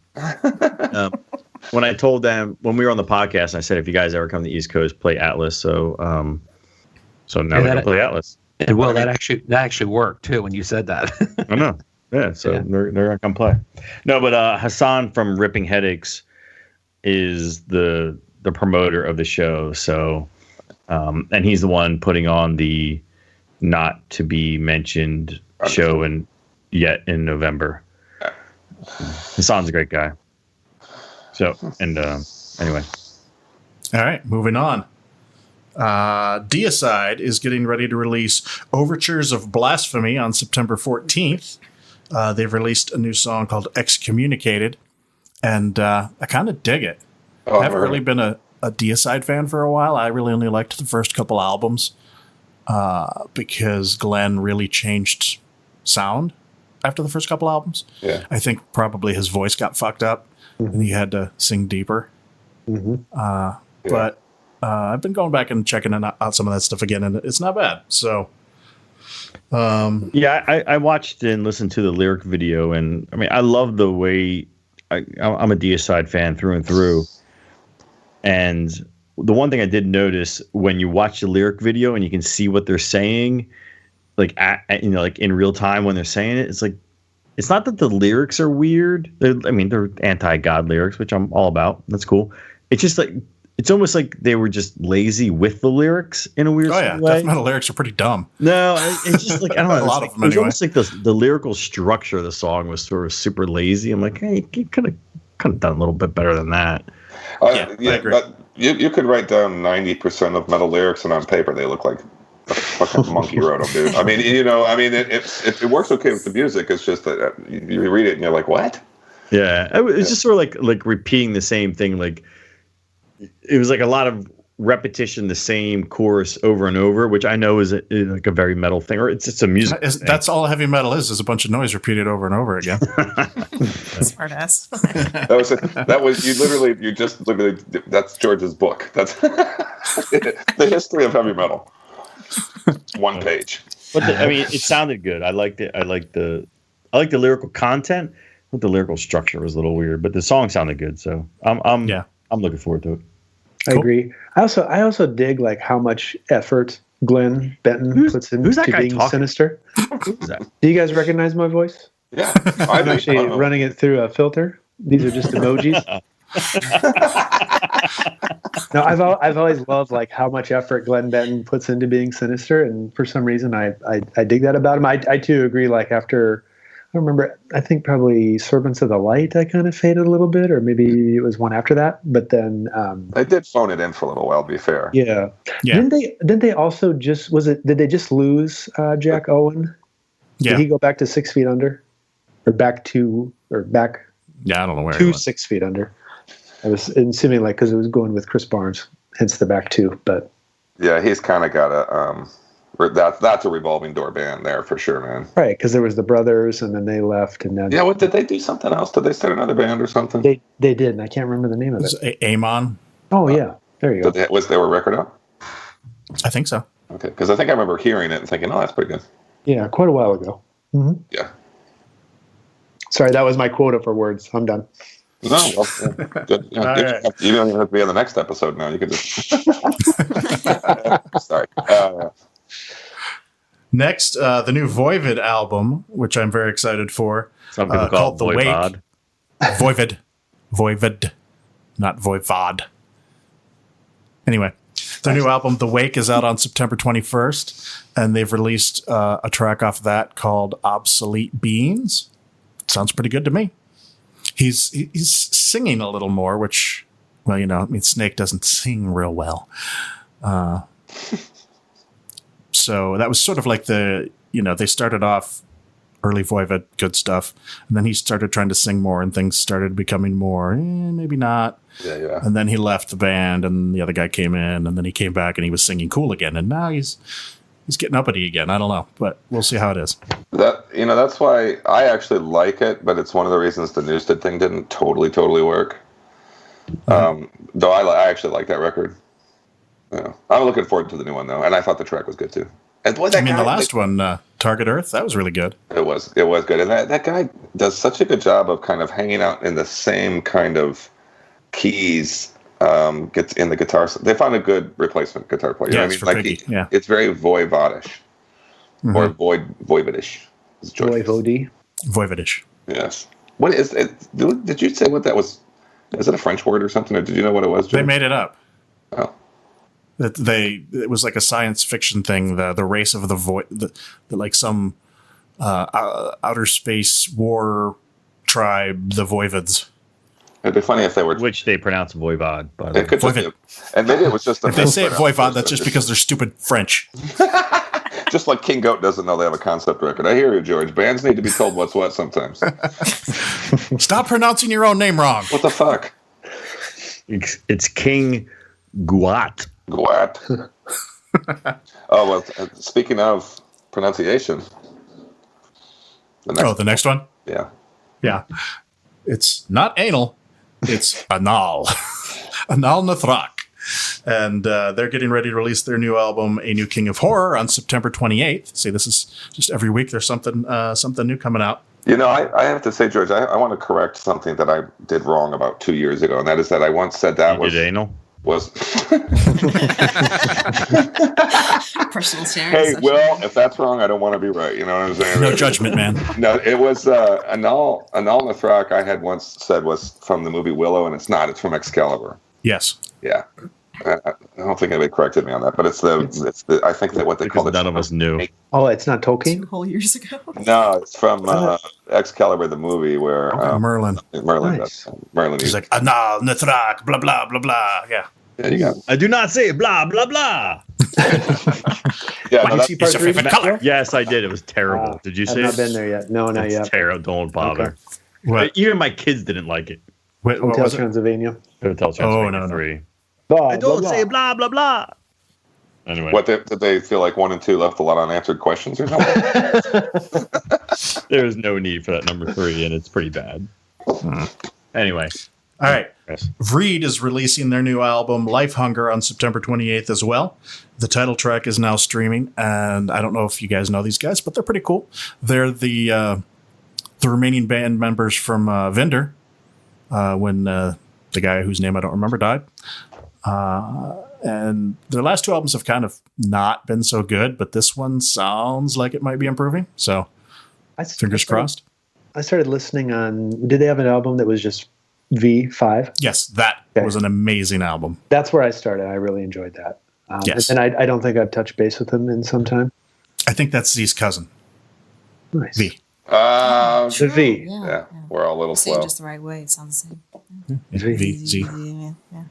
When I told them when we were on the podcast, I said, if you guys ever come to the East Coast, play Atlas. So now we can play Atlas. And well, that actually worked too when you said that. I know. Yeah. So they're gonna come play. No, but Hassan from Ripping Headaches is the promoter of the show. So, and he's the one putting on the not to be mentioned show in November. Hassan's a great guy. So, and anyway. All right, moving on. Deicide is getting ready to release Overtures of Blasphemy on September 14th. They've released a new song called Excommunicated, and I kind of dig it. I haven't really been a Deicide fan for a while. I really only liked the first couple albums because Glenn really changed sound after the first couple albums. Yeah. I think probably his voice got fucked up and he had to sing deeper. But I've been going back and checking out some of that stuff again, and it's not bad. So, I watched and listened to the lyric video, and I mean, I love the way I'm a Deicide fan through and through. And the one thing I did notice when you watch the lyric video and you can see what they're saying, like like in real time when they're saying it, it's like it's not that the lyrics are weird. They're anti-God lyrics, which I'm all about. That's cool. It's just like it's almost like they were just lazy with the lyrics in a weird way. Death metal lyrics are pretty dumb. No, it's just like I don't know. A lot of them it was anyway. almost like the lyrical structure of the song was sort of super lazy. I'm like, hey, you could have done a little bit better than that. I agree. But you could write down 90% of metal lyrics, and on paper they look like a fucking monkey wrote them, dude. I mean, it works okay with the music. It's just that you read it and you're like, what? Yeah, it's just sort of like repeating the same thing. Like it was like a lot of repetition, the same chorus over and over, which I know is like a very metal thing, or it's a music. That's all heavy metal is a bunch of noise repeated over and over again. Smart ass. That's George's book. That's the history of heavy metal. One page. But it sounded good. I liked it. I liked the lyrical content. But the lyrical structure was a little weird, but the song sounded good. So I'm looking forward to it. I agree. I also dig like how much effort Glenn Benton puts into being talking? sinister. Who's that? Do you guys recognize my voice? Yeah, I'm actually running it through a filter. These are just emojis. No, I've always loved like how much effort Glenn Benton puts into being sinister, and for some reason I dig that about him. I too agree. Like after I remember, I think probably Servants of the Light, I kind of faded a little bit, or maybe it was one after that. But then they did phone it in for a little while. To be fair, Yeah. Didn't they also just did they just lose Jack Owen? Yeah. Did he go back to 6 Feet Under, or back? Yeah, I don't know where. To 6 Feet Under. I was assuming like because it was going with Chris Barnes, hence the back two. But yeah, he's kind of got a that's a revolving door band there for sure, man. Right, because there was the brothers, and then they left, and then what did they do? Something else? Did they start another band or something? They did, and I can't remember the name of it. Amon. Oh yeah, there you go. Was there a record out? I think so. Okay, because I think I remember hearing it and thinking, "Oh, that's pretty good." Yeah, quite a while ago. Mm-hmm. Yeah. Sorry, that was my quota for words. I'm done. No, well, good. You don't even have to be on the next episode now. You can just. Sorry. Next, the new Voivod album, which I'm very excited for. Some people call it The Voivod. Wake. Voivod, not Voivod. Anyway, their new album, The Wake, is out on September 21st, and they've released a track off that called Obsolete Beings. Sounds pretty good to me. He's singing a little more, which, well, Snake doesn't sing real well. So that was sort of like they started off early Voivod, good stuff, and then he started trying to sing more, and things started becoming more, maybe not. Yeah. And then he left the band, and the other guy came in, and then he came back, and he was singing cool again, and now he's getting uppity again. I don't know, but we'll see how it is. That's why I actually like it, but it's one of the reasons the Newsted thing didn't totally work. Though I actually like that record. I'm looking forward to the new one though, and I thought the track was good too. And boy, I mean, the last one, Target Earth, that was really good. It was good, and that guy does such a good job of kind of hanging out in the same kind of keys. Gets in the guitar. They found a good replacement guitar player. Yeah, I mean, like it's very voivodish or voivodish. Voivodish. Yes. What is it? Did you say what that was? Is it a French word or something? Or did you know what it was, Jim? They made it up. Oh. It was like a science fiction thing. The race of the like some outer space war tribe, the Voivods. It'd be funny if they were, which they pronounce voivod, but and maybe it was just. If they say it voivod, that's just because they're stupid French. Just like King Goat doesn't know they have a concept record. I hear you, George. Bands need to be told what's what sometimes. Stop pronouncing your own name wrong. What the fuck? It's King Guat. Guat. Oh, well, speaking of pronunciation. The next one? Yeah. Yeah. It's not anal. It's anal. Anal Nathrak. And they're getting ready to release their new album, A New King of Horror, on September 28th. See, this is just every week there's something new coming out. You know, I have to say, George, I want to correct something that I did wrong about 2 years ago, and that is that I once said that you did anal? Was personal sharing. Hey, session. Will, if that's wrong, I don't want to be right. You know what I'm saying? No judgment, man. No, it was Anal Nathrak. I had once said was from the movie Willow, and it's not. It's from Excalibur. Yes. Yeah. I don't think anybody corrected me on that, but it's the I think that what they call it. None of us knew. Oh, it's not Tolkien? 2 whole years ago. No, it's from Excalibur, the movie where Merlin. Nice. Merlin. He's like Anal Nathrak, blah blah blah blah. Yeah. Yeah, you got it. I do not say blah blah blah. Yeah, Did you see part your three? favorite color. Yes, I did. It was terrible. Did you I've see not it? been there yet. No, not It's yet. terrible. Don't bother. What? Even my kids didn't like it. What Hotel was it? Transylvania. Hotel Transylvania no. 3. Blah, I don't blah, say blah. blah blah blah. Anyway, What did they feel like 1 and 2 left a lot of unanswered questions or something? there is no need for that number 3, and it's pretty bad. Anyway, All right. yes. Vreed is releasing their new album, Life Hunger, on September 28th as well. The title track is now streaming, and I don't know if you guys know these guys, but they're pretty cool. They're the remaining band members from Vendor, when the guy whose name I don't remember died. And their last 2 albums have kind of not been so good, but this one sounds like it might be improving. So fingers crossed. I started listening on. Did they have an album that was just V5? Yes, that was an amazing album. That's where I started. I really enjoyed that. Yes. And I don't think I've touched base with them in some time. I think that's Z's cousin, Nice. V. The V. Yeah, we're all a little Say it slow. just the right way. It sounds the same. V, Z. Yeah.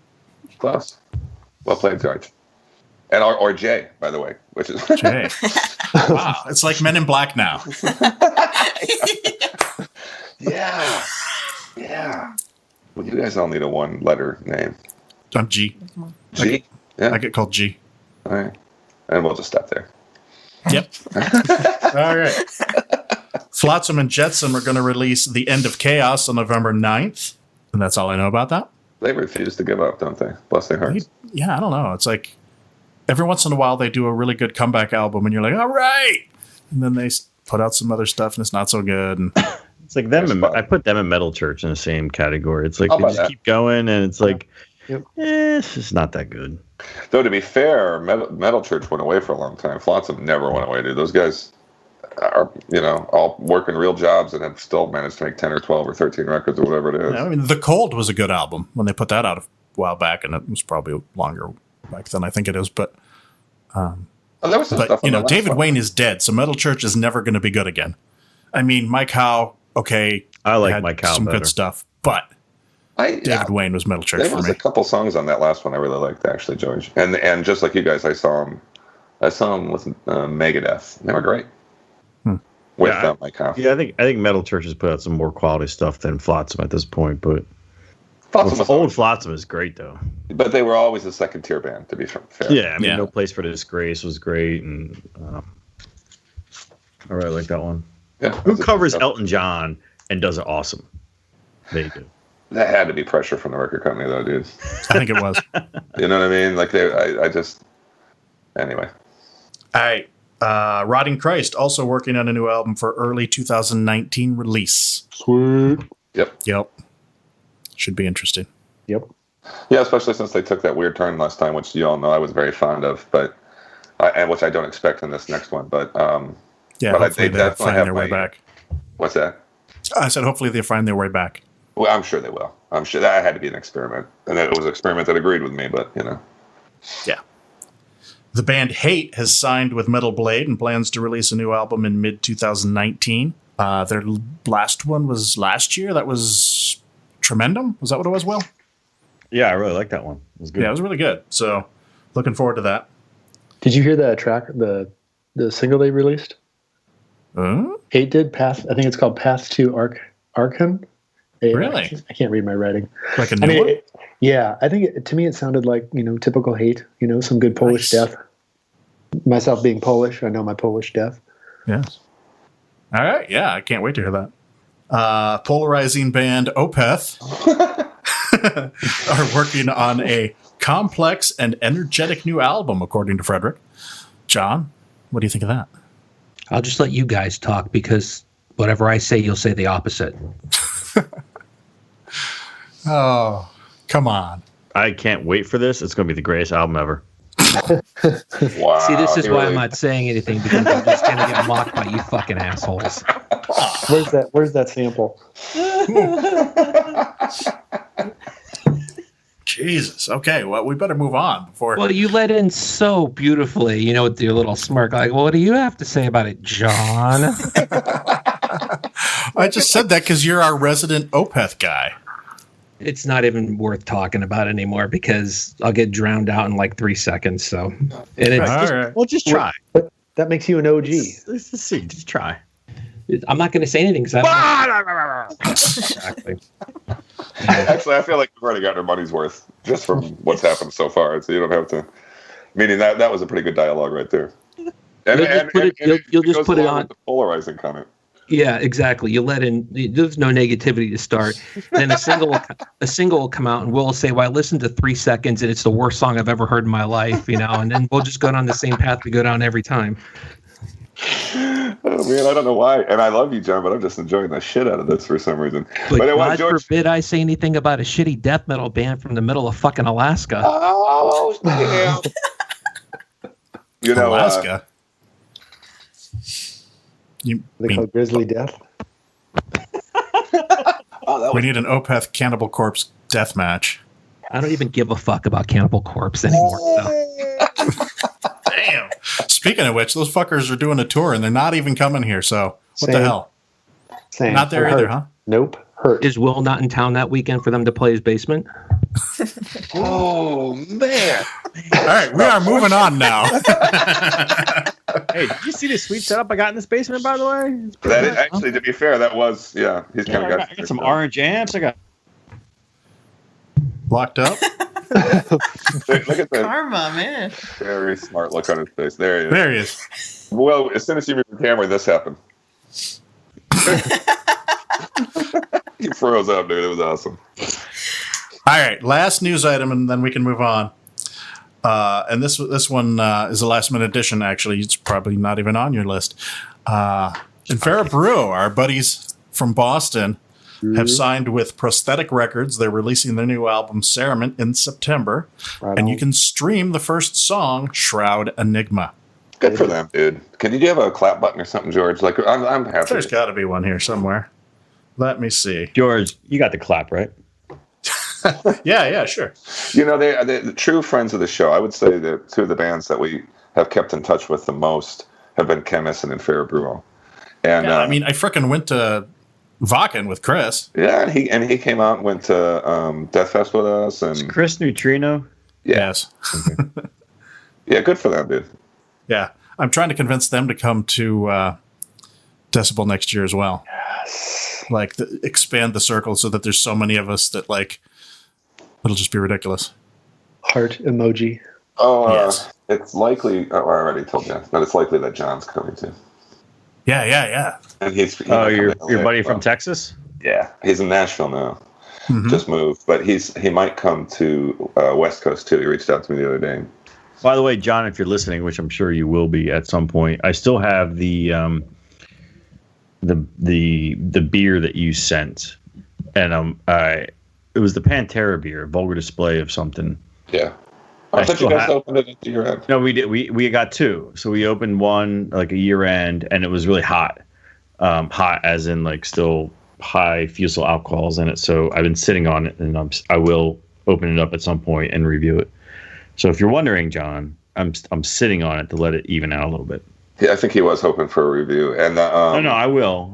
Close. Well played, George. And or Jay, by the way, which is Jay. Wow, it's like Men in Black now. Yeah. Well, you guys all need a 1-letter name. I'm G. G. I get called G. All right. And we'll just stop there. Yep. All right. Flotsam and Jetsam are going to release The End of Chaos on November 9th. And that's all I know about that. They refuse to give up, don't they? Bless their hearts. Yeah, I don't know. It's like every once in a while they do a really good comeback album and you're like, all right. And then they put out some other stuff and it's not so good. And It's like them. I put them and Metal Church in the same category. It's like How they about just that? keep going, and it's like, Yep. it's just not that good. Though, to be fair, Metal Church went away for a long time. Flotsam never went away, dude. Those guys are, all working real jobs and have still managed to make 10 or 12 or 13 records or whatever it is. I mean, The Cold was a good album when they put that out a while back, and it was probably longer back than I think it is. But Oh, there was some stuff on the last David one. Wayne is dead, so Metal Church is never going to be good again. I mean, Mike Howe, okay, I like had Mike Howe some better. good stuff, but David Wayne was Metal Church There for was me. a couple songs on that last one I really liked, actually, George. And just like you guys, I saw him with Megadeth. They were great. With Mike Howe. Yeah, I think Metal Church has put out some more quality stuff than Flotsam at this point, but Flotsam was old Flotsam is great though. But they were always a second-tier band, to be fair. Yeah, I mean, Yeah. No Place for Disgrace was great, and I really like that one. Yeah, Who covers Elton John and does it awesome? They do. That had to be pressure from the record company, though, dude. I think it was. You know what I mean? Like, I just... Anyway. All right. Rotting Christ also working on a new album for early 2019 release. Sweet. Yep. Should be interesting. Yep. Yeah, especially since they took that weird turn last time, which you all know I was very fond of, and which I don't expect in this next one. But hopefully they find their way back. What's that? I said hopefully they find their way back. Well, I'm sure they will. I'm sure that had to be an experiment, and it was an experiment that agreed with me. But Yeah. The band Hate has signed with Metal Blade and plans to release a new album in mid-2019. Their last one was last year. That was Tremendum. Was that what it was, Will? Yeah, I really like that one. It was good. Yeah, it was really good. So, looking forward to that. Did you hear the track, the single they released? Hate did Path. I think it's called Path to Archon. Really? I can't read my writing. Like a new one? Yeah, I think to me it sounded like typical Hate. Some good Polish death. Myself being Polish, I know my Polish death. Yes. All right. Yeah, I can't wait to hear that. Polarizing band Opeth are working on a complex and energetic new album, according to Frederick. John, what do you think of that? I'll just let you guys talk because whatever I say, you'll say the opposite. Oh, come on. I can't wait for this. It's going to be the greatest album ever. Wow. See, this is why I'm not saying anything because I'm just going to get mocked by you fucking assholes. Where's that sample? Jesus. Okay, well, we better move on before. Well, you let in so beautifully, with your little smirk. Like, well, what do you have to say about it, John? I just said that because you're our resident Opeth guy. It's not even worth talking about anymore because I'll get drowned out in like 3 seconds. So, and it's right. Well, just try. That makes you an OG. Let's see. Just try. I'm not going to say anything because Exactly. Actually, I feel like we've already gotten our money's worth just from what's happened so far. So you don't have to. Meaning that was a pretty good dialogue right there. You'll just put it on the polarizing comment. Yeah, exactly. You let in. There's no negativity to start. Then a single will come out, and we'll say, "Well, I listened to 3 seconds, and it's the worst song I've ever heard in my life." And then we'll just go down the same path we go down every time. Oh man, I don't know why. And I love you, John, but I'm just enjoying the shit out of this for some reason. But anyway, God forbid I say anything about a shitty death metal band from the middle of fucking Alaska. Oh, damn. Alaska. They call Grizzly Death. We need an Opeth Cannibal Corpse death match. I don't even give a fuck about Cannibal Corpse anymore. So. Damn. Speaking of which, those fuckers are doing a tour and they're not even coming here. So what the hell? Same. Not there either, huh? Nope. Hurt. Is Will not in town that weekend for them to play his basement? Oh man! All right, we are moving on now. Hey, did you see the sweet setup I got in this basement? By the way, That is, actually, to be fair, that was He's I got some orange amps. I got Locked up. Look at that Karma, man. very smart look on his face. There he is. There he is. Well, as soon as you moved the camera, this happened. He froze up, dude. It was awesome. All right, last news item, and then we can move on. And this one is a last minute addition. Actually, it's probably not even on your list. Infera Brew, our buddies from Boston, have signed with Prosthetic Records. They're releasing their new album Cerement in September, and you can stream the first song, Shroud Enigma. Good for them, dude. Do you have a clap button or something, George? Like I'm happy. There's got to be one here somewhere. Let me see. George. You got the clap right. Yeah, sure. They're the true friends of the show. I would say that two of the bands that we have kept in touch with the most have been Chemist and Infera Brew. And I mean, I frickin' went to Vakken with Chris. Yeah, and he came out and went to Death Fest with us. And Is Chris Neutrino? Yes. Yeah, good for them, dude. Yeah, I'm trying to convince them to come to Decibel next year as well. Yes. Like, expand the circle so that there's so many of us that, like, it'll just be ridiculous. Heart emoji. Oh, Yes. It's likely. Oh, I already told you, but it's likely that John's coming too. Yeah. And he's your buddy from Texas? Yeah, he's in Nashville now. Mm-hmm. Just moved, but he might come to West Coast too. He reached out to me the other day. By the way, John, if you're listening, which I'm sure you will be at some point, I still have the beer that you sent, and it was the Pantera beer, vulgar display of something. Yeah. I thought you guys opened it at year end. No, we did. We got two. So we opened one like a year end, and it was really hot. Hot as in like still high fusel alcohols in it. So I've been sitting on it, and I will open it up at some point and review it. So if you're wondering, John, I'm sitting on it to let it even out a little bit. Yeah, I think he was hoping for a review. And no, I will.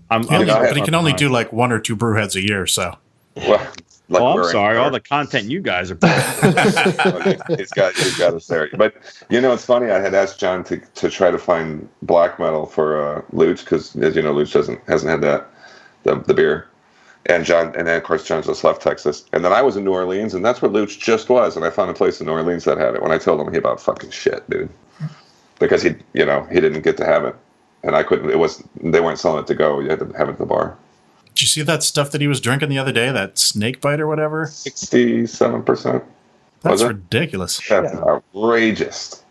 But he can only do like 1 or 2 brewheads a year, so. Well, I'm sorry. All the content you guys are putting. he's got us there. But it's funny. I had asked John to try to find black metal for Luch because, as you know, Luch hasn't had that the beer. And then of course John just left Texas, and then I was in New Orleans, and that's where Luch just was, and I found a place in New Orleans that had it. When I told him, he about fucking shit, dude, because he didn't get to have it, and I couldn't. They weren't selling it to go. You had to have it at the bar. Did you see that stuff that he was drinking the other day? That snake bite or whatever? 67%. That's ridiculous. That's outrageous,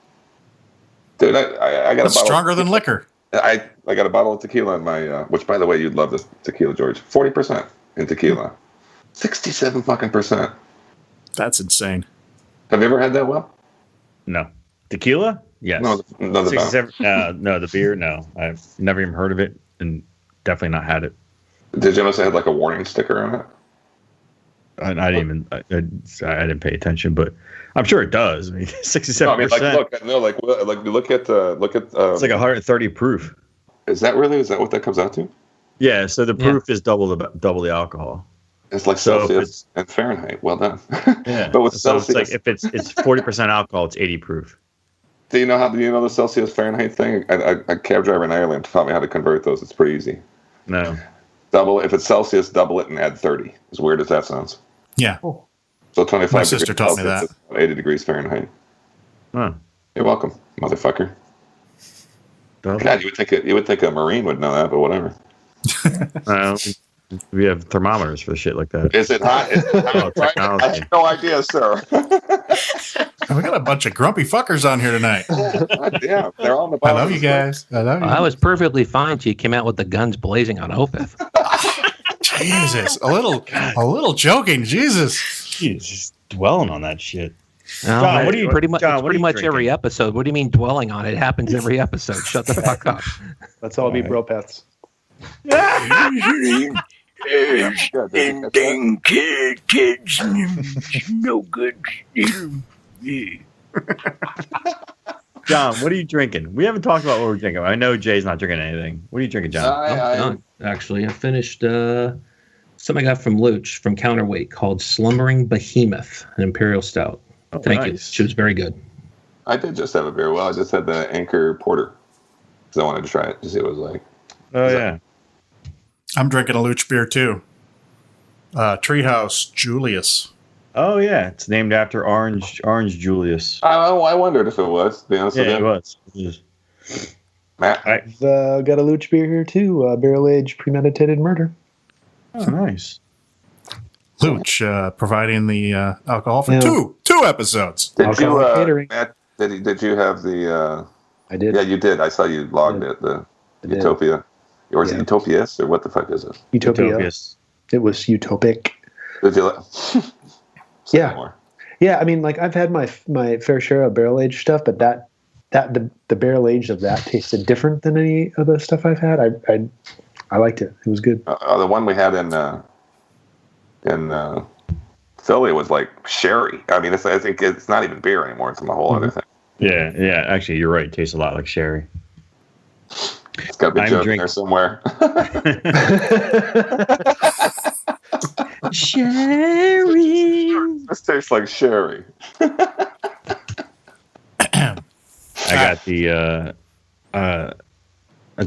dude. I got That's stronger than liquor. I got a bottle of tequila in my, which by the way, you'd love this tequila, George. 40% in tequila, 67 fucking %. That's insane. Have you ever had that? Well, no tequila. Yes. No, the 67. No, the beer. No, I've never even heard of it, and definitely not had it. Did you notice it had like a warning sticker on it? I didn't pay attention, but I'm sure it does. I mean, 67%. No, I mean, look at. It's like 130 proof. Is that what that comes out to? Yeah. So the proof is double the alcohol. It's like Celsius and Fahrenheit. Well done. Yeah. But with so Celsius, it's like if it's 40% alcohol, it's 80 proof. Do you know the Celsius Fahrenheit thing? A cab driver in Ireland taught me how to convert those. It's pretty easy. No. Double if it's Celsius, double it and add 30. As weird as that sounds. Yeah. So 25. My sister taught me that. 80 degrees Fahrenheit. Huh. You're welcome, motherfucker. God, you would think a Marine would know that, but whatever. We have thermometers for shit like that. Is it hot? I have no idea, sir. We got a bunch of grumpy fuckers on here tonight. Yeah, they're on the bottom. I love you guys. I love you. I was perfectly fine till you came out with the guns blazing on Opeth. Jesus, a little joking. Jesus, He's just dwelling on that shit. No, John, what do you pretty much? John, It's what are pretty you much drinking? every episode. What do you mean dwelling on it? It happens every episode. Shut the fuck up. Let's all be bro pets. Kids, no good. John, what are you drinking? We haven't talked about what we're drinking. I know Jay's not drinking anything. What are you drinking, John? Actually, I finished something I got from Luch from Counterweight called Slumbering Behemoth, an Imperial Stout. Thank you. She was very good. I did just have a beer. Well, I just had the Anchor Porter because I wanted to try it to see what it was like. Oh, yeah. I'm drinking a Luch beer too. Treehouse Julius. Oh, yeah. It's named after Orange Julius. I wondered if it was, to be honest with you. It was. Matt? I've got a Luch beer here too. Barrel Age Premeditated Murder. Oh, nice. Luch providing the alcohol for two episodes. Did you, catering. Matt, did you have the... I did. Yeah, you did. I saw you logged it, the Utopia. Or is it Utopias, or what the fuck is it? Utopia. It was utopic. Did you Yeah. more? Yeah, I mean, like I've had my fair share of barrel aged stuff, but the barrel aged of that tasted different than any of the stuff I've had. I liked it. It was good. The one we had in Philly was like sherry. I mean, I think it's not even beer anymore. It's a whole other thing. Yeah. Actually, you're right. It tastes a lot like sherry. It's got to be a joke in there somewhere. Sherry. This tastes like sherry. I got I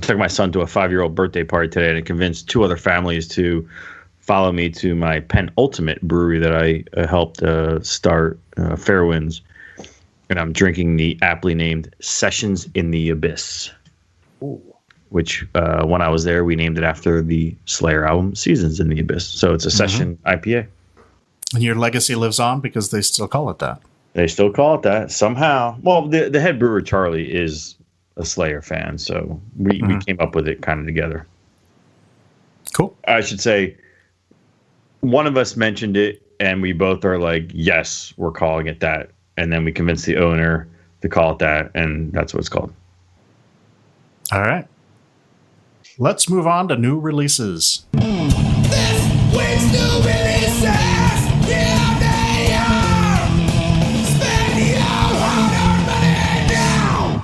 took my son to a 5-year-old birthday party today, and I convinced 2 other families to follow me to my penultimate brewery that I helped start, Fairwinds. And I'm drinking the aptly named Sessions in the Abyss. Ooh. Which, when I was there, we named it after the Slayer album, Seasons in the Abyss. So it's a session IPA. And your legacy lives on because they still call it that. They still call it that somehow. Well, the head brewer Charlie is a Slayer fan, so we came up with it kind of together. Cool. I should say one of us mentioned it, and we both are like, yes, we're calling it that. And then we convinced the owner to call it that, and that's what it's called. All right. Let's move on to new releases.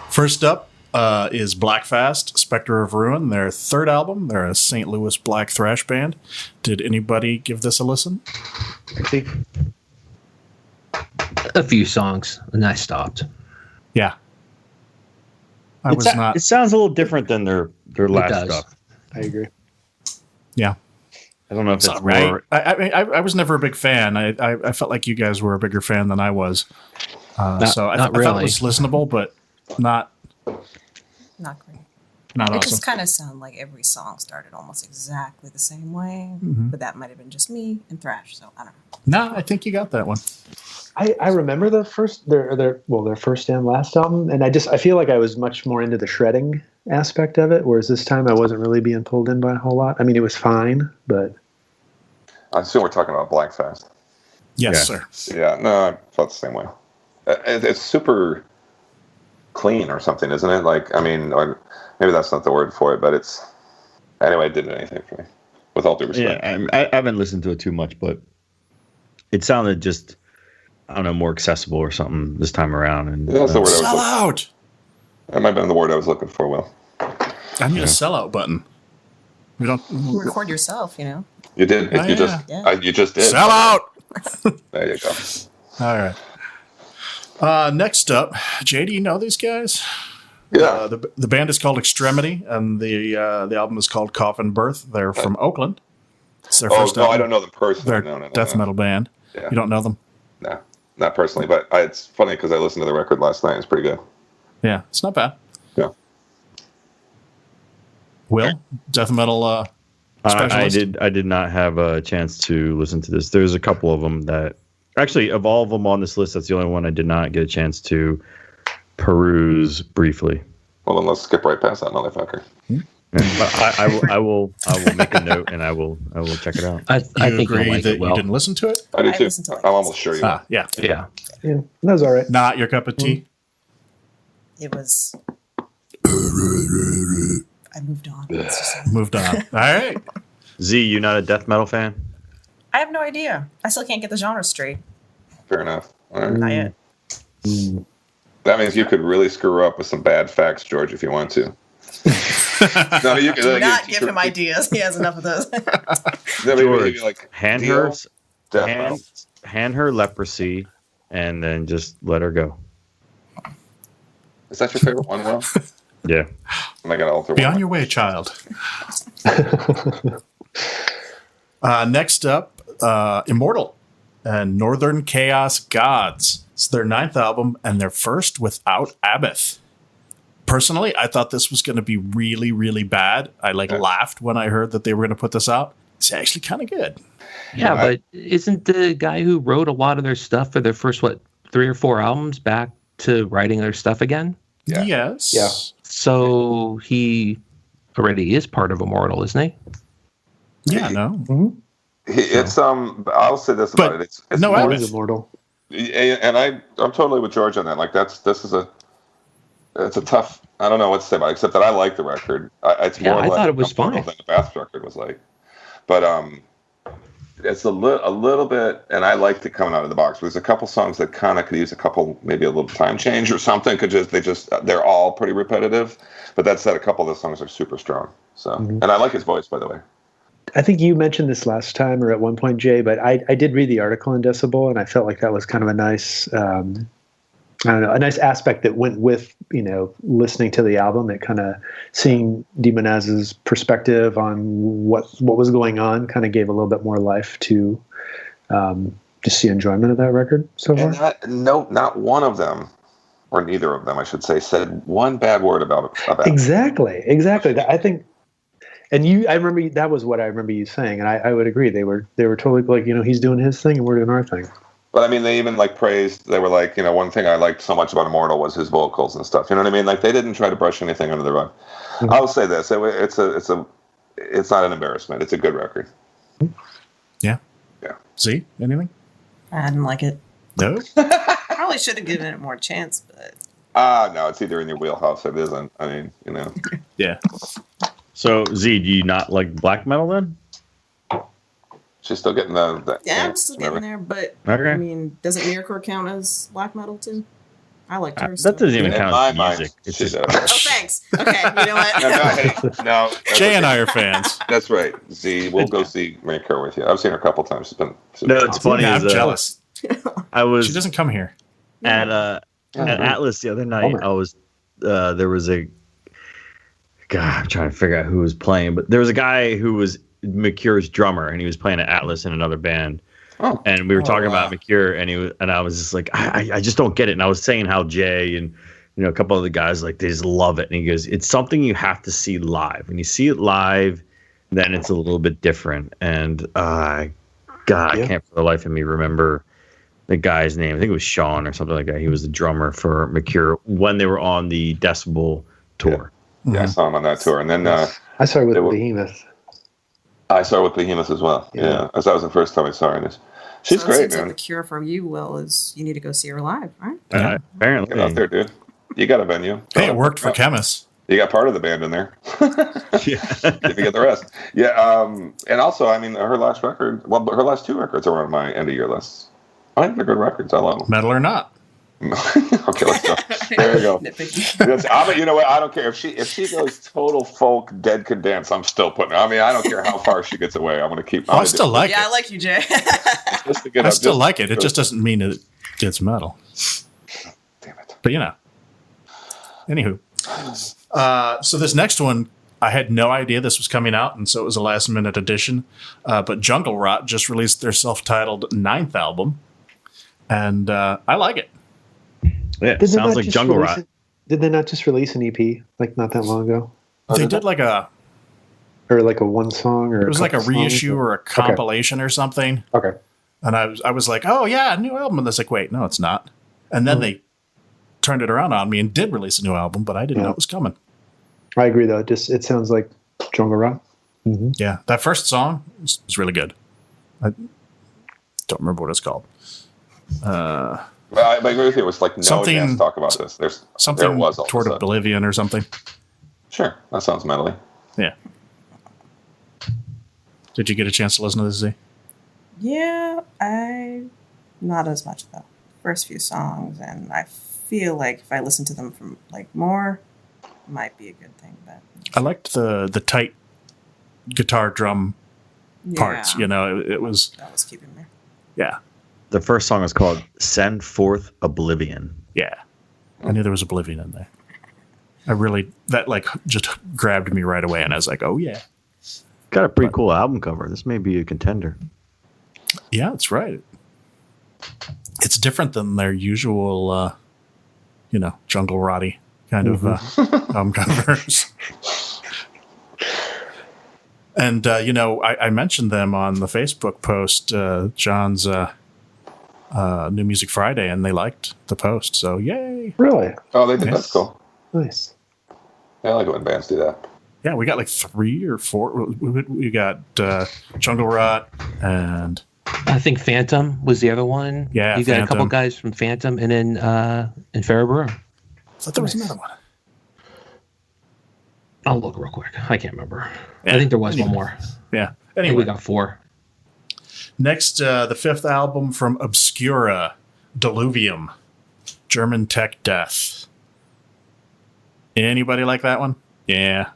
First up is Blackfast, Spectre of Ruin, their third album. They're a St. Louis black thrash band. Did anybody give this a listen? A few songs, and I stopped. Yeah. It sounds a little different than their last stuff. I agree. Yeah. I don't know if it's that's right. more. I was never a big fan. I felt like you guys were a bigger fan than I was. I thought it was listenable, but not great. Not it awesome. just kind of sounded like every song started almost exactly the same way, but that might have been just me and thrash. So I don't know. No, I think you got that one. I remember their first and last album, and I feel like I was much more into the shredding aspect of it, whereas this time I wasn't really being pulled in by a whole lot. I mean, it was fine, but I assume we're talking about Blackfast. Yes, sir. Yeah, no, I felt the same way. It's super clean or something, isn't it? Like, I mean, or maybe that's not the word for it, but it's anyway. It didn't do anything for me. With all due respect. Yeah, I haven't listened to it too much, but it sounded just, I don't know, more accessible or something this time around. And that's the word sell out. That might have been the word I was looking for, Will. I need a sellout button. We don't record yourself, you know. You did. You just did. Sell out. There you go. All right. Next up, Jay, do you know these guys? Yeah. The band is called Extremity, and the album is called Coffin Birth. They're from Oakland. It's their first album. I don't know them personally. They're a death metal band. Yeah. You don't know them? No, not personally, but it's funny because I listened to the record last night. It's pretty good. Yeah, it's not bad. Yeah. Will, death metal specialist? I did not have a chance to listen to this. There's a couple of them that, actually, of all of them on this list, that's the only one I did not get a chance to peruse briefly. Well, then let's skip right past that motherfucker. Yeah, but I will make a note and I will check it out. I think agree you'll like that it well. you didn't listen to it? I do too. listened to it. I'm almost sure you will. Yeah. Yeah. yeah, that was all right. Not your cup of tea? It was. I moved on. Moved on. All right. Z, you not a death metal fan? I have no idea. I still can't get the genre straight. Fair enough. All right. Not yet. That means you could really screw up with some bad facts, George, if you want to. No, you Do not give him ideas. He has enough of those. George, like hand her leprosy, and then just let her go. Is that your favorite one, Will? Yeah. I got all three. Be on your way, child. Next up, Immortal and Northern Chaos Gods. It's their 9th album and their first without Abbott. Personally, I thought this was going to be really, really bad. I laughed when I heard that they were going to put this out. It's actually kind of good. Yeah, but isn't the guy who wrote a lot of their stuff for their first, 3 or 4 albums back to writing their stuff again? Yeah. Yes. Yeah. So he already is part of Immortal, isn't he? Yeah, no. Mm-hmm. It's I'll say this about it. It's no, more, It is Immortal. and I'm totally with George on that. Like it's a tough. I don't know what to say about it, except that I like the record. It's more. I thought it was fine than the Bath record was like, but it's a little bit, and I liked it coming out of the box. There's a couple songs that kind of could use maybe a little time change or something. They're all pretty repetitive. But that said, a couple of the songs are super strong. So, and I like his voice, by the way. I think you mentioned this last time or at one point, Jay, but I did read the article in Decibel, and I felt like that was kind of a nice, a nice aspect that went with, listening to the album. It kind of seeing Demonaz's perspective on what was going on kind of gave a little bit more life to just the enjoyment of that record so far. Not one of them, or neither of them, I should say, said one bad word about it. Exactly. I think. And I remember that was what I remember you saying, and I would agree. They were totally like, he's doing his thing and we're doing our thing. But I mean, they even like praised. They were like, one thing I liked so much about Immortal was his vocals and stuff. You know what I mean? Like they didn't try to brush anything under the rug. Mm-hmm. I'll say this: it's not an embarrassment. It's a good record. Yeah. Yeah. See anything? I didn't like it. No. Probably should have given it more chance, but. No, it's either in your wheelhouse or it isn't. I mean, Yeah. So Z, do you not like black metal then? She's still getting the yeah, I'm still getting there, but okay. I mean, doesn't Miracore count as black metal too? I like her. That doesn't even count as music. It's just oh, thanks. Okay, you know what? No, Jay and I are fans. That's right. Z, we'll go see Miracore with you. I've seen her a couple times. It's funny. Yeah, I'm jealous. She doesn't come here. At Atlas the other night. I was there was a God. I'm trying to figure out who was playing, but there was a guy who was McCure's drummer, and he was playing at Atlas in another band. Oh. And we were talking about McCure, and I was just like, I just don't get it. And I was saying how Jay and a couple of the guys like they just love it. And he goes, it's something you have to see live. When you see it live, then it's a little bit different. And I can't for the life of me remember the guy's name. I think it was Sean or something like that. He was the drummer for McCure when they were on the Decibel tour. Yeah, I saw him on that tour, and then I started with Behemoth. I saw her with Behemoth as well. Yeah, as that was the first time I saw her. She's so great, man. man. The cure for you, Will, is you need to go see her live, right? Apparently, get out there, dude. You got a venue. Hey, it worked for Chemist. You got part of the band in there. Yeah, if you get the rest. Yeah, and also, I mean, her last record. Well, her last two records are on my end of year lists. I think they're good records. I love them. Metal or not. Okay, let's go. There you go. You know what? I don't care if she goes total folk, Dead Can Dance. I'm still putting her. I mean, I don't care how far she gets away. I'm going to keep. I still like it. Yeah, I like you, Jay. I still like it. It just doesn't mean it gets metal. Damn it. But anywho. So this next one, I had no idea this was coming out, and so it was a last minute addition. But Jungle Rot just released their self-titled 9th album, and I like it. Yeah, it sounds like Jungle Rot. Did they not just release an EP like not that long ago? They did like a one song, or it was like a reissue or a compilation or something. Okay. And I was like, oh yeah, a new album. And I was like, wait, no, it's not. And then they turned it around on me and did release a new album, but I didn't know it was coming. I agree, though. It sounds like Jungle Rot. Mm-hmm. Yeah, that first song was really good. I don't remember what it's called. Well, I agree with you. It was like no chance to talk about this. There was toward Oblivion or something. Sure, that sounds metally. Yeah. Did you get a chance to listen to this, Z? Yeah, not as much though. First few songs, and I feel like if I listen to them from more, it might be a good thing. But I liked the tight guitar drum parts. It was that was keeping me. Yeah. The first song is called Send Forth Oblivion. Yeah. I knew there was Oblivion in there. That just grabbed me right away, and I was like, oh, yeah. Got a pretty cool album cover. This may be a contender. Yeah, that's right. It's different than their usual, jungle rotty kind of album covers. And, I mentioned them on the Facebook post, John's New Music Friday, and they liked the post. So, yay. Really? Oh, they did. Yes. That's cool. Nice. Yeah, I like it when bands do that. Yeah, we got 3 or 4. We got Jungle Rot, and I think Phantom was the other one. Yeah, you got a couple guys from Phantom, and then Farabura. I thought there was another one. I'll look real quick. I can't remember. Yeah. I think there was one more. Yeah. Anyway, we got 4. Next, the 5th album from Obscura, Diluvium, German Tech Death. Anybody like that one? Yeah.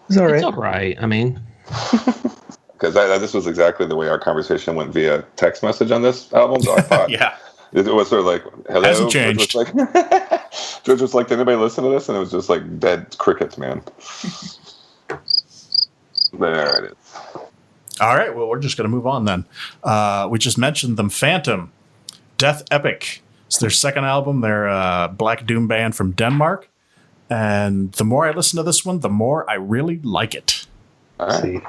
It's all right. It's all right. I mean, because this was exactly the way our conversation went via text message on this album. So I thought, yeah, it was sort of like, hello. Hasn't changed. George was like, did anybody listen to this? And it was just like dead crickets, man. There it is. All right. Well, we're just going to move on then. We just mentioned them. Phantom, Death Epic. It's their 2nd album. They're a Black Doom band from Denmark. And the more I listen to this one, the more I really like it. All right. See,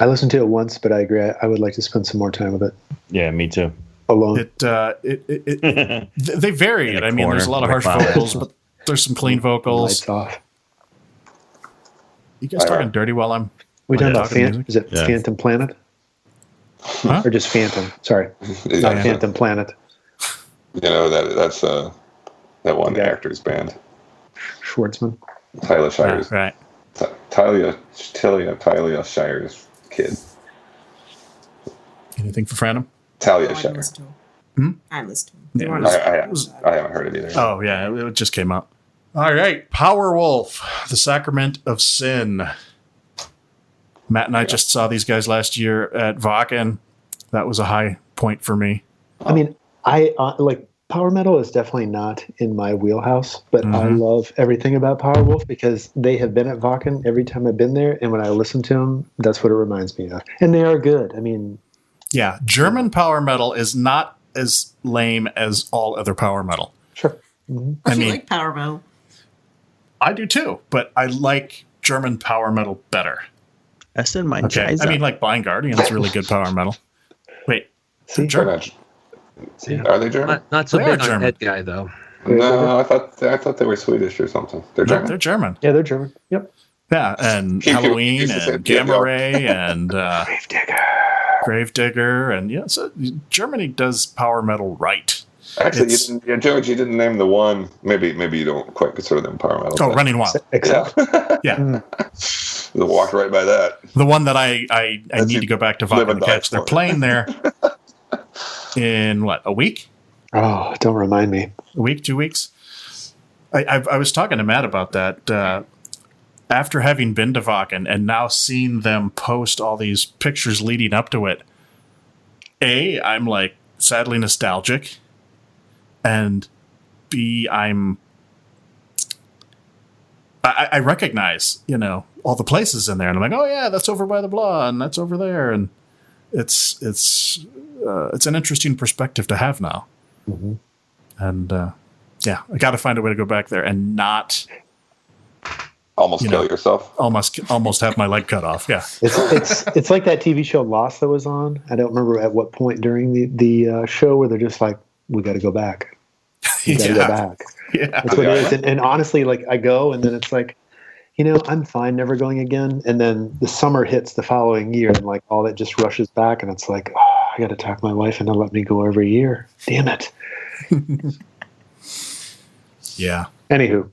I listened to it once, but I agree. I would like to spend some more time with it. Yeah, me too. Alone. They vary it. I mean, there's a lot of harsh vocals, but there's some clean vocals. Lights off. You guys talking dirty while I'm... We talking about music? Is it Phantom Planet? Huh? Or just Phantom? Sorry, not Phantom Planet. You know that's that one actor's band. Schwartzman. Tyler Shire's. Right. Talia Shire's kid. Anything for Phantom? Talia Shire. I listened to Yeah, him. I haven't heard it either. Oh, yeah, it just came out. All right, Powerwolf, The Sacrament of Sin. Matt and I just saw these guys last year at Wacken. That was a high point for me. I mean, I like power metal is definitely not in my wheelhouse, but I love everything about Powerwolf because they have been at Wacken every time I've been there, and when I listen to them, that's what it reminds me of. And they are good. I mean, yeah, German power metal is not as lame as all other power metal. Sure. I like power metal. I do too, but I like German power metal better. That's in my okay. I mean, like Blind Guardian's really good power metal. Wait, German? Are they German? Not so They big are on German. that guy though. No, I thought they were Swedish or something. They're German. They're German. Yeah, they're German. Yep. Yeah, and Halloween and Gamma Ray and Gravedigger, and yeah, so Germany does power metal right. Actually, George, you didn't name the one. Maybe you don't quite consider them power metal. Oh, Running Wild. Yeah. They walked right by that. The one that I need to go back to Wacken to catch. They're playing there in what, a week? Oh, don't remind me. A week, 2 weeks? I was talking to Matt about that. After having been to Wacken and now seeing them post all these pictures leading up to it, I'm like sadly nostalgic, and B, I recognize, all the places in there, and I'm like, oh yeah, that's over by the blah, and that's over there, and it's an interesting perspective to have now. Mm-hmm. And I got to find a way to go back there and not almost kill yourself. Almost have my leg cut off. Yeah, it's like that TV show Lost that was on. I don't remember at what point during the show where they're just like, we got to go back. We got to go back. Yeah, that's what it is. And honestly, like I go, and then it's like, I'm fine never going again. And then the summer hits the following year, and like all that just rushes back, and it's like, I got to talk my wife into let me go every year. Damn it. Yeah. Anywho.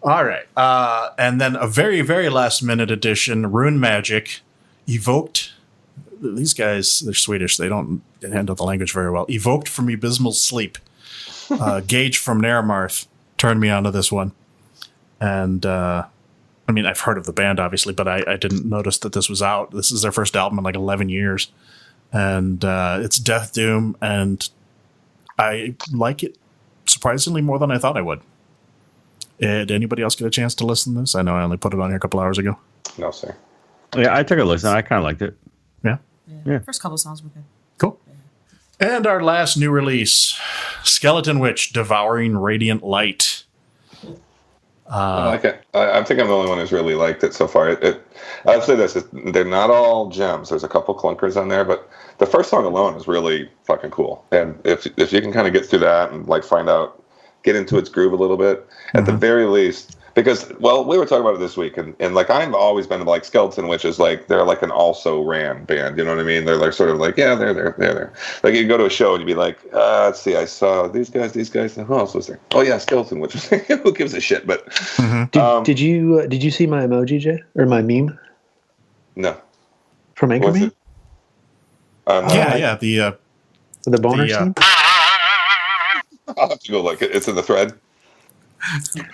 All right. And then a very, very last minute addition, Rune Magic, Evoked. These guys, they're Swedish. They don't handle the language very well. Evoked from Abysmal Sleep. Gage from Naramarth turned me onto this one. And, I've heard of the band, obviously, but I didn't notice that this was out. This is their first album in like 11 years. And it's Death Doom, and I like it surprisingly more than I thought I would. Did anybody else get a chance to listen to this? I know I only put it on here a couple hours ago. No, sir. Yeah, I took a listen. I kind of liked it. Yeah. First couple of songs were good. Cool. And our last new release, Skeleton Witch, Devouring Radiant Light. I like it. I think I'm the only one who's really liked it so far. I'll say this: they're not all gems. There's a couple clunkers on there, but the first song alone is really fucking cool. And if you can kind of get through that and like get into its groove a little bit, at the very least, because we were talking about it this week, and like I've always been like Skeleton Witches, like they're like an also ran band. You know what I mean? They're like sort of like they're there. Like you go to a show and you'd be like, let's see, I saw these guys. Who else was there? Oh yeah, Skeleton Witches. Who gives a shit? But did you see my emoji, Jay, or my meme? No. From Anchorman? The boner scene. I'll have to go look. It's in the thread.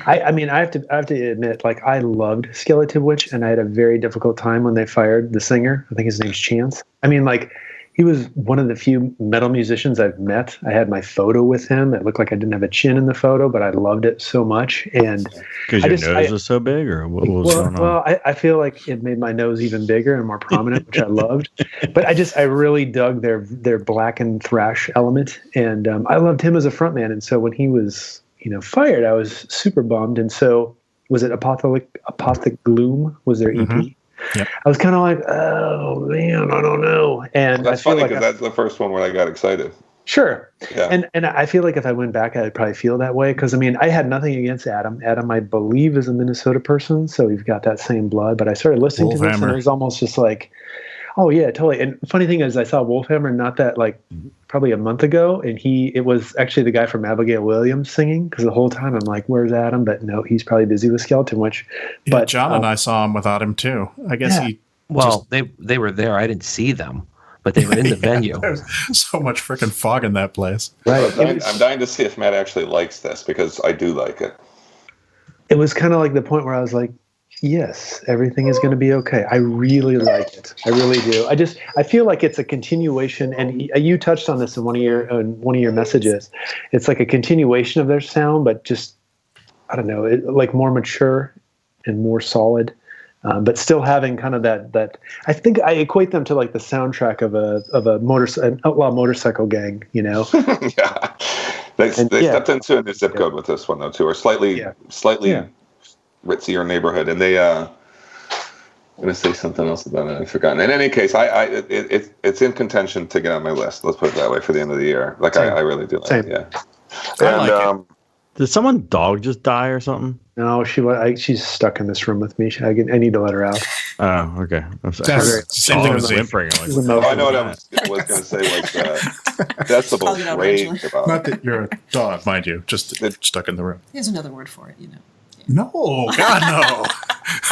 I have to admit, like I loved Skeleton Witch, and I had a very difficult time when they fired the singer. I think his name's Chance. I mean, like he was one of the few metal musicians I've met. I had my photo with him. It looked like I didn't have a chin in the photo, but I loved it so much. And because your nose was so big, or what was going on? Well, I feel like it made my nose even bigger and more prominent, which I loved. But I really dug their black and thrash element, and I loved him as a frontman. And so when he was fired, I was super bummed. And so was it Apothic Gloom was their EP? Yep. I was kind of like, oh man, I don't know. And That's I feel funny like because that's the first one where I got excited. sure. Yeah. And I feel like if I went back, I'd probably feel that way. Because I mean, I had nothing against Adam. Adam, I believe, is a Minnesota person, so we've got that same blood. But I started listening to this, and it was almost just like, oh yeah, totally. And funny thing is, I saw Wolfhammer not that like probably a month ago, and it was actually the guy from Abigail Williams singing. Because the whole time I'm like, where's Adam? But no, he's probably busy with Skeleton Witch. Yeah, but John and I saw him without him too. I guess he. Well, they were there. I didn't see them, but they were in the venue. There's so much freaking fog in that place. Right. I'm dying to see if Matt actually likes this because I do like it. It was kind of like the point where I was like, yes, everything is going to be okay. I really like it. I really do. I feel like it's a continuation, and you touched on this in one of your messages. It's like a continuation of their sound, but just, I don't know, like more mature and more solid. But still having kind of that I think I equate them to like the soundtrack of an outlaw motorcycle gang, you know? Yeah. They stepped into a new zip code with this one though too, or slightly ritzier neighborhood. And they I'm gonna say something else about it. I've forgotten. In any case, it's in contention to get on my list. Let's put it that way for the end of the year. Like I really do like it. Yeah. I like it. Did someone's dog just die or something? No, she's stuck in this room with me. I need to let her out. Oh, okay. I'm sorry. That's same thing with whimpering. I know what I was going to say. Like decibels raved about. Not that you're a dog, mind you, just stuck in the room. There's another word for it, you know. No, God,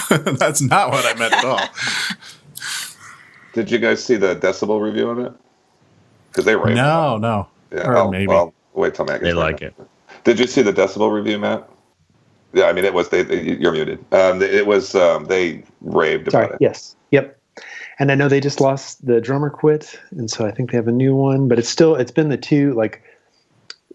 no. That's not what I meant at all. Did you guys see the decibel review of it? Because they raved. No. Yeah. Or maybe. Well, wait till Matt gets They like it. Did you see the decibel review, Matt? Yeah, I mean, it was. You're muted. It was. They raved about it. Yes. Yep. And I know they just lost the drummer quit, and so I think they have a new one. But it's been the two, like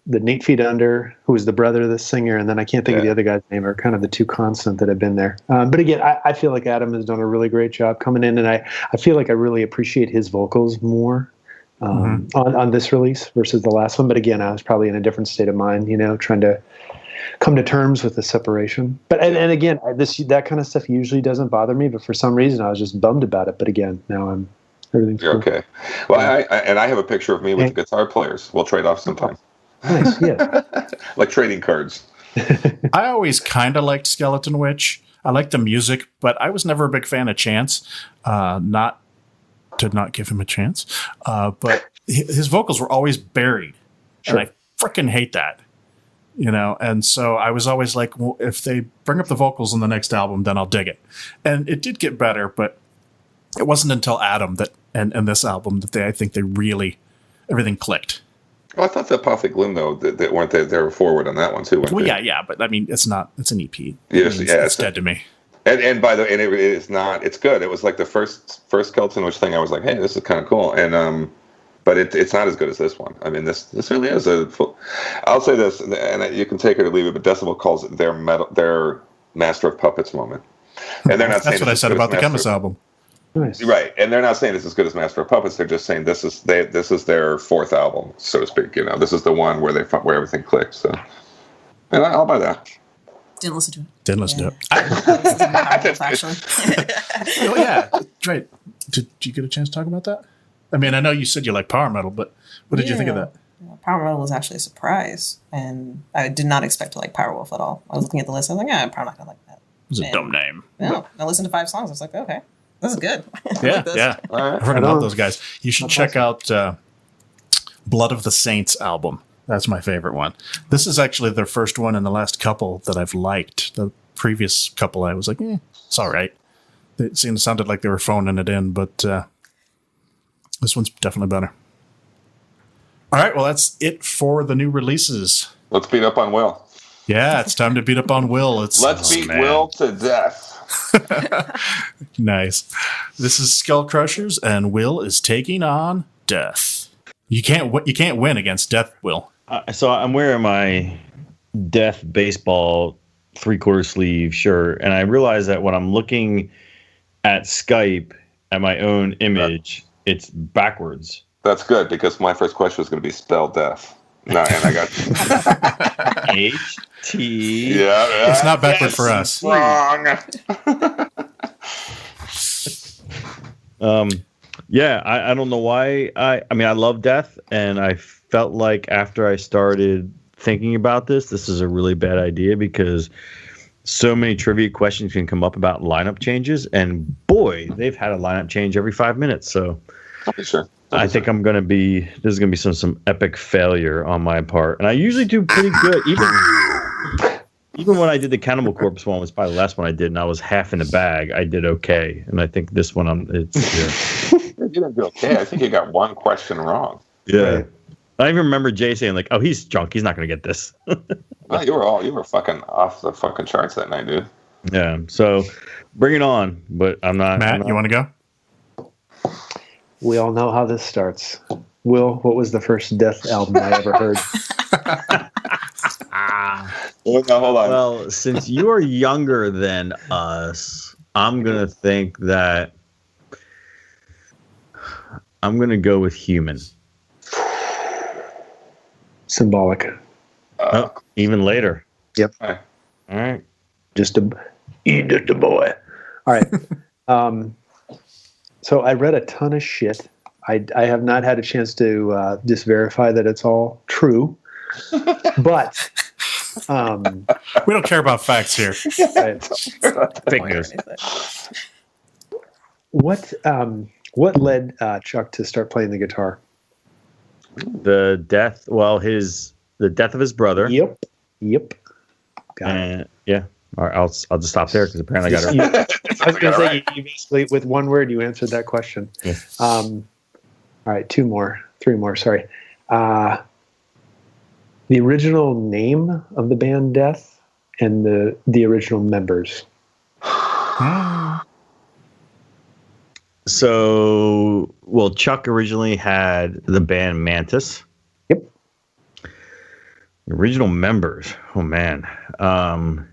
the Nate Feet Under, who was the brother of the singer, and then I can't think of the other guy's name, are kind of the two constant that have been there. But again, I feel like Adam has done a really great job coming in, and I feel like I really appreciate his vocals more. On this release versus the last one. But again, I was probably in a different state of mind, you know, trying to come to terms with the separation. But and again, that kind of stuff usually doesn't bother me, but for some reason I was just bummed about it. But again, now everything's You're cool. okay. Well, I have a picture of me with the guitar players. We'll trade off sometime. Nice, yeah. Like trading cards. I always kind of liked Skeleton Witch. I liked the music, but I was never a big fan of Chance. Did not give him a chance. But his vocals were always buried. Sure. And I freaking hate that. You know, and so I was always like, well, if they bring up the vocals in the next album, then I'll dig it. And it did get better, but it wasn't until Adam and this album that I think they really, everything clicked. Well, I thought the Apothic Gloom, though, that weren't they were forward on that one, too. Well, yeah, but I mean, it's an EP. Yes, it's dead to me. And by the way, it is not. It's good. It was like the first Skeleton Witch thing. I was like, hey, this is kind of cool. And but it's not as good as this one. I mean, this really is a full. I'll say this, and you can take it or leave it. But Decibel calls it their Master of Puppets moment. And they're not saying that's what I said about the Chemist album. Nice. Right, and they're not saying it's as good as Master of Puppets. They're just saying this is their fourth album, so to speak. You know, this is the one where everything clicked. So, and I'll buy that. Didn't listen to it. Didn't listen to it. Actually. Oh yeah, right. Did you get a chance to talk about that? I mean, I know you said you like power metal, but what did you think of that? Power Metal was actually a surprise, and I did not expect to like Powerwolf at all. I was looking at the list, I was like, I'm probably not gonna like that. It was a dumb name. No, I listened to 5 songs. I was like, okay, this is good. Yeah. I've heard about those guys. You should check out Blood of the Saints album. That's my favorite one. This is actually their first one in the last couple that I've liked. The previous couple, I was like, it's all right. It sounded like they were phoning it in, but this one's definitely better. All right, well, that's it for the new releases. Let's beat up on Will. Yeah, it's time to beat up on Will. Let's beat Will to death. Nice. This is Skullcrushers, and Will is taking on Death. You can't win against Death, Will. So I'm wearing my Death baseball 3/4 sleeve shirt, and I realize that when I'm looking at Skype at my own image, it's backwards. That's good, because my first question was going to be spell death. No, and I got HT. Yeah, it's not backward for us. Wrong. Yeah, I don't know why. I mean, I love death, and I felt like after I started thinking about this is a really bad idea because so many trivia questions can come up about lineup changes, and boy, they've had a lineup change every 5 minutes. So Sure. I think this is gonna be some epic failure on my part, and I usually do pretty good. Even when I did the Cannibal Corpse one, was probably the last one I did, and I was half in the bag. I did okay, and I think this one You didn't do okay. I think you got one question wrong. Yeah. Right. I even remember Jay saying like, "Oh, he's drunk. He's not going to get this." Well, you were fucking off the fucking charts that night, dude. Yeah. So bring it on. But I'm not. Matt, you want to go? We all know how this starts. Will, what was the first Death album I ever heard? Well, no, hold on. Well, since you are younger than us, I'm going to think that I'm going to go with Human. Symbolic. Even later. Yep. All right. Just a boy. All right. So I read a ton of shit. I have not had a chance to just verify that it's all true, but we don't care about facts here. Fake news. What led Chuck to start playing the guitar? The death. Well, the death of his brother. Yep. Got it. And yeah. All right, I'll just stop there because apparently I got it. I was going to say you basically with one word you answered that question. Yeah. All right, three more. Sorry. The original name of the band Death and the original members. So, well, Chuck originally had the band Mantis. Yep. The original members. Oh man. I'm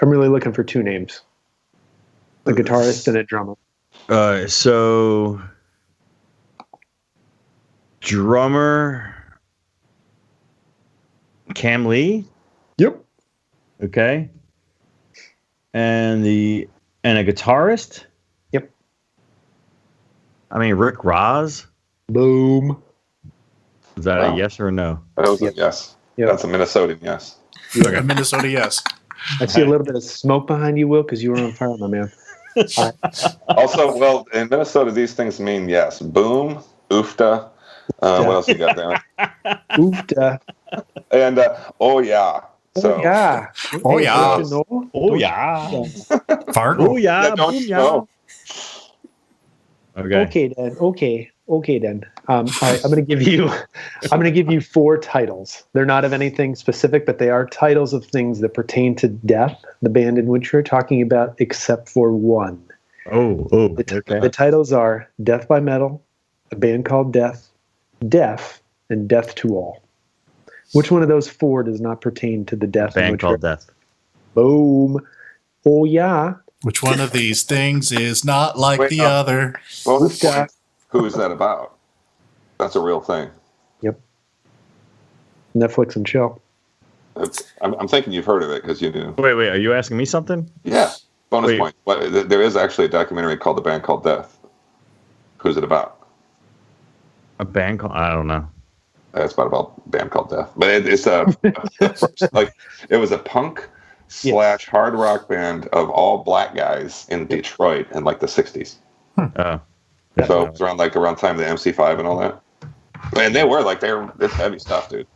really looking for two names: a guitarist and a drummer. So drummer Cam Lee. Yep. Okay. And a guitarist. Yep. I mean Rick Ross. Boom. Is that a yes or a no? That was a yes. Yep. That's a Minnesotan yes. Okay. Minnesota, yes. I see a little bit of smoke behind you, Will, because you were on fire, my man. All right. Also, well, in Minnesota, these things mean yes. Boom, oofta. What else you got there? Oofta. And oh yeah. So yeah. Oh yeah. Oh yeah. Fargo. Oh yeah. yeah, don't Boom, you know? Okay. Okay then. All right, I'm gonna give you four titles. They're not of anything specific, but they are titles of things that pertain to Death, the band in which we're talking about, except for one. The titles are Death by Metal, a band called Death, Death, and Death to All. Which one of those four does not pertain to the Death? Band called Death. Boom. Oh yeah. Which one of these things is not like the other? Well, this point, who is that about? That's a real thing. Yep. Netflix and chill. I'm thinking you've heard of it because you do. Wait. Are you asking me something? Yeah. Bonus point. But there is actually a documentary called "The Band Called Death." Who's it about? A band called? I don't know. It's about a band called Death, but it's like it was a punk / hard rock band of all black guys in Detroit in like the 60s. So it was around time of the MC5 and all that. And they were it's heavy stuff, dude.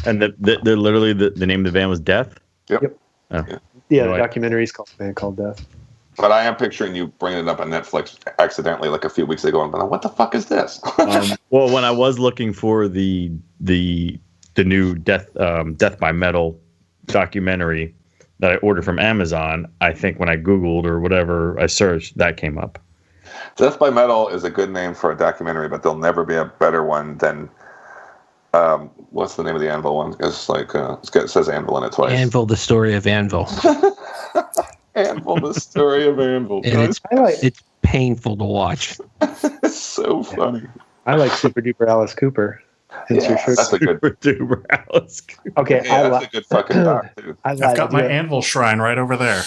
And they're literally the name of the band was Death. Yep. Oh. Yeah, the documentary is called "The Band Called Death." But I am picturing you bringing it up on Netflix accidentally like a few weeks ago and being like, what the fuck is this? Well, when I was looking for the new Death by Metal documentary that I ordered from Amazon, I think when I Googled or whatever I searched, that came up. Death by Metal is a good name for a documentary, but there'll never be a better one than what's the name of the Anvil one? It's like it says Anvil in it twice. Anvil, the story of Anvil. Anvil, the story of Anvil. And it's painful to watch. It's so funny. I like Super Duper Alice Cooper. That's a good Super Duper Alice Cooper. Okay, that's a good fucking doc, dude. I've got my Anvil shrine right over there.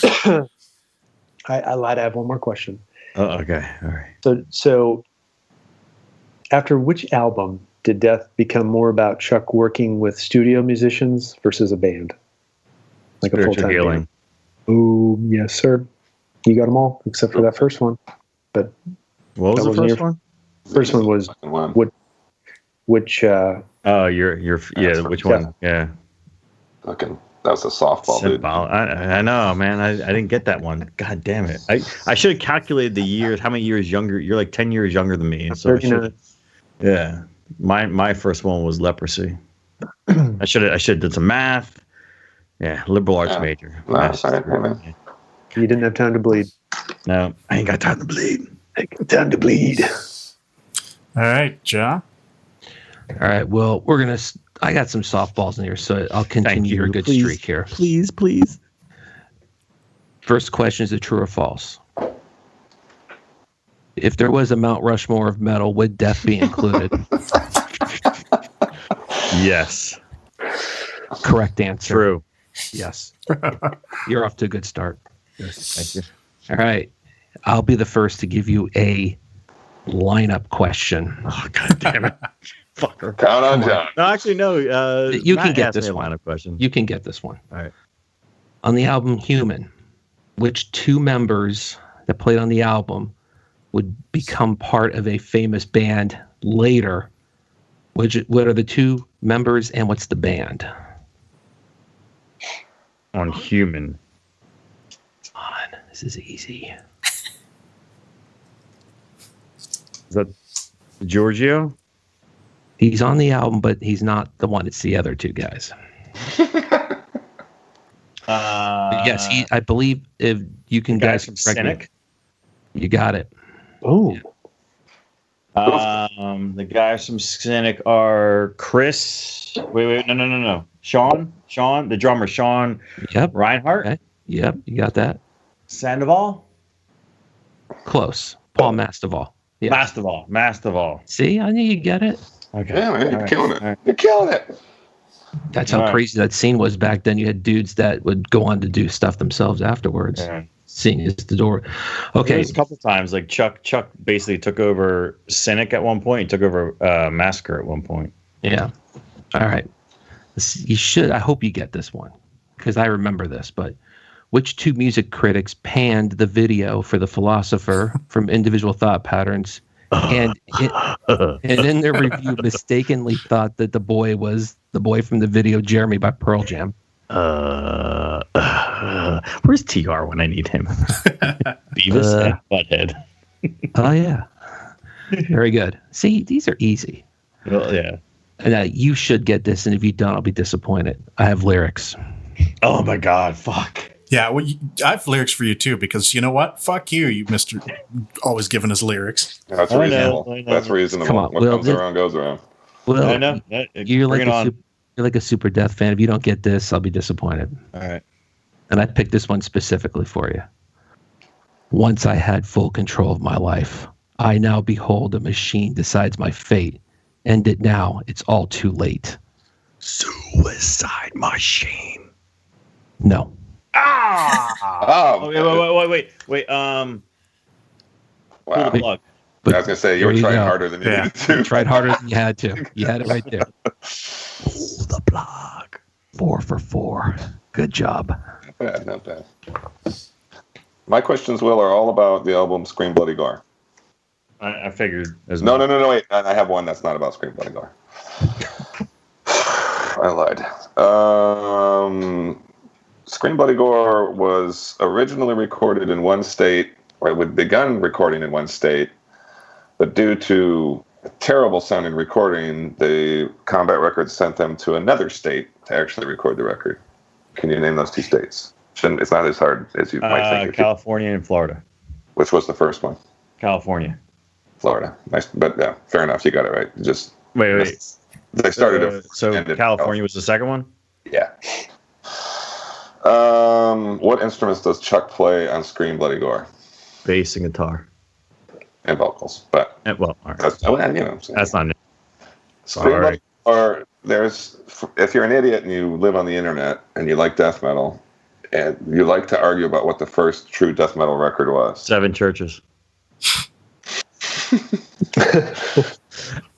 I lied. I have one more question. Oh, okay. All right. So after which album did Death become more about Chuck working with studio musicians versus a band? Like a Spiritual full-time Healing. band? Oh, yes, sir. You got them all, except for that first one. But What was that the wasn't first your- one? first one was which Oh, you're yeah. Which one? Yeah. Fucking, that was a softball, dude. I know, man. I didn't get that one. God damn it. I should have calculated the years. How many years younger? You're like 10 years younger than me. So I 39. yeah. My first one was Leprosy. I should have did some math. Yeah, liberal arts major. No, sorry, man. You didn't have time to bleed. No, I ain't got time to bleed. Time to bleed. All right, John. All right. Well, I got some softballs in here, so I'll continue your good streak here. Please, please. First question is: a true or false? If there was a Mount Rushmore of metal, would Death be included? Yes. Correct answer. True. Yes. You're off to a good start. Thank you. All right. I'll be the first to give you a lineup question. Oh, God damn it. Fucker. Count on John. No, actually, no. You can Matt get asked this me a one. line of question. You can get this one. All right. On the album Human, which two members that played on the album would become part of a famous band later? What are the two members and what's the band? On Human. Come on, this is easy. Is that Giorgio? He's on the album, but he's not the one. It's the other two guys. Yes, I believe if you can guy guys from correct me. Cynic? You got it. Oh, The guys from Cynic are Chris. Wait, no. Sean, the drummer, Sean Yep. Reinhardt, Okay. Yep, you got that. Sandoval, Close. Paul Mastival. Yes. Mastival. See, I knew you'd get it. Okay. Yeah, man, you're All killing right. it. All right. You're killing it. That's how Right. crazy that scene was back then. You had dudes that would go on to do stuff themselves afterwards. Yeah. Seeing is the door. Okay. There's a couple times, like Chuck basically took over Cynic at one point. He took over Massacre at one point. Yeah. All right. You should. I hope you get this one because I remember this. But which two music critics panned the video for The Philosopher from Individual Thought Patterns, and in their review mistakenly thought that the boy was the boy from the video Jeremy by Pearl Jam? Where's TR when I need him? Beavis and Butthead. Oh yeah. Very good. See, these are easy. Well, yeah. And you should get this, and if you don't, I'll be disappointed. I have lyrics. Oh my God! Fuck. Yeah, well, I have lyrics for you too, because you know what? Fuck you, you Mister, always giving us lyrics. That's I know, reasonable. I know. That's reasonable. Come on, What Will, comes around goes around. Well, I know. you're Bring like it on. you're like a super Death fan. If you don't get this, I'll be disappointed. All right. And I picked this one specifically for you. Once I had full control of my life, I now behold a machine decides my fate. End it now, it's all too late. Suicide machine. No. Oh, Wait. wow. Pull the plug. But I was gonna say you were there trying go. harder than you Yeah. needed to. You tried harder than you had to. You had it right there. Pull the plug. 4 for 4. Good job. Not bad. My questions, Will, are all about the album Scream Bloody Gore. I figured. As No, much. wait. I have one that's not about Scream Bloody Gore. I lied. Scream Bloody Gore was originally recorded in one state, or it had begun recording in one state, but due to a terrible sounding recording, the Combat Records sent them to another state to actually record the record. Can you name those two states? It's not as hard as you might think. California and Florida. Which was the first one? California. Florida. Nice, but yeah, fair enough. You got it right. Just Wait. they started it. So California was the second one? Yeah. What instruments does Chuck play on Scream Bloody Gore? Bass and guitar. And vocals, but Well, all right. that's That's not new. Scream Bloody Gore. If you're an idiot and you live on the internet and you like death metal, And you like to argue about what the first true death metal record was. Seven Churches.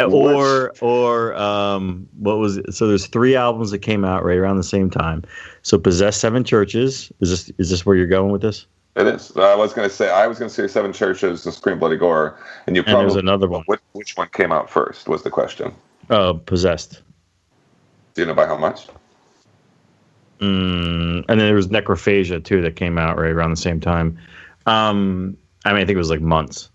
Or what was it? So there's 3 albums that came out right around the same time. So Possessed, Seven Churches. Is this where you're going with this? It is. I was going to say Seven Churches and Scream Bloody Gore, and you probably there's another one. Which one came out first was the question. Possessed. Do you know by how much? And then there was Necrophagia too that came out right around the same time. I think it was like months.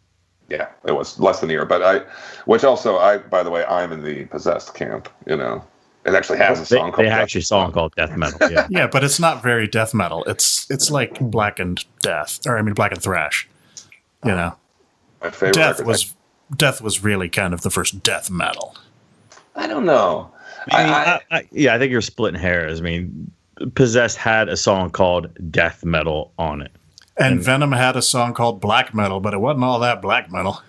Yeah, it was less than a year. But by the way, I'm in the Possessed camp. You know, it actually has a song called. They actually a song called Death Metal. Yeah, yeah, but it's not very death metal. It's like blackened thrash. You know, my favorite Death was really kind of the first death metal. I don't know. I think you're splitting hairs. I mean, Possessed had a song called Death Metal on it. And Venom had a song called Black Metal, but it wasn't all that black metal.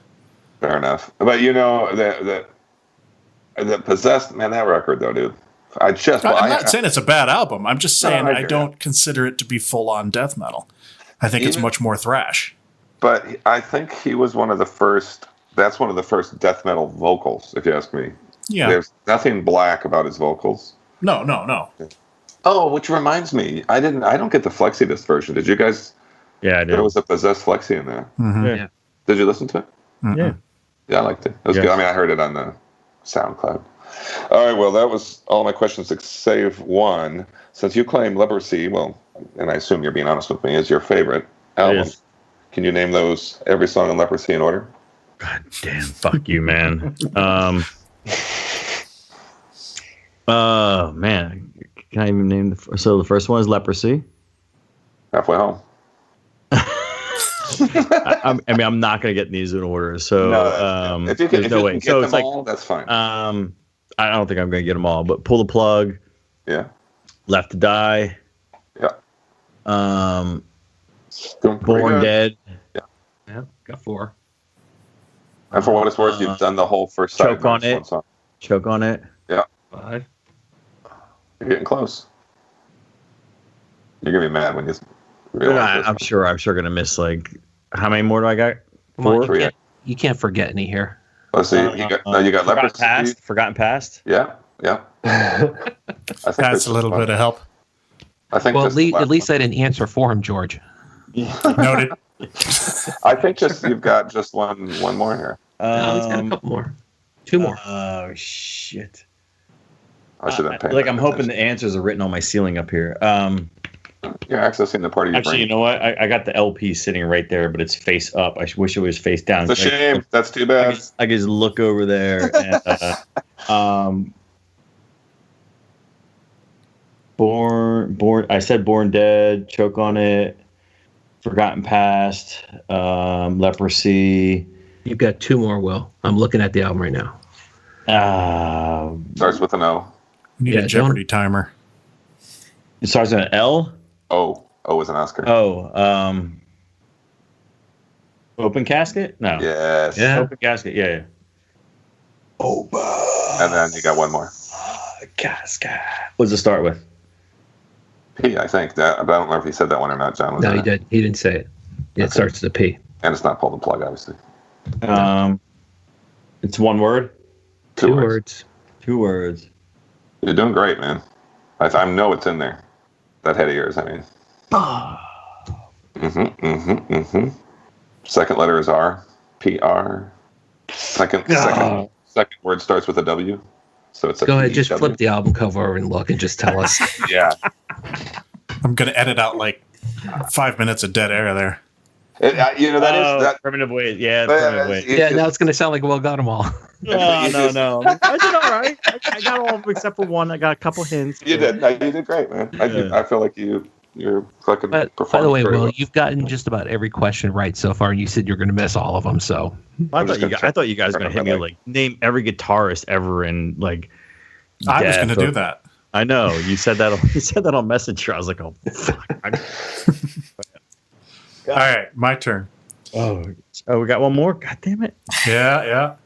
Fair enough. But you know, the Possessed, man, that record though, dude. I'm not saying it's a bad album. I'm just saying I don't consider it to be full-on death metal. I think it's much more thrash. But I think he was one of the first. That's one of the first death metal vocals, if you ask me. Yeah. There's nothing black about his vocals. No. Oh, which reminds me, I don't get the flexi disc version. Did you guys? Yeah, I did. There was a Possessed flexi in there. Mm-hmm. Yeah. Did you listen to it? Mm-hmm. Yeah, I liked it. It was good. I mean, I heard it on the SoundCloud. All right, well, that was all my questions save one. Since you claim Leprosy, and I assume you're being honest with me, is your favorite album. Can you name every song on Leprosy in order? God damn, fuck you, man. Man, can I even name so the first one is Leprosy. Halfway home. I'm not going to get these in order. So if you can get them all, that's fine. I don't think I'm going to get them all, but Pull the Plug. Yeah. Left to Die. Yeah. Born Dead. Yeah, got 4. And for what it's worth, you've done the whole first side. Choke on It. Choke on It. Yeah. 5. You're getting close. You're gonna be mad when you realize I'm sure going to miss like how many more do I got? Come on, you can't forget any here. Let's see. You got Leprosy. Forgotten Past. Yeah. That's a little bit of help. I think. Well, at least I didn't answer for him, George. Noted. I think you've got just one more here. No, he's got a couple more. 2 more. Oh shit! I should have paid. I'm hoping the answers are written on my ceiling up here. You're accessing the part of your Actually, brain. you know what? I got the LP sitting right there, but it's face up. I wish it was face down. It's a shame. That's too bad. I can just look over there. And, Born. I said Born Dead. Choke on It. Forgotten Past. Leprosy. You've got 2 more, Will. I'm looking at the album right now. Starts with an O. You need a Jeopardy timer. It starts with an L. O is an Oscar. Open Casket? No. Yes. Yeah. Open Casket. Yeah. Open. And then you got one more. Casket. What does it start with? P, I think. But I don't know if he said that one or not, John. No, he did. He didn't say it. It starts with a P. And it's not Pull the Plug, obviously. It's one word? 2 words. 2 words. You're doing great, man. I know it's in there. That head of yours, I mean. Second letter is R. P-R. Second word starts with a W. So it's a Go ahead, just P-W. flip the album cover over and look and just tell us. Yeah. I'm going to edit out like 5 minutes of dead air there. That is that primitive way. Yeah, primitive way. Yeah, now it's going to sound like Will got them all. No. I did all right. I got all of them except for one. I got a couple hints. You did. You did great, man. I feel like you're fucking But by the way, Will, you've gotten just about every question right so far, and you said you're going to miss all of them. So I thought you guys were going to hit me like name every guitarist ever in like. I was going to do that. I know you said that. You said that on Messenger. I was like, oh fuck. All right, my turn. Oh, we got one more. God damn it. Yeah.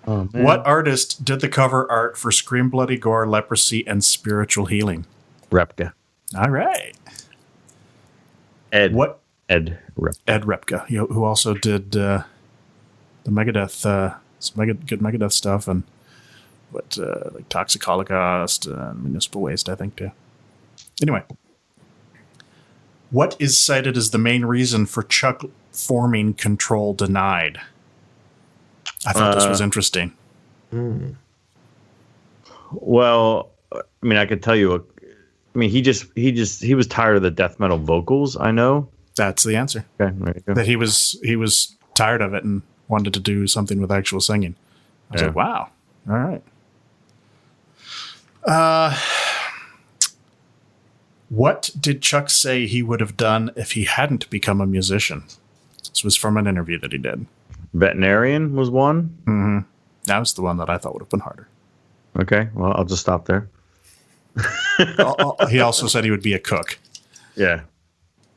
Oh, man. What artist did the cover art for Scream Bloody Gore, Leprosy, and Spiritual Healing? Repka. All right. Ed What? Ed Rep. Ed Repka, who also did the Megadeth, some good Megadeth stuff, and like Toxic Holocaust and Municipal Waste, I think, too. Anyway, what is cited as the main reason for Chuck forming Control Denied? I thought this was interesting. Well, I mean, I could tell you. I mean, he was tired of the death metal vocals. I know. That's the answer. Okay, there you go. That he was tired of it and wanted to do something with actual singing. I was like, wow, all right. What did Chuck say he would have done if he hadn't become a musician? This was from an interview that he did. Veterinarian was one. Mm-hmm. That was the one that I thought would have been harder. Okay, well, I'll just stop there. He also said he would be a cook. Yeah.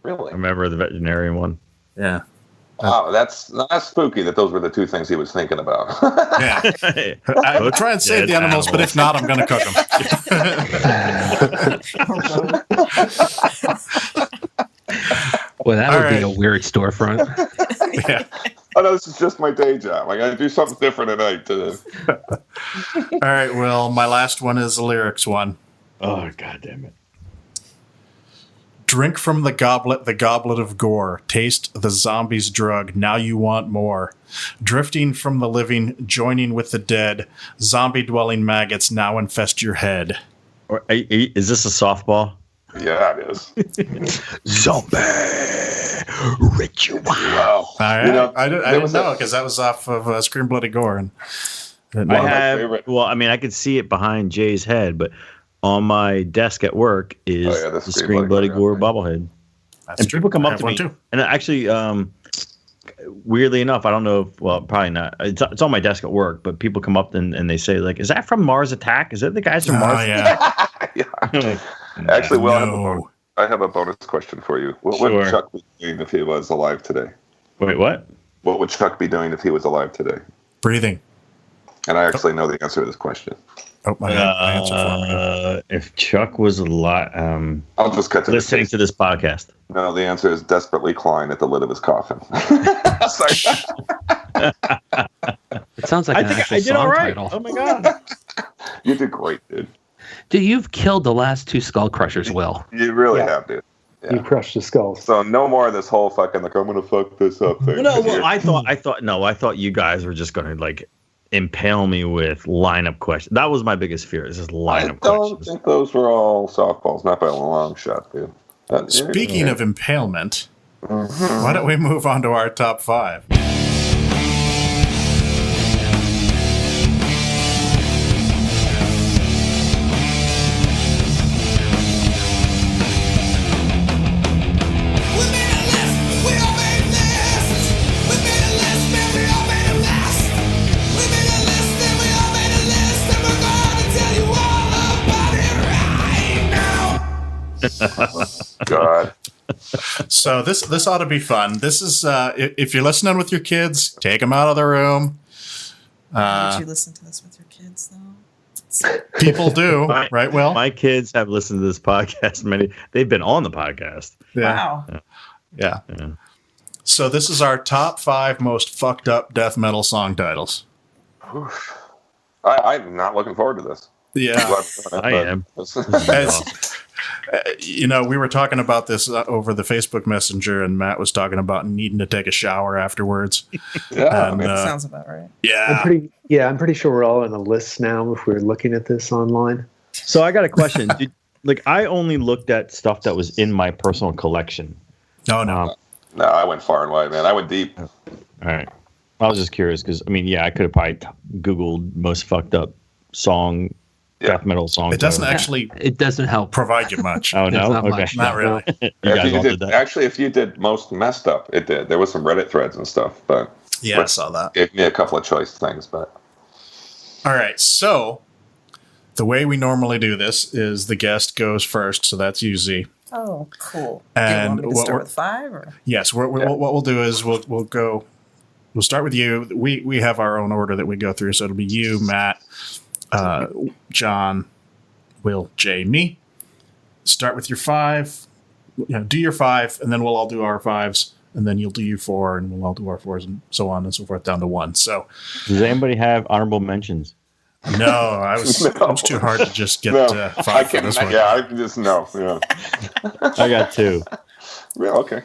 Really? I remember the veterinarian one. Yeah. Wow, that's spooky that those were the two things he was thinking about. Yeah. I would try and save the animals, but if not, I'm going to cook them. Well, that would be a weird storefront. Yeah. Oh, no, this is just my day job. I got to do something different at night. All right, well, my last one is a lyrics one. Oh, God damn it. Drink from the goblet of gore. Taste the zombie's drug. Now you want more. Drifting from the living, joining with the dead. Zombie-dwelling maggots now infest your head. Is this a softball? Yeah, it is. Zombie ritual. Wow. I didn't know because that was off of Scream Bloody Gore. And I could see it behind Jay's head, but on my desk at work is the Scream Bloody Gore bobblehead. That's and true. people come I up have to one me, too. and actually, weirdly enough, I don't know if, well, probably not. It's on my desk at work, but people come up and they say, like, is that from Mars Attack? Is that the guys from Mars Attack? Yeah. Actually, well, I have a bonus question for you. What would Chuck be doing if he was alive today? Wait, what? What would Chuck be doing if he was alive today? Breathing. And I actually know the answer to this question. Oh, my answer for me. If Chuck was alive, I'll just cut to listening to this podcast. No, the answer is desperately clawing at the lid of his coffin. Sorry. It sounds like an actual I did song all right. title. Oh my god, you did great, dude. Dude, you've killed the last two Skullcrushers, Will. You really have, dude. Yeah. You crushed the skulls. So no more of this whole fucking like I'm gonna fuck this up thing. I thought you guys were just gonna like impale me with lineup questions. That was my biggest fear. Is just lineup questions. I don't think those were all softballs, not by a long shot, dude. Speaking of impalement, why don't we move on to our top 5? God. So this ought to be fun. This is if you're listening with your kids, take them out of the room. Would you listen to this with your kids though? People do, right? Will? My kids have listened to this podcast. They've been on the podcast. Yeah. Wow. Yeah. So this is our top 5 most fucked up death metal song titles. I'm not looking forward to this. Yeah, I am. We were talking about this over the Facebook Messenger, and Matt was talking about needing to take a shower afterwards. Yeah, and, That sounds about right. Yeah, I'm pretty sure we're all on a list now if we're looking at this online. So I got a question. I only looked at stuff that was in my personal collection. No. No, I went far and wide, man. I went deep. All right. I was just curious because, I could have probably Googled most fucked up death metal song. It doesn't actually. It doesn't help Provide you much. Oh no, not okay, much. Not really. You guys all did that. Actually, if you did most messed up, it did. There was some Reddit threads and stuff, but Yeah, I saw that. gave me a couple of choice things. But All right, so the way we normally do this is the guest goes first, so that's you, Z. Oh, cool. And do you want me to start with 5? Or? Yes, what we'll do is we'll start with you. We have our own order that we go through, so it'll be you, Matt, John, Will, Jay, me. Start with your 5. do your 5, and then we'll all do our 5s, and then you'll do your 4, and we'll all do our 4s, and so on and so forth down to 1. So, does anybody have honorable mentions? No, I was too hard to just get 5 for this one. Yeah, I can just no. Yeah, I got 2. Yeah, okay.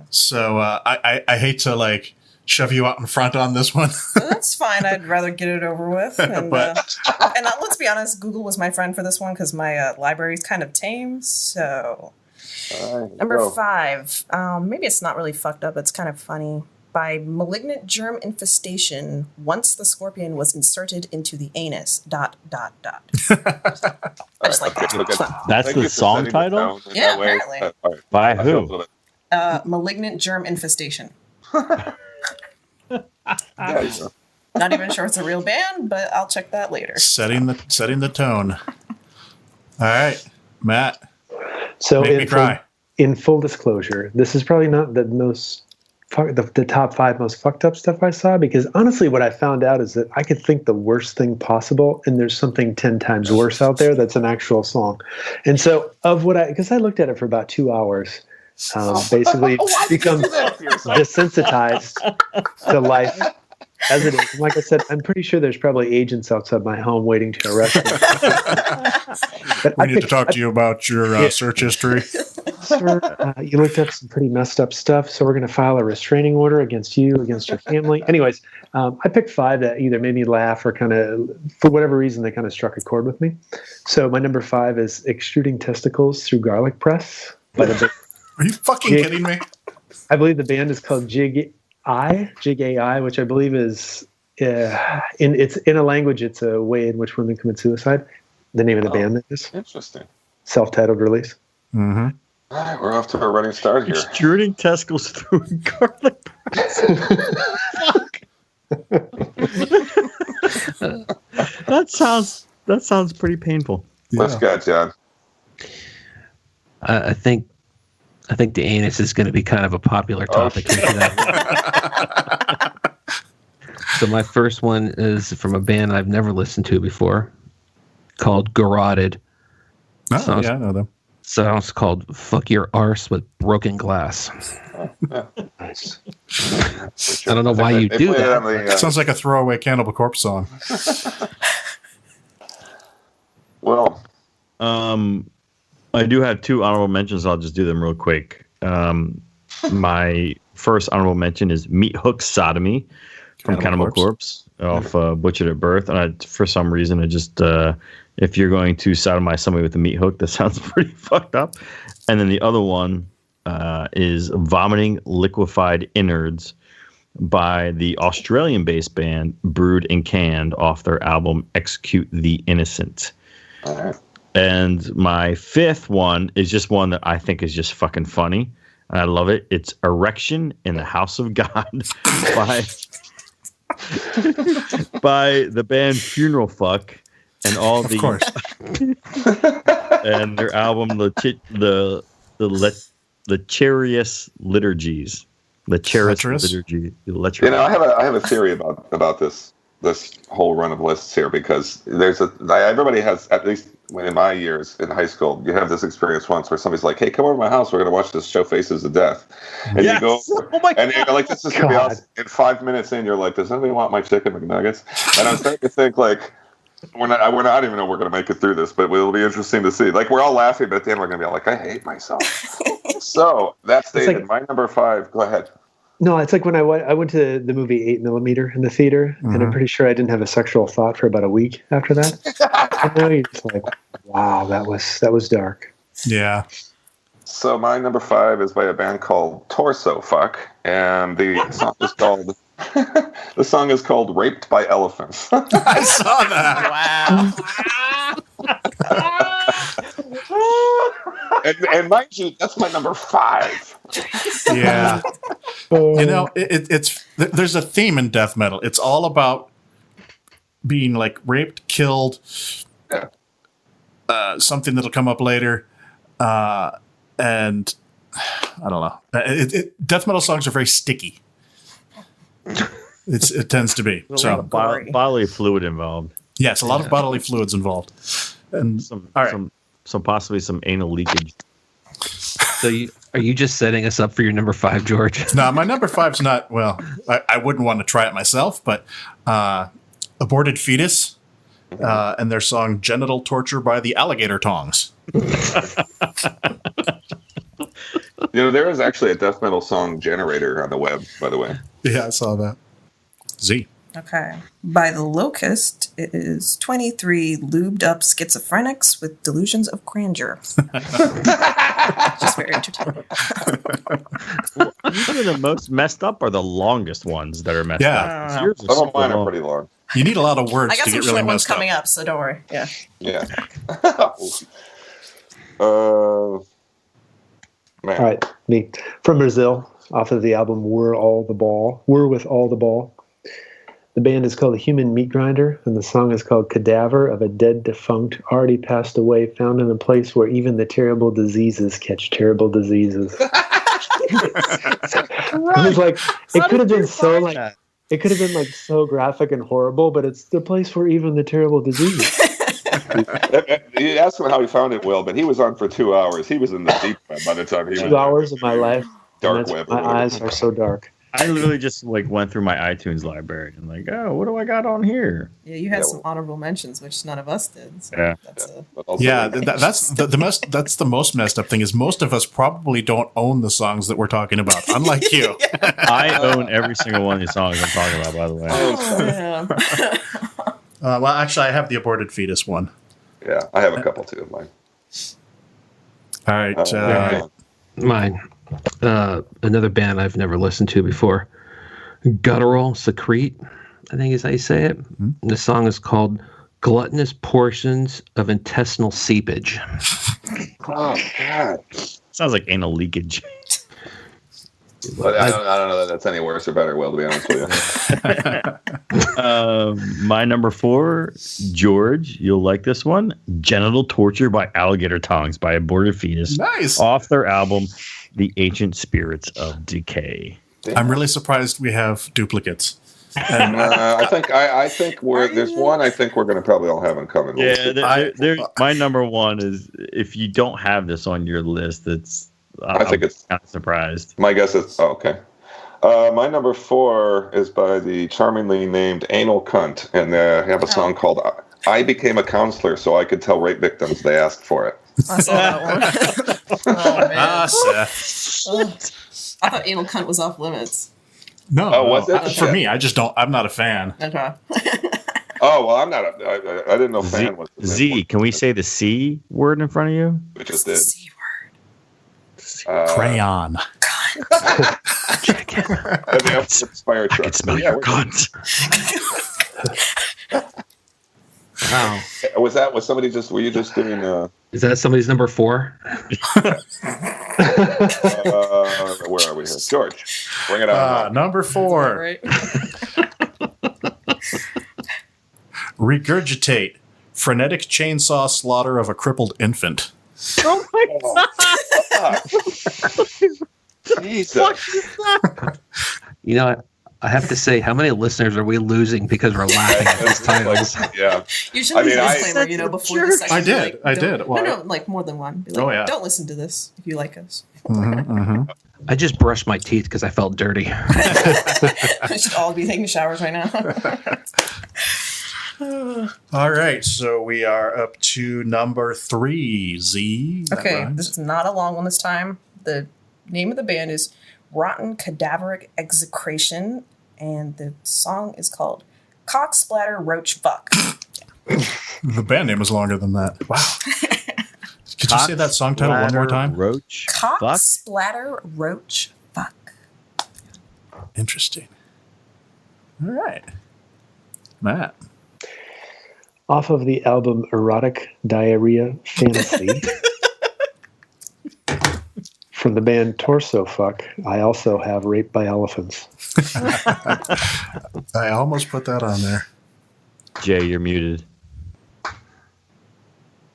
So I hate to like shove you out in front on this one. That's fine. I'd rather get it over with. And, let's be honest, Google was my friend for this one because my library is kind of tame. So, number 5. Maybe it's not really fucked up. It's kind of funny. By malignant germ infestation, once the scorpion was inserted into the anus. ... I just like that. That's the song title? Yeah, apparently. By who? Malignant germ infestation. Not even sure it's a real band, but I'll check that later. Setting the tone. All right, Matt. So make me cry. In full disclosure, this is probably not the most the top 5 most fucked up stuff I saw, because honestly what I found out is that I could think the worst thing possible and there's something 10 times worse out there that's an actual song. And so because I looked at it for about 2 hours, basically become desensitized to life as it is. And like I said, I'm pretty sure there's probably agents outside my home waiting to arrest me. We need to talk to you about your search history. Sir, you looked up some pretty messed up stuff, so we're going to file a restraining order against you, against your family. Anyways, I picked 5 that either made me laugh or kind of, for whatever reason, they kind of struck a chord with me. So my number 5 is Extruding Testicles Through Garlic Press. By the Are you fucking kidding me? I believe the band is called Jig AI, which I believe is in a language, it's a way in which women commit suicide. The name of the band is. Interesting. Self-titled release. Mm-hmm. All right, we're off to a running start here. Extruding testicles through garlic press. That sounds pretty painful. Let's go, John. I think the anus is going to be kind of a popular topic here today. So my first one is from a band I've never listened to before, called Garroted. Oh, yeah, I know them. Song's called "Fuck Your Arse with Broken Glass." Nice. I don't know why you do that. Sounds like a throwaway Cannibal Corpse song. Well, I do have 2 honorable mentions. I'll just do them real quick. My first honorable mention is Meat Hook Sodomy from Cannibal Corpse off Butchered at Birth. And for some reason, I just, if you're going to sodomize somebody with a meat hook, that sounds pretty fucked up. And then the other one is Vomiting Liquefied Innards by the Australian-based band Brewed and Canned off their album Execute the Innocent. all right. And my 5th one is just one that I think is just fucking funny. And I love it. It's Erection in the House of God by the band Funeral Fuck and all the... Of course. and their album, the Charius Liturgies. The Charius Liturgy. I have a theory about this whole run of lists here, because everybody has, at least in my years in high school, you have this experience once where somebody's like, "Hey, come over to my house. We're going to watch this show, Faces of Death," and you go, and you're like, "This is going to be awesome." In 5 minutes in, you're like, "Does anybody want my chicken McNuggets?" And I'm starting to think like, we're not even know we're going to make it through this, but it'll be interesting to see. Like, we're all laughing, but at the end we're going to be like, "I hate myself." So that's David. My number 5. Go ahead. No, it's like when I went to the movie 8mm in the theater, and I'm pretty sure I didn't have a sexual thought for about a week after that. And now you're just like, wow, that was dark. Yeah. So my number 5 is by a band called Torso Fuck, and the song is called "Raped by Elephants." I saw that. Wow. and mind you, that's my number 5. Yeah. You know, it's there's a theme in death metal. It's all about being like raped, killed, something that'll come up later, and I don't know. Death metal songs are very sticky. It tends to be. So bodily fluid involved. Yes, a lot of bodily fluids involved, and some possibly some anal leakage. So are you just setting us up for your number 5, George? No, my number 5's not, well, I wouldn't want to try it myself, but Aborted Fetus and their song Genital Torture by the Alligator Tongs. There is actually a death metal song generator on the web, by the way. Yeah, I saw that. Z. Okay. By The Locust, it is 23 lubed up schizophrenics with delusions of grandeur. Just very entertaining. Usually the most messed up are the longest ones that are messed up. Some of mine are pretty long. You need a lot of words I got to some get really short ones messed up. coming up, so don't worry. Yeah. Yeah. Man. All right, me from Brazil, off of the album "We're with All the Ball." The band is called Human Meat Grinder, and the song is called "Cadaver of a Dead Defunct, Already Passed Away, Found in a Place Where Even the Terrible Diseases Catch Terrible Diseases." It was like it could have been so like that? It could have been like so graphic and horrible, but it's the place where even the terrible diseases. You asked him how he found it, Will, but he was on for 2 hours. He was in the deep web by the time he was 2 hours of my life. Dark web. My eyes are so dark. I literally just went through my iTunes library and oh, what do I got on here? Yeah, you had some honorable mentions, which none of us did. So yeah, that's the most messed up thing is most of us probably don't own the songs that we're talking about. Unlike you, I own every single one of these songs I'm talking about. By the way, well, actually, I have the Aborted Fetus one. Yeah, I have a couple too of mine. All right, mine. Another band I've never listened to before, Guttural Secrete, I think is how you say it. Mm-hmm. The song is called "Gluttonous Portions of Intestinal Seepage." Oh God! Sounds like anal leakage. But I don't know that that's any worse or better, Will, to be honest with you. My number 4, George, you'll like this one. Genital Torture by Alligator Tongs by Aborted Fetus. Nice. Off their album, The Ancient Spirits of Decay. I'm really surprised we have duplicates. And, I think there's one I think we're going to probably all have in common. Yeah, my number 1 is, if you don't have this on your list, I think it's kind of surprised. My guess is okay. My number 4 is by the charmingly named Anal Cunt, and they have a song called "I Became a Counselor So I Could Tell Rape Victims They Asked for It." I saw that one. Oh man! Seth. I thought Anal Cunt was off limits. No, was it? For me, I'm not a fan. Okay. Oh well, I'm not. I didn't know fan was the Z. Can we say the C word in front of you? We just did. C word. Crayon. I can smell your cunt. Wow. Was somebody just? Were you just doing? Is that somebody's number 4? Where are we here, George? Bring it on. Number 4. Right. Regurgitate. Frenetic chainsaw slaughter of a crippled infant. Oh my God! Jesus. You know, I have to say, how many listeners are we losing because we're laughing at these titles? Yeah. You should leave a disclaimer, before the section. I did. No, more than one. Be like, don't listen to this if you like us. Mm-hmm, mm-hmm. I just brushed my teeth because I felt dirty. We should all be taking showers right now. All right, so we are up to number 3, Z. Okay, this is not a long one this time. The name of the band is Rotten Cadaveric Execration, and the song is called Cock Splatter Roach Fuck. The band name is longer than that. Wow. Could you say that song title one more time? Roach Cock Fuck? Splatter Roach Fuck. Interesting. All right. Matt. Off of the album Erotic Diarrhea Fantasy, from the band Torso Fuck, I also have Raped by Elephants. I almost put that on there. Jay, you're muted.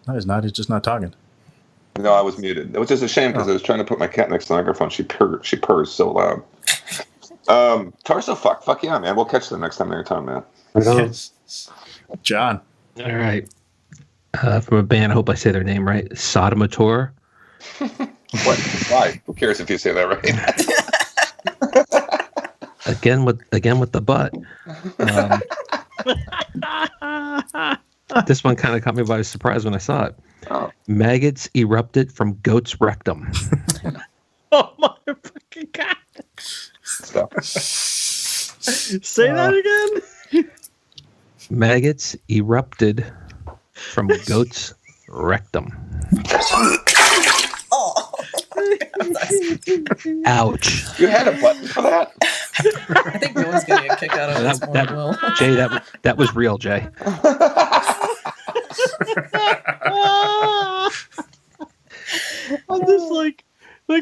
No, he's not. He's just not talking. No, I was muted. It was just a shame because I was trying to put my cat next to the microphone. She purrs so loud. Torso Fuck. Fuck yeah, man. We'll catch them next time they're in town, man. Yes. John. All right. From a band, I hope I say their name right, Sodomator. What? Why? Who cares if you say that right? Again with the butt. This one kind of caught me by surprise when I saw it. Oh. Maggots erupted from goat's rectum. Oh my fucking god! Stop. Say that again. Maggots erupted from goat's rectum. Oh. Ouch. You had a button for that? I think Will's getting a kick out of this one, Will. Jay, that was real, Jay. I'm just like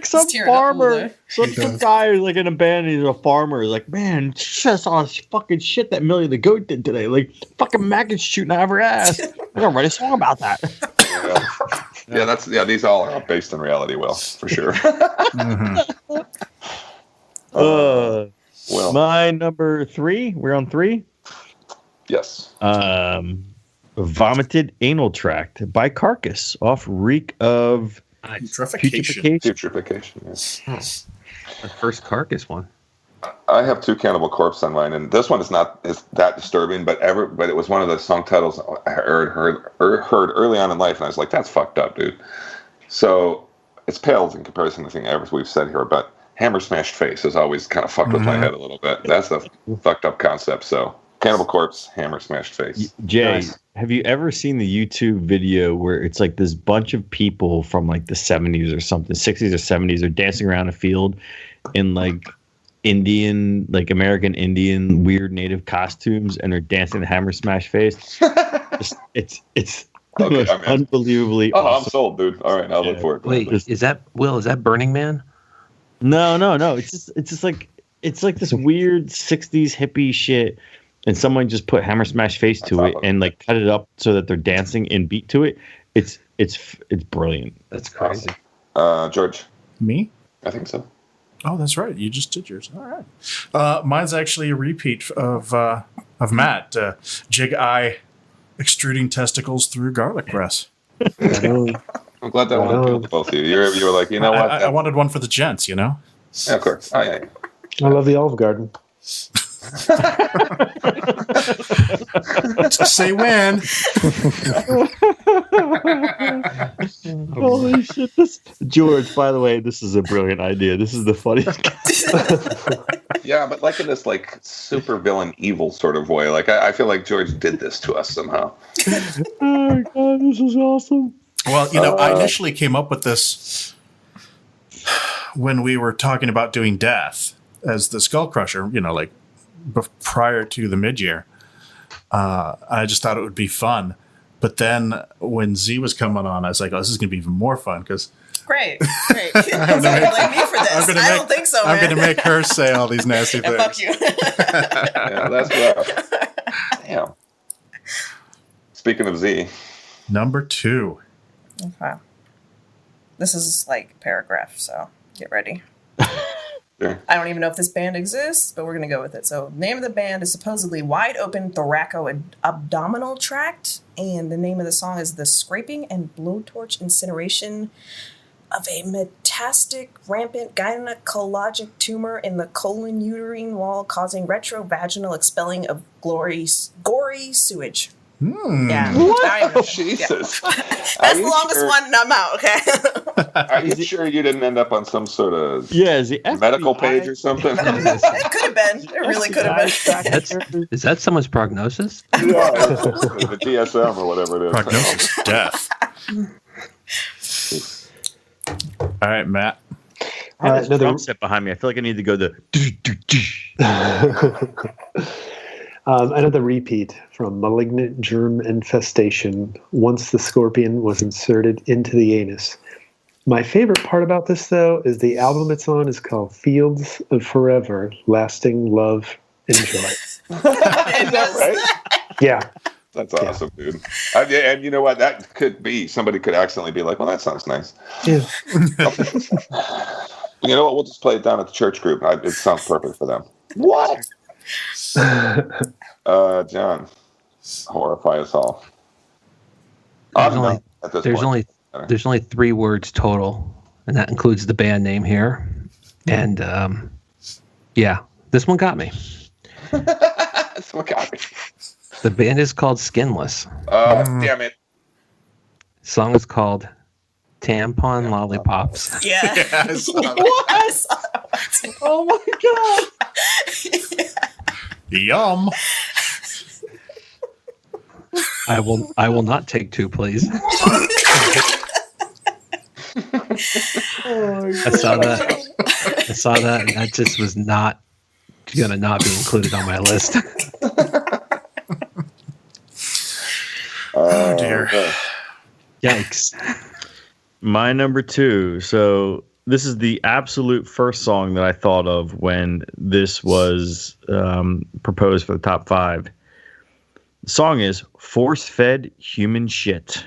some farmer, some guy who's like in a band, he's a farmer. He's like, man, just all this fucking shit that Millie the Goat did today. Like, fucking maggots shooting out of her ass. I'm gonna write a song about that. These all are based in reality, Will, for sure. Well, Will. my number 3. We're on 3. Yes. Vomited Anal Tract by Carcass off Reek of Putrefaction, yes. The first Carcass one. I have 2 Cannibal Corpse on mine, and this one is that disturbing, but it was one of the song titles I heard early on in life, and I was like, that's fucked up, dude. So it's pales in comparison to anything we've said here, but Hammer Smashed Face has always kind of fucked with my head a little bit. That's a fucked up concept, so Cannibal Corpse, Hammer Smashed Face. Jay, have you ever seen the YouTube video where it's like this bunch of people from like the 70s or something, 60s or 70s are dancing around a field in like Indian, like American Indian weird native costumes, and they're dancing the Hammer Smash Face? it's the most unbelievably awesome. I'm sold, dude. All right, I'll look for it. Wait, is that Burning Man? No. It's just like this weird 60s hippie shit. And someone just put Hammer Smash Face to it and like cut it up so that they're dancing in beat to it. It's brilliant. That's crazy. George. Me? I think so. Oh, that's right. You just did yours. All right. Mine's actually a repeat of Matt. Jig Eye extruding testicles through garlic press. I'm glad that one appealed to both of you. You were like, you know what? I wanted one for the gents, you know? Yeah, of course. Oh, yeah. I love the Olive Garden. Say when. Holy shit. George, by the way, this is a brilliant idea. This is the funniest. Yeah, but like in this like super villain evil sort of way. Like I feel like George did this to us somehow. Oh god, this is awesome. Well, I initially came up with this when we were talking about doing Death as the Skullcrusher, like prior to the mid-year. I just thought it would be fun. But then when Z was coming on, I was like, oh, this is going to be even more fun because... Great. Blame me for this. I don't think so, man. I'm going to make her say all these nasty things. Fuck you. Yeah, that's rough. Damn. Speaking of Z. Number 2. Okay. This is like paragraph, so get ready. Sure. I don't even know if this band exists, but we're going to go with it. So, name of the band is supposedly Wide Open Thoraco-Abdominal Tract, and the name of the song is The Scraping and Blowtorch Incineration of a Metastatic Rampant Gynecologic Tumor in the Colon Uterine Wall causing Retrovaginal Expelling of Gory Sewage. Yeah. What? Jesus. That's the longest one, and I'm out, okay? Are you sure you didn't end up on some sort of medical page or something? It could have been. It really could have been. Is that someone's prognosis? Yeah, the DSM or whatever it is. Prognosis, death. All right, Matt. I have this drum set behind me. I feel like I need to go Another repeat from Malignant Germ Infestation, once the scorpion was inserted into the anus. My favorite part about this, though, is the album it's on is called Fields of Forever, Lasting Love, Enjoy. Is that right? Yeah. That's awesome, dude. And you know what? That could be, somebody could accidentally be like, well, that sounds nice. Yeah. You know what? We'll just play it down at the church group. It sounds perfect for them. What? John, horrify us all. There's only 3 words total and that includes the band name here. And yeah, this one got me. That's what got me. The band is called Skinless. Oh, damn it. Song is called Tampon Lollipops. Yeah. Yes. What? Oh my god! Yum. I will not take two, please. I saw that, and that just was not gonna not be included on my list. Oh dear. Yikes. My number 2. So this is the absolute first song that I thought of when this was proposed for the top 5. The song is Force-Fed Human Shit.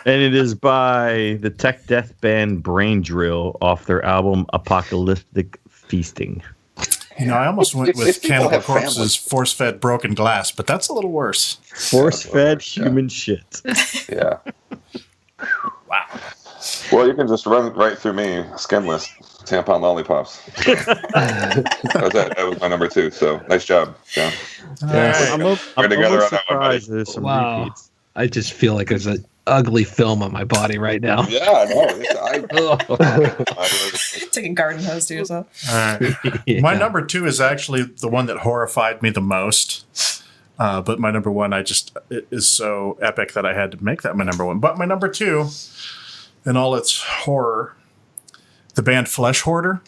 And it is by the tech death band Brain Drill off their album Apocalyptic Feasting. You know, I almost went with People Cannibal have Corpse's families. Force-Fed Broken Glass, but that's a little worse. Force-Fed Human Shit. Yeah. Wow. Well, you can just run right through me, skinless, tampon lollipops. That was my number 2, so nice job, John. I'm We're together almost on that one, buddy. surprised there's some Wow. repeats. I just feel like there's an ugly film on my body right now. Yeah, no. Taking garden hose to yourself. All right. Yeah. My number 2 is actually the one that horrified me the most. But my number 1, it is so epic that I had to make that my number 1. But my number 2, in all its horror, the band Flesh Hoarder,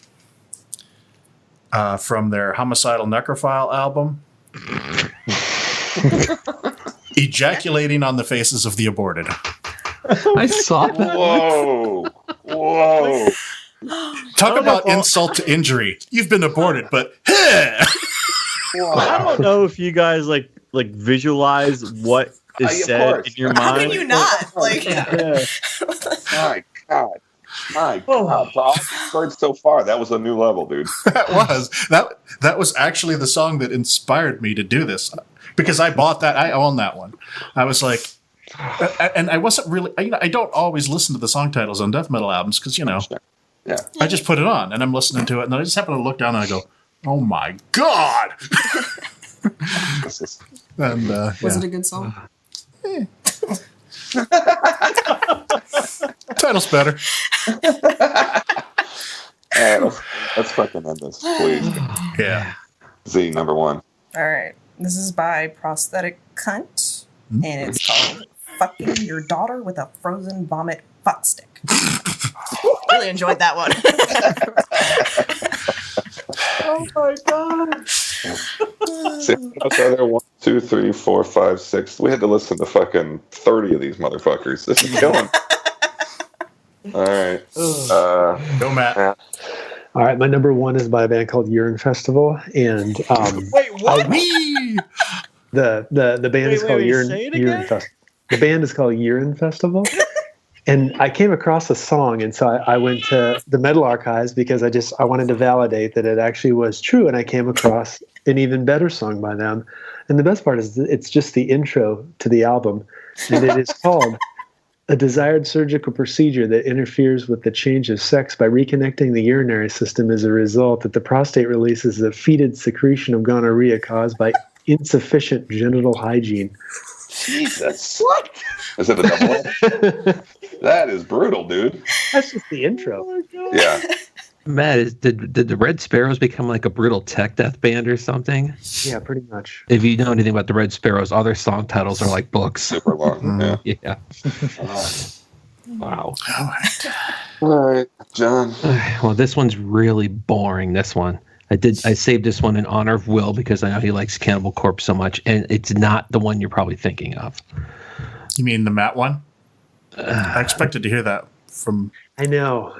from their Homicidal Necrophile album, ejaculating on the faces of the aborted. I saw that. Whoa. Talk about insult to injury. You've been aborted, but I don't know if you guys like visualize what is Of said course. in your How mind. can you not? Like, Yeah. My God. I've heard so far. That was a new level, dude. that was actually the song that inspired me to do this, because I bought that. I own that one. I was like, and I wasn't really. I don't always listen to the song titles on death metal albums because Yeah. I just put it on and I'm listening to it, and then I just happen to look down and I go, "Oh my God!" And was it a good song? title's better. Let's fucking end this, please. Yeah. Z, number 1. All right. This is by Prosthetic Cunt, and it's called Fucking Your Daughter with a Frozen Vomit Butt Stick. Really enjoyed that one. Oh my god! See, what's the other 1, 2, 3, 4, 5, 6? We had to listen to fucking 30 of these motherfuckers. This is killing. All right. Go, Matt. All right, my number 1 is by a band called Urine Festival, and Wait, what? the band is called Urine Festival. The band is called Urine Festival, and I came across a song, and so I went to the Metal Archives because I wanted to validate that it actually was true, and I came across an even better song by them. And the best part is it's just the intro to the album, and it is called "A Desired Surgical Procedure That Interferes with the Change of Sex by Reconnecting the Urinary System as a result that the prostate releases a fetid secretion of gonorrhea caused by insufficient genital hygiene." Jesus. What? Is it a double? That is brutal, dude. That's just the intro. Yeah. Matt, did the Red Sparrows become like a brutal tech death band or something? Yeah, pretty much. If you know anything about the Red Sparrows, all their song titles are like books. Super long. Yeah. Yeah. Wow. All right, John. Well, this one's really boring. This one. I saved this one in honor of Will because I know he likes Cannibal Corpse so much, and it's not the one you're probably thinking of. You mean the Matt one? I expected to hear that from I know.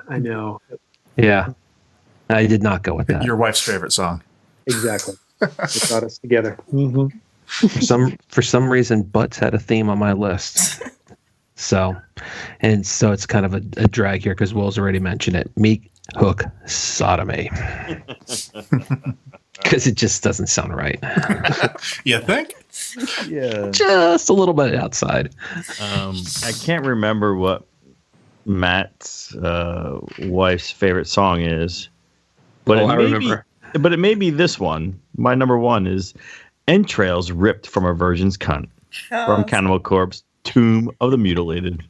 Yeah. I did not go with that. your wife's favorite song. Exactly. It brought us together. Mm-hmm. For some reason, Butts had a theme on my list. So it's kind of a drag here because Will's already mentioned it. Meat Hook Sodomy. Because it just doesn't sound right. You think? Yeah. Just a little bit outside. I can't remember what Matt's wife's favorite song is. But I remember. But it may be this one. My number one is Entrails Ripped from a Virgin's Cunt from Cannibal Corpse, Tomb of the Mutilated.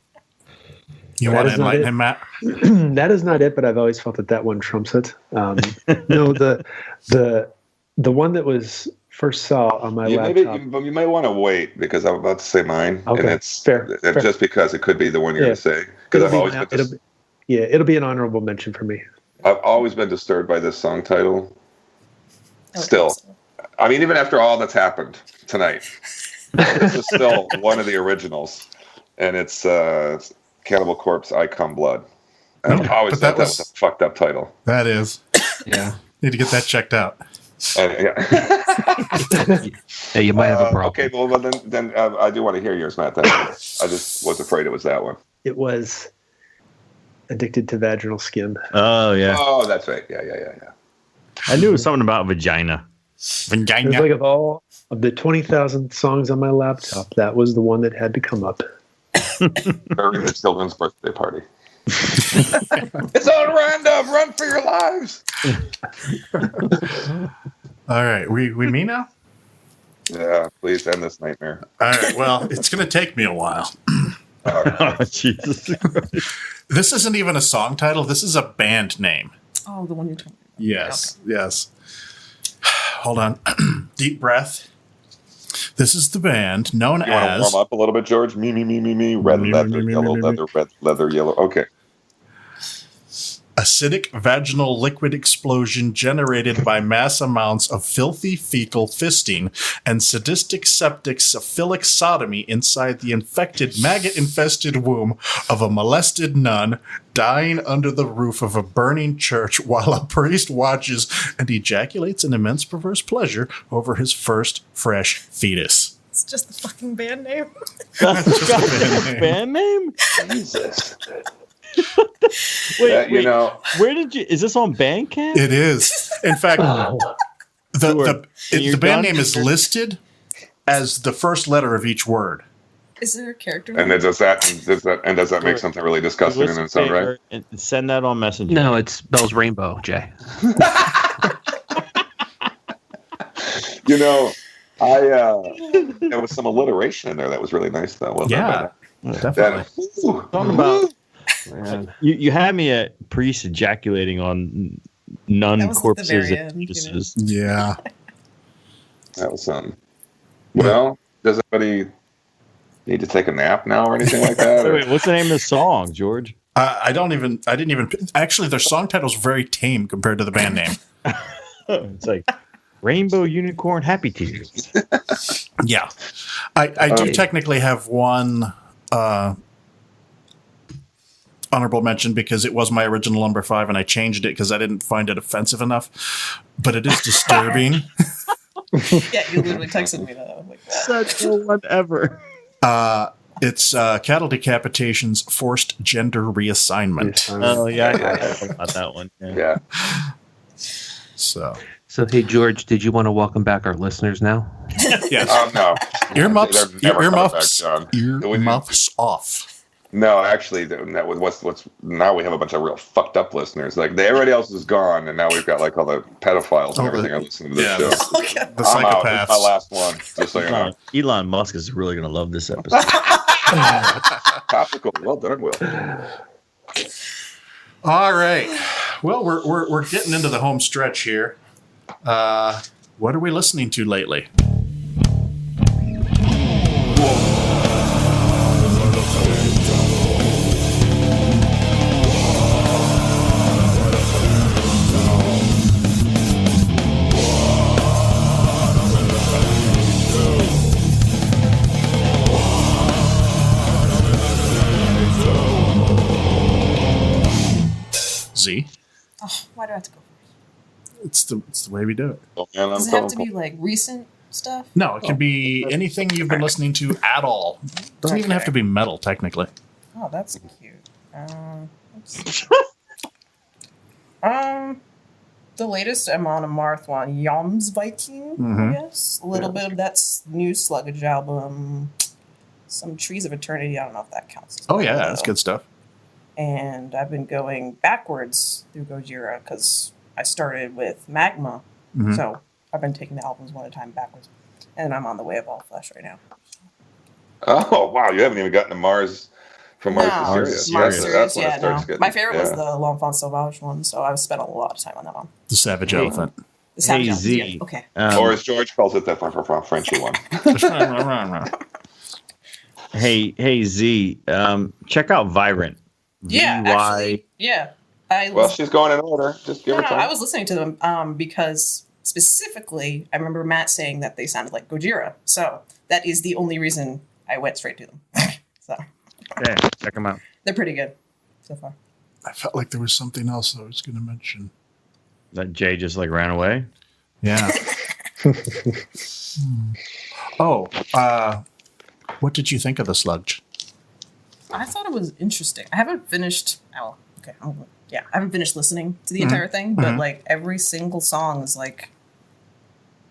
You want to enlighten him, Matt? That is not it, but I've always felt that one trumps it. No, the one that was first saw on my laptop. You may want to wait because I'm about to say mine, okay. and it's fair. Just because it could be the one you're going to say. Because it'll be an honorable mention for me. I've always been disturbed by this song title. Still, I mean, even after all that's happened tonight, this is still one of the originals, and it's Cannibal Corpse, I Come Blood. And I've always thought that was a fucked up title. That is. Yeah. Need to get that checked out. Yeah, you might have a problem. Okay, well, then I do want to hear yours, Matt. I just was afraid it was that one. It was Addicted to Vaginal Skin. Oh, yeah. Oh, that's right. Yeah. I knew it was something about vagina. It was like of all of the 20,000 songs on my laptop, that was the one that had to come up. During the children's birthday party. It's on random. Run for your lives. All right. We me now? Yeah, please end this nightmare. All right. Well, it's going to take me a while. Oh, Jesus Christ. This isn't even a song title. This is a band name. Oh, the one you're talking about. Yes. Okay. Yes. Hold on. Deep breath. This is the band known as... You want to warm up a little bit, George? Me. Red leather, yellow leather, red leather, yellow. Okay. Acidic vaginal liquid explosion generated by mass amounts of filthy fecal fisting and sadistic septic syphilic sodomy inside the infected, maggot-infested womb of a molested nun dying under the roof of a burning church while a priest watches and ejaculates an immense perverse pleasure over his first fresh fetus. It's just the fucking band name. That's just a band name? Jesus. Wait, where did you? Is this on Bandcamp? It is. In fact, the band name is listed as the first letter of each word. Is there a character? And does that make something really disgusting in its own right? And send that on Messenger. No, it spells rainbow, Jay. There was some alliteration in there that was really nice, though. Wasn't yeah, definitely. Talking about. Man. You had me at priest ejaculating on nun corpses and fetuses. Yeah. That was something. Well, does anybody need to take a nap now or anything like that? Wait, what's the name of the song, George? I didn't even. Actually, their song title's very tame compared to the band name. It's like Rainbow Unicorn Happy Tears. Yeah. I do technically have one honorable mention because it was my original number 5 and I changed it because I didn't find it offensive enough, but it is disturbing. Yeah, you literally texted me that. Like, such a whatever. It's cattle decapitation's forced gender reassignment. Oh yeah, I got that one. Yeah. So hey George, did you want to welcome back our listeners now? Yes. No. Earmuffs off. No, actually, what's now we have a bunch of real fucked up listeners. Like everybody else is gone, and now we've got like all the pedophiles and everything. I listen to this show. The psychopaths. This is my last one. Just so you know. Elon Musk is really going to love this episode. Topical. Well done, Will. All right. Well, we're getting into the home stretch here. What are we listening to lately? Z. Oh, why do I have to go It's first? the way we do it. Does it have to be like recent stuff? No, it can be anything you've been listening to at all. Doesn't even have to be metal, technically. Oh, that's cute. The latest I'm on a Marth one, Joms Viking, I guess. A little bit of that new Sluggish album. Some Trees of Eternity. I don't know if that counts. Oh yeah, that's good stuff. and I've been going backwards through Gojira because I started with Magma, so I've been taking the albums one at a time backwards, and I'm on the way of All Flesh right now. Oh wow, you haven't even gotten to Mars from Mars to Sirius. That's when it starts getting. My favorite was the L'Enfant Sauvage one, so I've spent a lot of time on that one. The Savage Elephant. The Savage Elephant. Z. Yeah. Okay. Or as George calls it, the Frenchy one. Hey Z, check out Vibrant. Yeah, actually, yeah. She's going in order. Just give her time. I was listening to them because specifically, I remember Matt saying that they sounded like Gojira. So that is the only reason I went straight to them. So yeah, check them out. They're pretty good so far. I felt like there was something else I was going to mention. That Jay just like ran away? Yeah. What did you think of the Sludge? I thought it was interesting. I haven't finished. Oh, okay. I haven't finished listening to the entire thing, but like every single song is like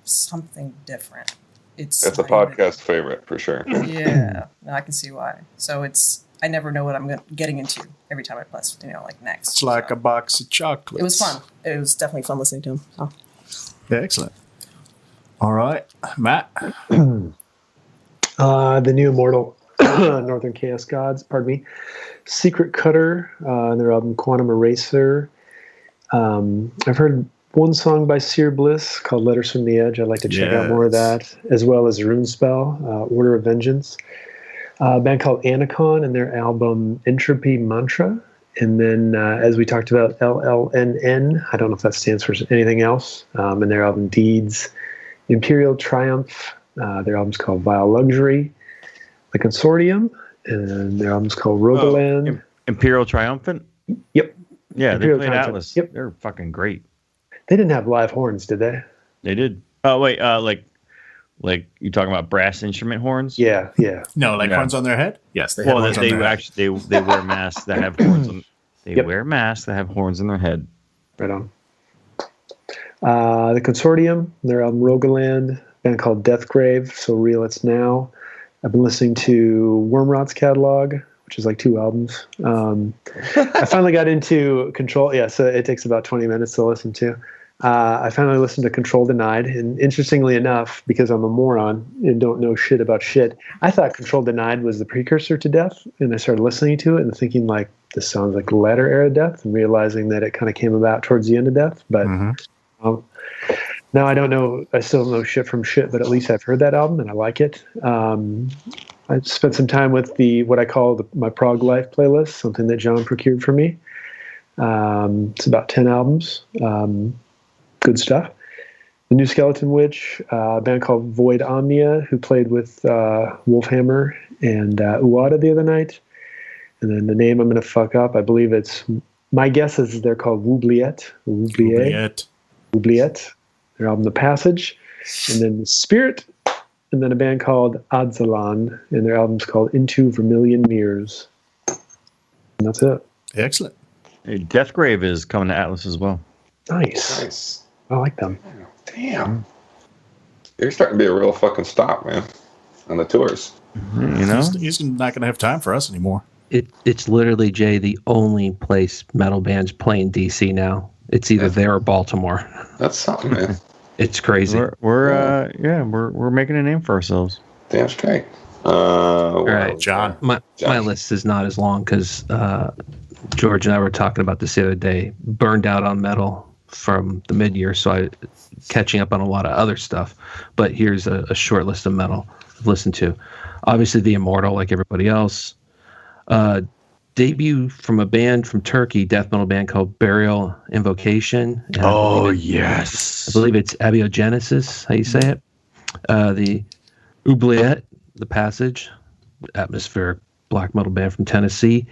something different. It's a podcast favorite for sure. Yeah, no, I can see why. So I never know what I'm getting into every time I press, like next. It's like a box of chocolates. It was fun. It was definitely fun listening to him. So. Yeah, excellent. All right, Matt. The New Immortal Northern Chaos Gods, Secret Cutter, and their album Quantum Eraser. I've heard one song by Seer Bliss called Letters from the Edge. I'd like to check out more of that, as well as Runespell, Order of Vengeance. A band called Anacon and their album Entropy Mantra. And then, as we talked about, LLNN, I don't know if that stands for anything else, and their album Deeds. Imperial Triumph, their album's called Vile Luxury. The Consortium, and their album's called Rogaland. Imperial Triumphant? Yep. Yeah, Imperial they played Triumphant. Atlas. Yep. They're fucking great. They didn't have live horns, did they? They did. Oh, wait, like you talking about brass instrument horns? Yeah. No, horns on their head? Yes, they have well, horns on their head. They wear masks that have horns on. They wear masks that have horns in their head. Right on. The Consortium, their album Rogaland, a band called Deathgrave, So Real It's Now. I've been listening to Wormrot's catalog, which is like 2 albums. I finally got into Control. Yeah, so it takes about 20 minutes to listen to. I finally listened to Control Denied, and interestingly enough, because I'm a moron and don't know shit about shit, I thought Control Denied was the precursor to Death, and I started listening to it and thinking, like, this sounds like latter era Death, and realizing that it kind of came about towards the end of Death. But now I don't know. I still don't know shit from shit, but at least I've heard that album and I like it. I spent some time with what I call my Prog Life playlist, something that John procured for me. It's about 10 albums. Good stuff. The New Skeleton Witch, a band called Void Omnia, who played with Wolfhammer and Uada the other night. And then the name I'm going to fuck up. I believe my guess is they're called Oubliette. Their album The Passage. And then The Spirit. And then a band called Adzalan. And their album's called Into Vermilion Mirrors. And that's it. Excellent. Hey, Deathgrave is coming to Atlas as well. Nice. I like them. Damn. You're starting to be a real fucking stop, man, on the tours. You know? He's not going to have time for us anymore. It's literally, Jay, the only place metal bands play in DC now. It's either there or Baltimore. That's something, man. It's crazy. We're making a name for ourselves. Damn straight. All right, John. My list is not as long because George and I were talking about this the other day. Burned out on metal from the mid-year, so I catching up on a lot of other stuff. But here's a short list of metal I've listened to. Obviously, The Immortal, like everybody else. Debut from a band from Turkey, death metal band called Burial Invocation. Yes. I believe it's Abiogenesis, how you say it. The Oubliette, The Passage, atmospheric black metal band from Tennessee.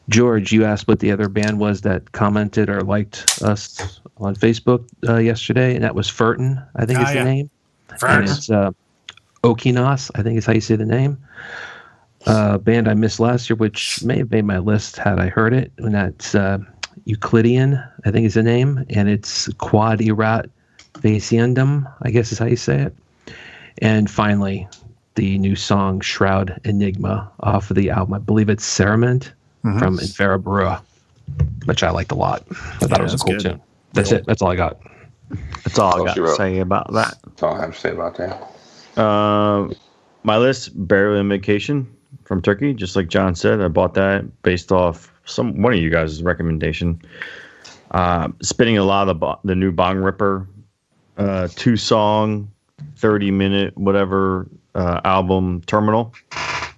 George, you asked what the other band was that commented or liked us on Facebook yesterday, and that was Furton, I think is the name. Furton. And it's Okinos, I think is how you say the name. Band I missed last year, which may have made my list had I heard it, and that's Euclidean, I think is the name, and it's Quad Erat Vaciendum, I guess is how you say it. And finally, the new song Shroud Enigma off of the album. I believe it's Cerament. from Infera, which I liked a lot. I thought it was a cool tune. That's it. That's all I got. That's all I got to say about that. That's all I have to say about that. My list, Burial Invocation from Turkey, just like John said. I bought that based off one of you guys' recommendation. Spinning a lot of the new Bong Ripper 2-song, 30-minute, whatever album, Terminal,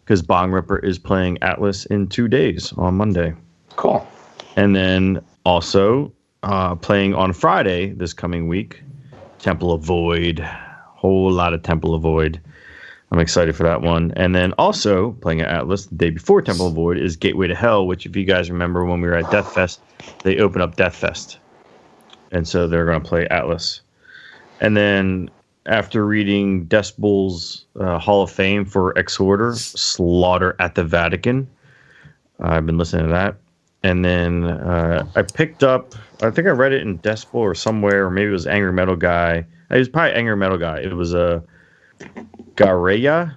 because Bong Ripper is playing Atlas in 2 days on Monday. Cool. And then also playing on Friday this coming week, Temple of Void. Whole lot of Temple of Void. I'm excited for that one. And then also playing at Atlas the day before Temple of Void is Gateway to Hell, which if you guys remember when we were at Death Fest, they opened up Death Fest. And so they're going to play Atlas. And then after reading Decibel's Hall of Fame for Exhorder, Slaughter at the Vatican, I've been listening to that. And then I picked up, I think I read it in Decibel or somewhere, or maybe it was Angry Metal Guy. It was probably Angry Metal Guy. It was a Gareya,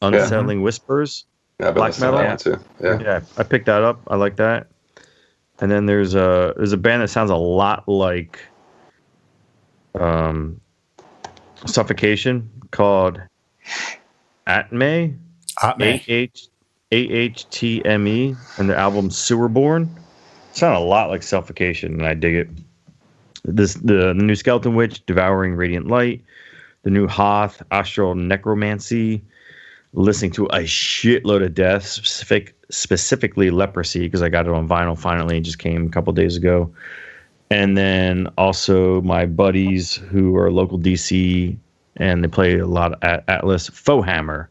Unsettling Whispers, black metal. Too. Yeah, I picked that up. I like that. And then there's a band that sounds a lot like Suffocation called Atme. AHTME, and the album Sewerborn. Sound a lot like Suffocation, and I dig it. The new Skeleton Witch, Devouring Radiant Light, the new Hoth, Astral Necromancy, listening to a shitload of death, specifically Leprosy, because I got it on vinyl finally. It just came a couple days ago. And then also my buddies who are local DC, and they play a lot at Atlas, Foehammer,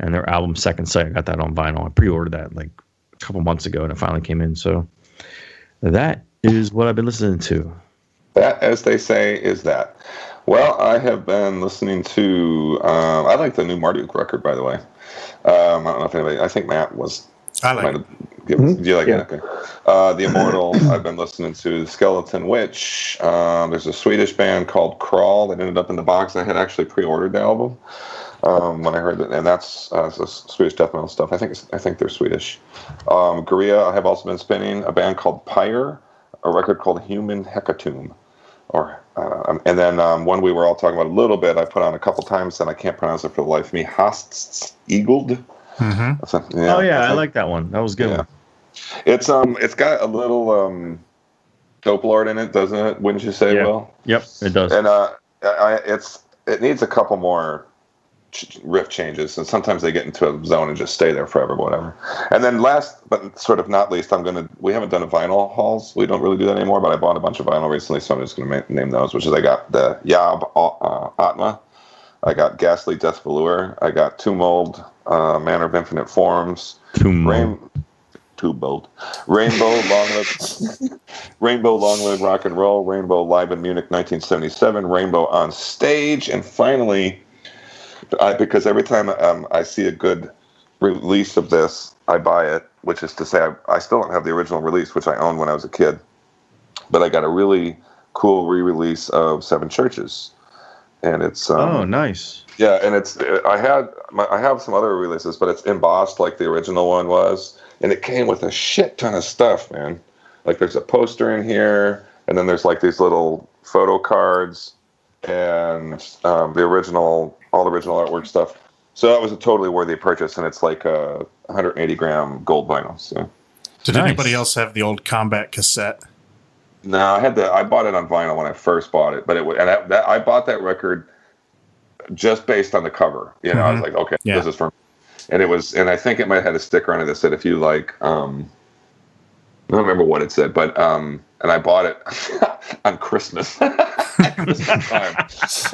and their album Second Sight. I got that on vinyl. I pre-ordered that like a couple months ago, and it finally came in. So that is what I've been listening to. That, as they say, is that. Well, I have been listening to. I like the new Marduk record, by the way. I don't know if anybody. I think Matt was. I like it. Do you like it? Okay. The Immortal. I've been listening to Skeleton Witch. There's a Swedish band called Crawl that ended up in the box. I had actually pre-ordered the album when I heard it, and that's Swedish death metal stuff. I think they're Swedish. Korea. I have also been spinning a band called Pyre, a record called Human Hecatomb. And then one we were all talking about a little bit, I put on a couple times, and I can't pronounce it for the life of me. Hast Eagled. Mm-hmm. I like that one. That was good. Yeah. It's got a little Dope Lord in it, doesn't it? Wouldn't you say, Will? Yep, it does. And it needs a couple more riff changes, and sometimes they get into a zone and just stay there forever, whatever. And then last but sort of not least, we haven't done a vinyl hauls. We don't really do that anymore, but I bought a bunch of vinyl recently, so I'm just going to name those, which is I got the Yab Atma, I got Ghastly Death Velour, I got Tumult, Manner of Infinite Forms, Rainbow Long Live Rock and Roll, Rainbow Live in Munich 1977, Rainbow on Stage, and finally, because every time I see a good release of this, I buy it, which is to say I still don't have the original release, which I owned when I was a kid, but I got a really cool re-release of Seven Churches, and it's oh, nice. Yeah, and I have some other releases, but it's embossed like the original one was, and it came with a shit ton of stuff, man. Like there's a poster in here, and then there's like these little photo cards, and all the original artwork stuff. So that was a totally worthy purchase, and it's like a 180-gram gold vinyl. So, did anybody else have the old Combat cassette? No, I bought it on vinyl when I first bought it, but I bought that record just based on the cover. You know, I was like, okay, this is from, and I think it might have had a sticker on it that said, if you like, I don't remember what it said, but and I bought it on Christmas. Time.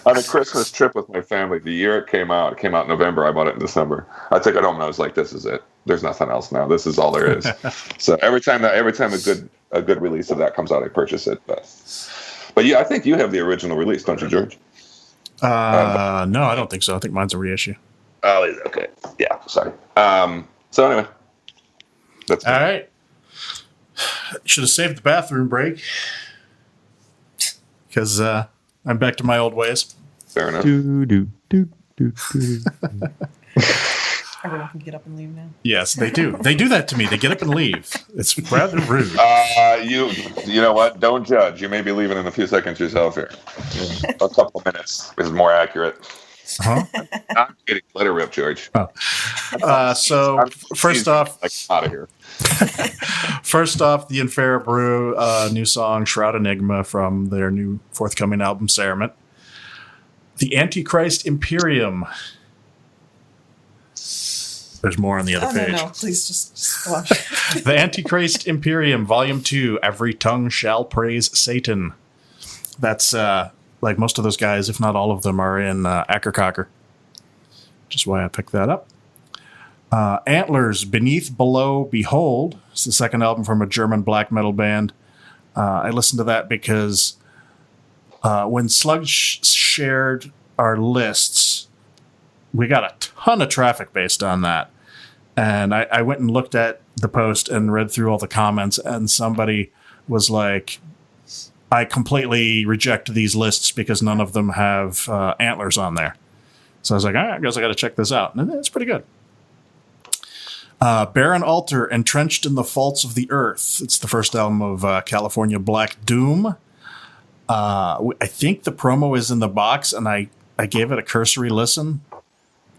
On a Christmas trip with my family. The year it came out in November. I bought it in December. I took it home and I was like, "This is it. There's nothing else now. This is all there is." So every time a good release of that comes out, I purchase it. But yeah, I think you have the original release, don't you, George? No, I don't think so. I think mine's a reissue. Oh, okay. Yeah, sorry. So anyway, that's all right. Should have saved the bathroom break. Because I'm back to my old ways. Fair enough. Everyone can get up and leave now. Yes, they do. They do that to me. They get up and leave. It's rather rude. You know what? Don't judge. You may be leaving in a few seconds yourself here. A couple of minutes is more accurate. Huh? I'm kidding. Let her rip, George. So first off, out of here. First off, the Infera Brew new song Shroud Enigma from their new forthcoming album Cerament. The Antichrist Imperium. There's more on the other page. No, please just go on. The Antichrist Imperium, Volume 2, Every Tongue Shall Praise Satan. That's like most of those guys, if not all of them, are in Ackercocker. Which is why I picked that up. Antlers, Beneath, Below, Behold. It's the second album from a German black metal band. I listened to that because when Sludge shared our lists, we got a ton of traffic based on that. And I went and looked at the post and read through all the comments, and somebody was like, I completely reject these lists because none of them have Antlers on there. So I was like, I guess I got to check this out. And it's pretty good. Barren Altar, Entrenched in the Faults of the Earth. It's the first album of California Black Doom. I think the promo is in the box, and I gave it a cursory listen.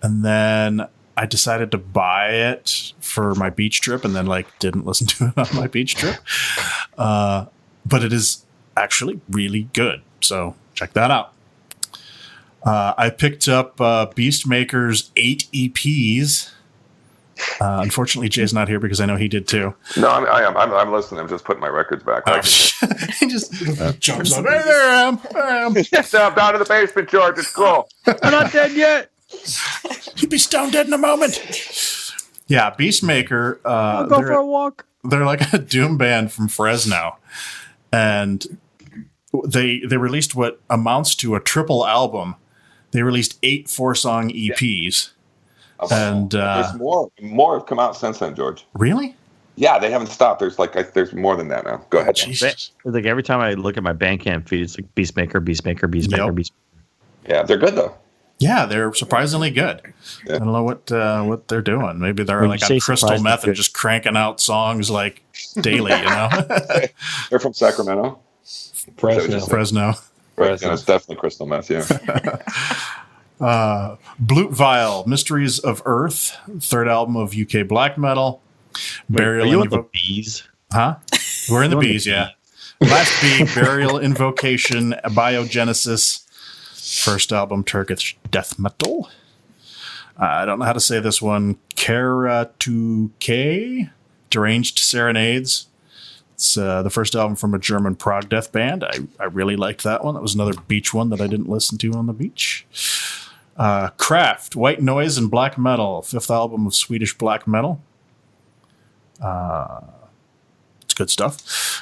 And then I decided to buy it for my beach trip and then didn't listen to it on my beach trip. But it is actually really good. So check that out. I picked up Beastmaker's 8 EPs. Unfortunately, Jay's not here because I know he did too. No, I am. I'm listening. I'm just putting my records back. He just jumps up. Hey, there I am. I'm down in the basement, George. It's cool. I'm not dead yet. You'd be stone dead in a moment. Yeah, Beastmaker. I'll go for a walk. They're like a doom band from Fresno, and they released what amounts to a triple album. They released 8 4-song EPs. And there's more have come out since then, George. Really? Yeah, they haven't stopped. There's more than that now. Go ahead. Like every time I look at my Bandcamp feed, it's like Beastmaker. Yeah, they're good though. Yeah, they're surprisingly good. Yeah. I don't know what they're doing. Maybe they're like on crystal meth and just cranking out songs like daily. They're from Sacramento. Fresno. Right, and it's definitely crystal meth. Yeah. Blute Vial, Mysteries of Earth, third album of UK black metal. Burial. Are you in the bees? Huh? We're in the bees, yeah. Last Bee, Burial Invocation, Biogenesis, first album Turkish death metal. I don't know how to say this one. Karatuke, Deranged Serenades. It's the first album from a German prog death band. I really liked that one. That was another beach one that I didn't listen to on the beach. Kraft, White Noise and Black Metal, fifth album of Swedish black metal. It's good stuff.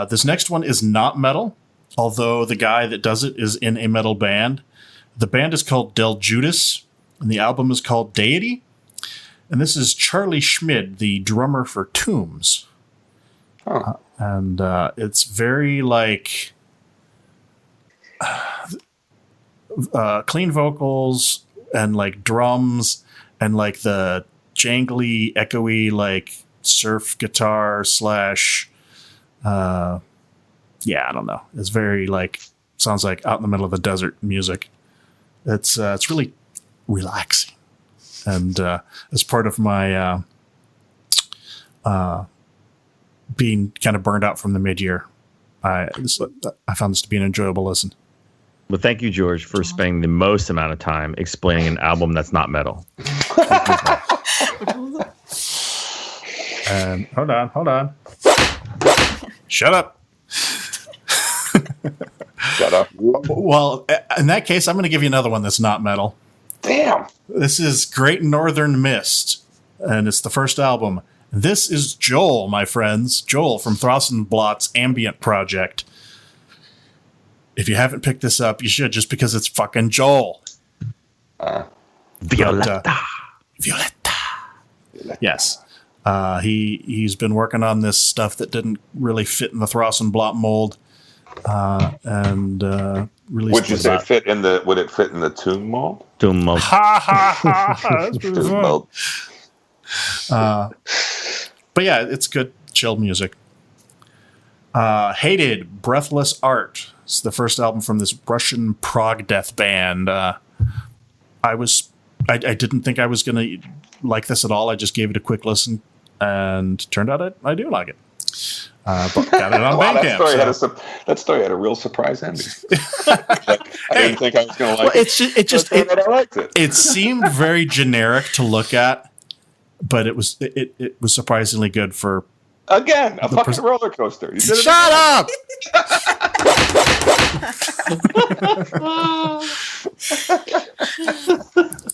This next one is not metal, although the guy that does it is in a metal band. The band is called Del Judas, and the album is called Deity. And this is Charlie Schmid, the drummer for Tombs. Oh. And it's very clean vocals and drums and the jangly, echoey surf guitar / I don't know. It's very sounds like out in the middle of the desert music. It's really relaxing, and as part of my being kind of burned out from the mid-year, I found this to be an enjoyable listen. Well, thank you, George, for spending the most amount of time explaining an album that's not metal. And hold on. Shut up. Shut up. Well, in that case, I'm going to give you another one that's not metal. Damn. This is Great Northern Mist, and it's the first album. This is Joel, my friends. Joel from Throssenblatt's Ambient Project. If you haven't picked this up, you should, just because it's fucking Joel. Violetta. Yes. He's been working on this stuff that didn't really fit in the Throssenblatt mold. And released. Would you say fit in the? Would it fit in the Tomb mold? Tomb mold. Ha ha ha! That's pretty Tomb fun. mold. But yeah, it's good, chill music. Hated Breathless Art. It's the first album from this Russian prog death band. I didn't think I was going to like this at all. I just gave it a quick listen, and turned out I do like it. But got it on Bandcamp. That story had a real surprise ending. I didn't think I was going to like it. It seemed very generic to look at, but it was surprisingly good for. Again, a fucking roller coaster. Shut up!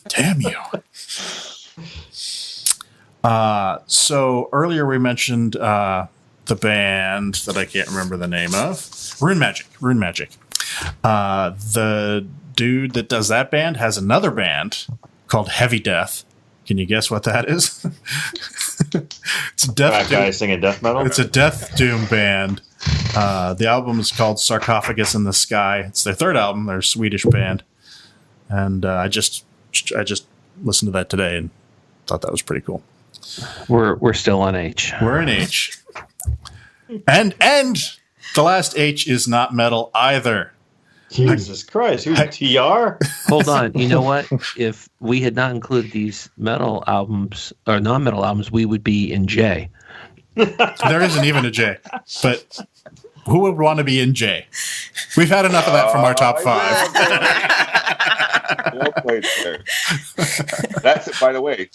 Damn you. So earlier we mentioned the band that I can't remember the name of. Rune Magic. The dude that does that band has another band called Heavy Death. Can you guess what that is? It's a death guy singing death metal. It's a death doom band. The album is called Sarcophagus in the Sky. It's their third album. They're a Swedish band, and I just listened to that today and thought that was pretty cool. We're still on H. We're in H, and the last H is not metal either. Jesus Christ, who's TR? Hold on. You know what? If we had not included these metal albums or non-metal albums, we would be in J. There isn't even a J, but who would want to be in J? We've had enough of that from our top five. Well played, sir. That's it, by the way.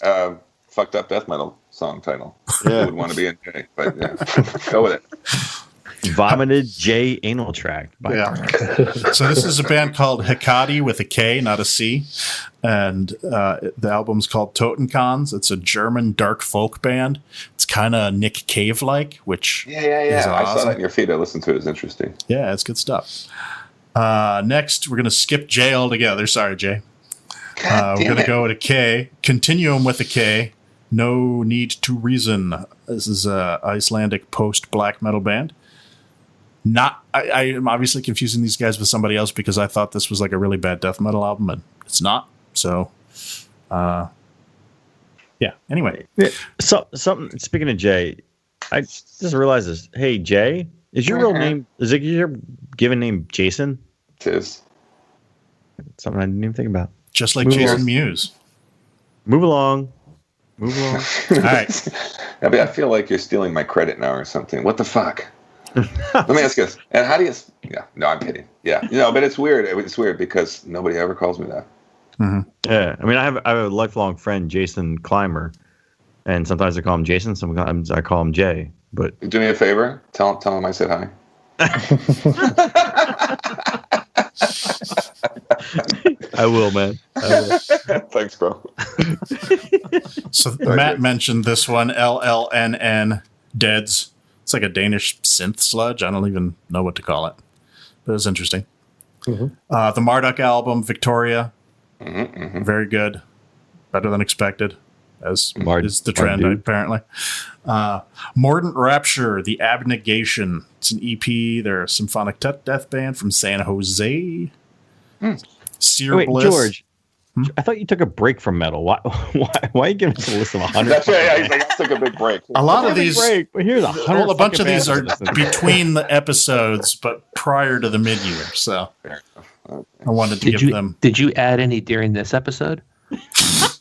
Fucked up death metal song title. Yeah. Who would want to be in J? But yeah, go with it. Vomited J anal tract. Yeah. So this is a band called Hecate with a K, not a C, and the album's called Totenkons. It's a German dark folk band. It's kind of Nick Cave like, which is awesome. I saw that in your feed. I listened to it. It's interesting. Yeah, it's good stuff. Next, we're gonna skip J altogether. Sorry, Jay. We're gonna go to K. Continuum with a K. No Need to Reason. This is a Icelandic post-black metal band. I am obviously confusing these guys with somebody else because I thought this was like a really bad death metal album, and it's not. So, yeah. Anyway, so something. Speaking of Jay, I just realized this. Hey, Jay, is your real name? Is it your given name Jason? It is. Something I didn't even think about. Just like Jason Mewes. Move along. All right. I feel like you're stealing my credit now or something. What the fuck? Let me ask you this. And how do you... Yeah, no, I'm kidding. Yeah. But it's weird. It's weird because nobody ever calls me that. Mm-hmm. Yeah. I mean, I have a lifelong friend, Jason Clymer, and sometimes I call him Jason, sometimes I call him Jay. But do me a favor. Tell him I said hi. I will, man. Thanks, bro. So Matt mentioned this one, LLNN, Deads. It's like a Danish synth sludge. I don't even know what to call it, but it's interesting. Mm-hmm. The Marduk album, Victoria, very good, better than expected, as is the trend apparently. Mordant Rapture, The Abnegation. It's an EP. They're a symphonic death band from San Jose. Sear Bliss. George, I thought you took a break from metal. Why are you giving us a list of 100? That's right. Yeah, he's like, I took a big break. A lot of these, here's 100. Well, a bunch of these are between the episodes, but prior to the mid-year. So I wanted to give them. Did you add any during this episode?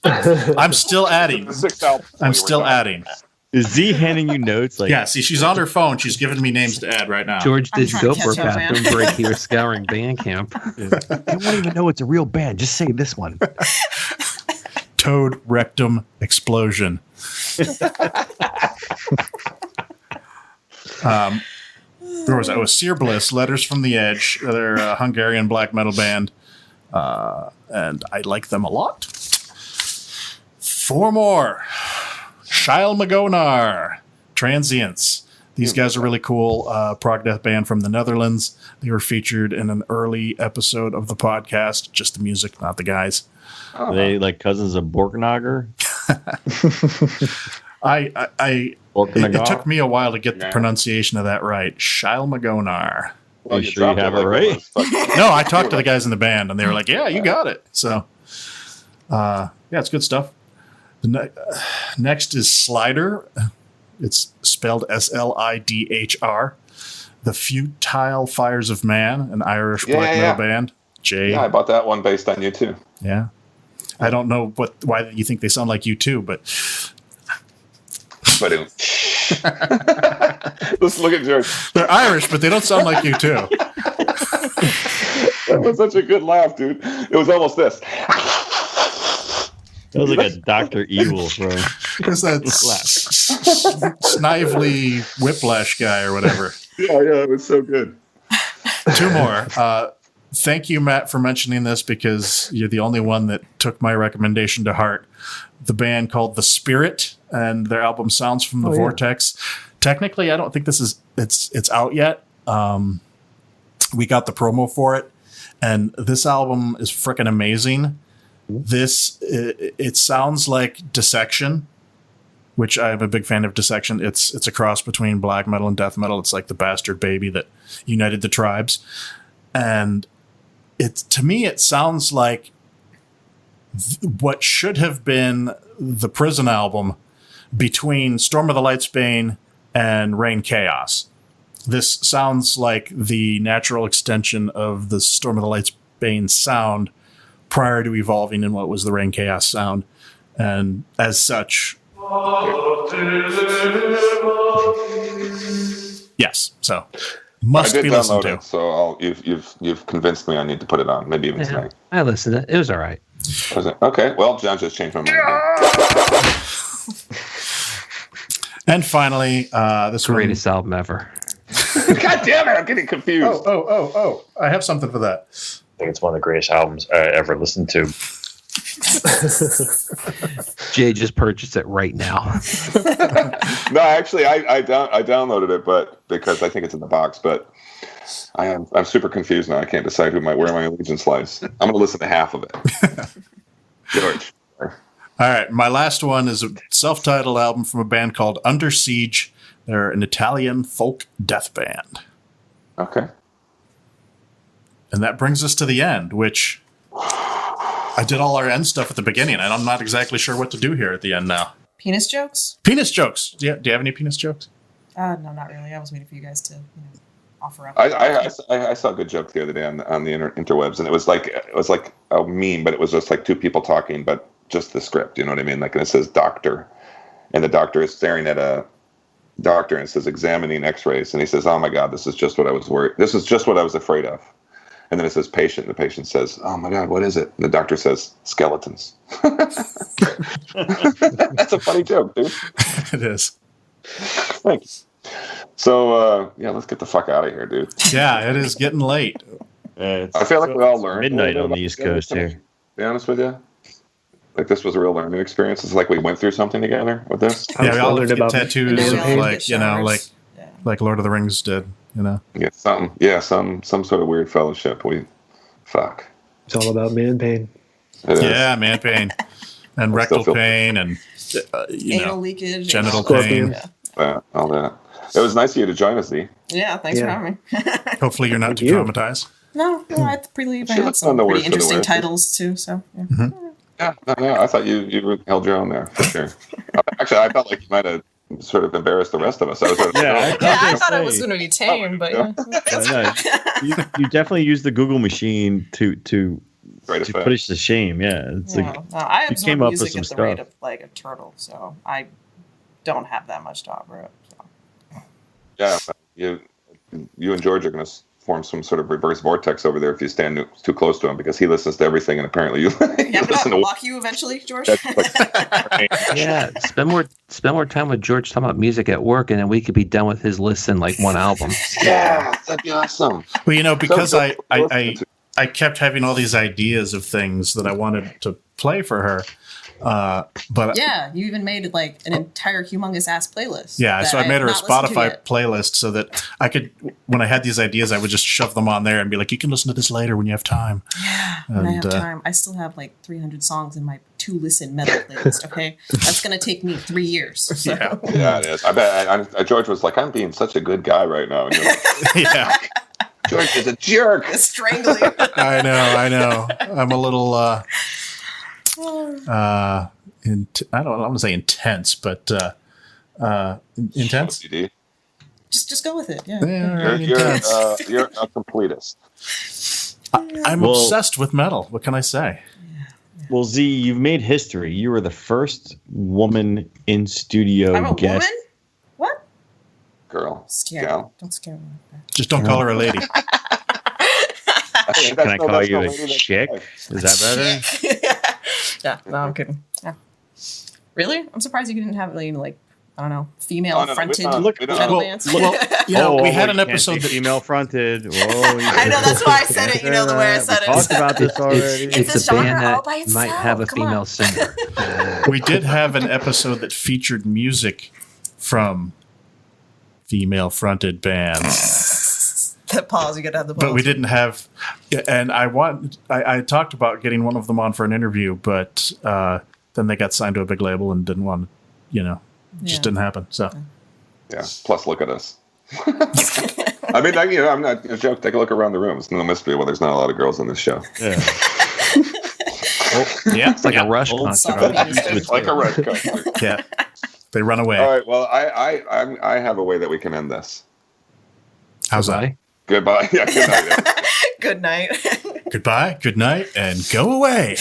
I'm still adding. I'm still adding. Is Z handing you notes? Like, yeah, see, she's on her phone. She's giving me names to add right now. George did go for a bathroom break here scouring Bandcamp. You won't even know it's a real band. Just say this one. Toad Rectum Explosion. Where was that? It was Sear Bliss, Letters from the Edge. They're a Hungarian black metal band. And I like them a lot. 4 more. Shyle Magonar, Transients. These guys are really cool. Prog death band from the Netherlands. They were featured in an early episode of the podcast. Just the music, not the guys. Are they like cousins of Borknagar? It took me a while to get the pronunciation of that right. Shyle Magonar. Well, you sure you have it right? No, I talked to the guys in the band, and they were like, "Yeah, you got it." So, yeah, it's good stuff. Next is Slider. It's spelled Slidhr. The Futile Fires of Man, an Irish black metal band. Jay. Yeah, I bought that one based on you too. Yeah. I don't know why you think they sound like you too, but let's look at George. They're Irish, but they don't sound like you too. That was such a good laugh, dude. It was almost this. That was like a Dr. Evil from. It's that snively whiplash guy or whatever. Yeah, it was so good. Two more. Thank you, Matt, for mentioning this because you're the only one that took my recommendation to heart. The band called The Spirit and their album Sounds from the Vortex. Technically, I don't think it's out yet. We got the promo for it, and this album is freaking amazing. It sounds like Dissection, which I'm a big fan of Dissection. It's a cross between black metal and death metal. It's like the bastard baby that united the tribes. And to me, it sounds like what should have been the Prison album between Storm of the Lightsbane and Rain Chaos. This sounds like the natural extension of the Storm of the Lightsbane sound prior to evolving in what was the Rain Chaos sound. And as such, yes, so must be listened to. So you've convinced me I need to put it on, maybe even tonight. I listened to it. It was all right. Was it? Okay, well, John just changed my mind. And finally, this greatest album ever. God damn it, I'm getting confused. Oh. I have something for that. I think it's one of the greatest albums I ever listened to. Jay just purchased it right now. No, actually, I downloaded it, but because I think it's in the box. But I'm super confused now. I can't decide where my allegiance lies. I'm going to listen to half of it. George. All right, my last one is a self-titled album from a band called Under Siege. They're an Italian folk death band. Okay. And that brings us to the end, which I did all our end stuff at the beginning, and I'm not exactly sure what to do here at the end now. Penis jokes? Penis jokes. Do you have any penis jokes? No, not really. I was waiting for you guys to offer up. I saw a good joke the other day on the interwebs, and it was like a meme, but it was just like two people talking, but just the script. You know what I mean? Like, and it says doctor, and the doctor is staring at a doctor, and it says examining X-rays, and he says, "Oh my God, this is just what I was worried. This is just what I was afraid of." And then it says patient. The patient says, "Oh my God, what is it?" And the doctor says, "Skeletons." That's a funny joke, dude. It is. Thanks. So, let's get the fuck out of here, dude. Yeah, it is getting late. I feel like we all learned. Midnight on the East Coast here. To be honest with you. Like, this was a real learning experience. It's like we went through something together with this. Yeah, we all learned about tattoos of like Lord of the Rings did, Yeah, some sort of weird fellowship. Fuck. It's all about man pain. Yeah, man pain. And rectal pain and, anal leakage. Genital pain. All that. It was nice of you to join us, Dee. Yeah, thanks for having me. Hopefully you're not too traumatized. No, I believe I had some pretty interesting titles, too, so, yeah. Mm-hmm. Yeah, no, I thought you held your own there, for sure. Actually, I felt like you might have sort of embarrassed the rest of us. I thought it was going to be tame, but you definitely used the Google machine to put us to shame. Yeah, it's I you came absorb up with music some at the stuff. rate of like a turtle, so I don't have that much to offer up. So. Yeah, you and George are going to form some sort of reverse vortex over there if you stand too close to him, because he listens to everything and apparently you listen to block you eventually, George. Yeah, spend more time with George talking about music at work, and then we could be done with his list in like one album. Yeah, that'd be awesome. Well, because I kept having all these ideas of things that I wanted to play for her. But yeah, you even made like an entire humongous ass playlist. Yeah, so I made her a Spotify playlist so that I could, when I had these ideas, I would just shove them on there and be like, you can listen to this later when you have time. Yeah, when I have time. I still have like 300 songs in my to-listen metal playlist, okay? That's going to take me 3 years. So. Yeah, it is. I bet George was like, I'm being such a good guy right now. And you're like, yeah. George is a jerk. Strangling. I know. I'm a little I don't want to say intense, but intense. OCD. Just go with it. Yeah. You're a completist. I'm obsessed with metal. What can I say? Well, Z, you've made history. You were the first woman in studio I'm a guest. woman? What? Girl. Scare. Gal. Don't scare me like that. Just don't call her a lady. Can I call you a chick? Is that better? Yeah, no, I'm kidding. Yeah. Really? I'm surprised you didn't have like I don't know, female-fronted metal bands. We had an episode that female-fronted. Whoa! I know, that's why I said it. You know the way I said it. We talked about this already. It's a band that might have a female singer. We did have an episode that featured music from female-fronted bands. That pause, you gotta have the pause. But we didn't have, and I talked about getting one of them on for an interview, but then they got signed to a big label and didn't want, just didn't happen. So, yeah. Plus, look at us. I mean, I'm not a joke. Take a look around the room. It's no mystery. Well, there's not a lot of girls on this show. Yeah. It's like a Rush concert. It's like a Rush concert. Yeah. They run away. All right. Well, I have a way that we can end this. How's that? Goodbye. Yeah. Good night. Good night. Goodbye. Good night, and go away.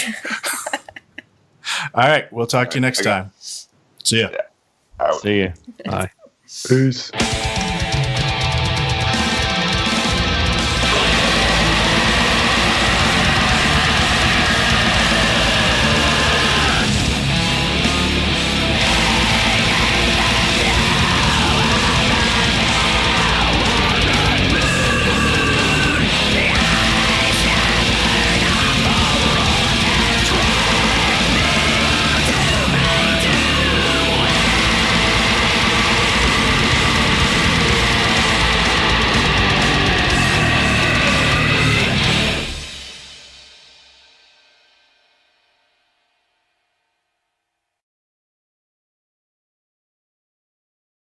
All right. We'll talk to you next time. See ya. Out. See you. Bye. Peace.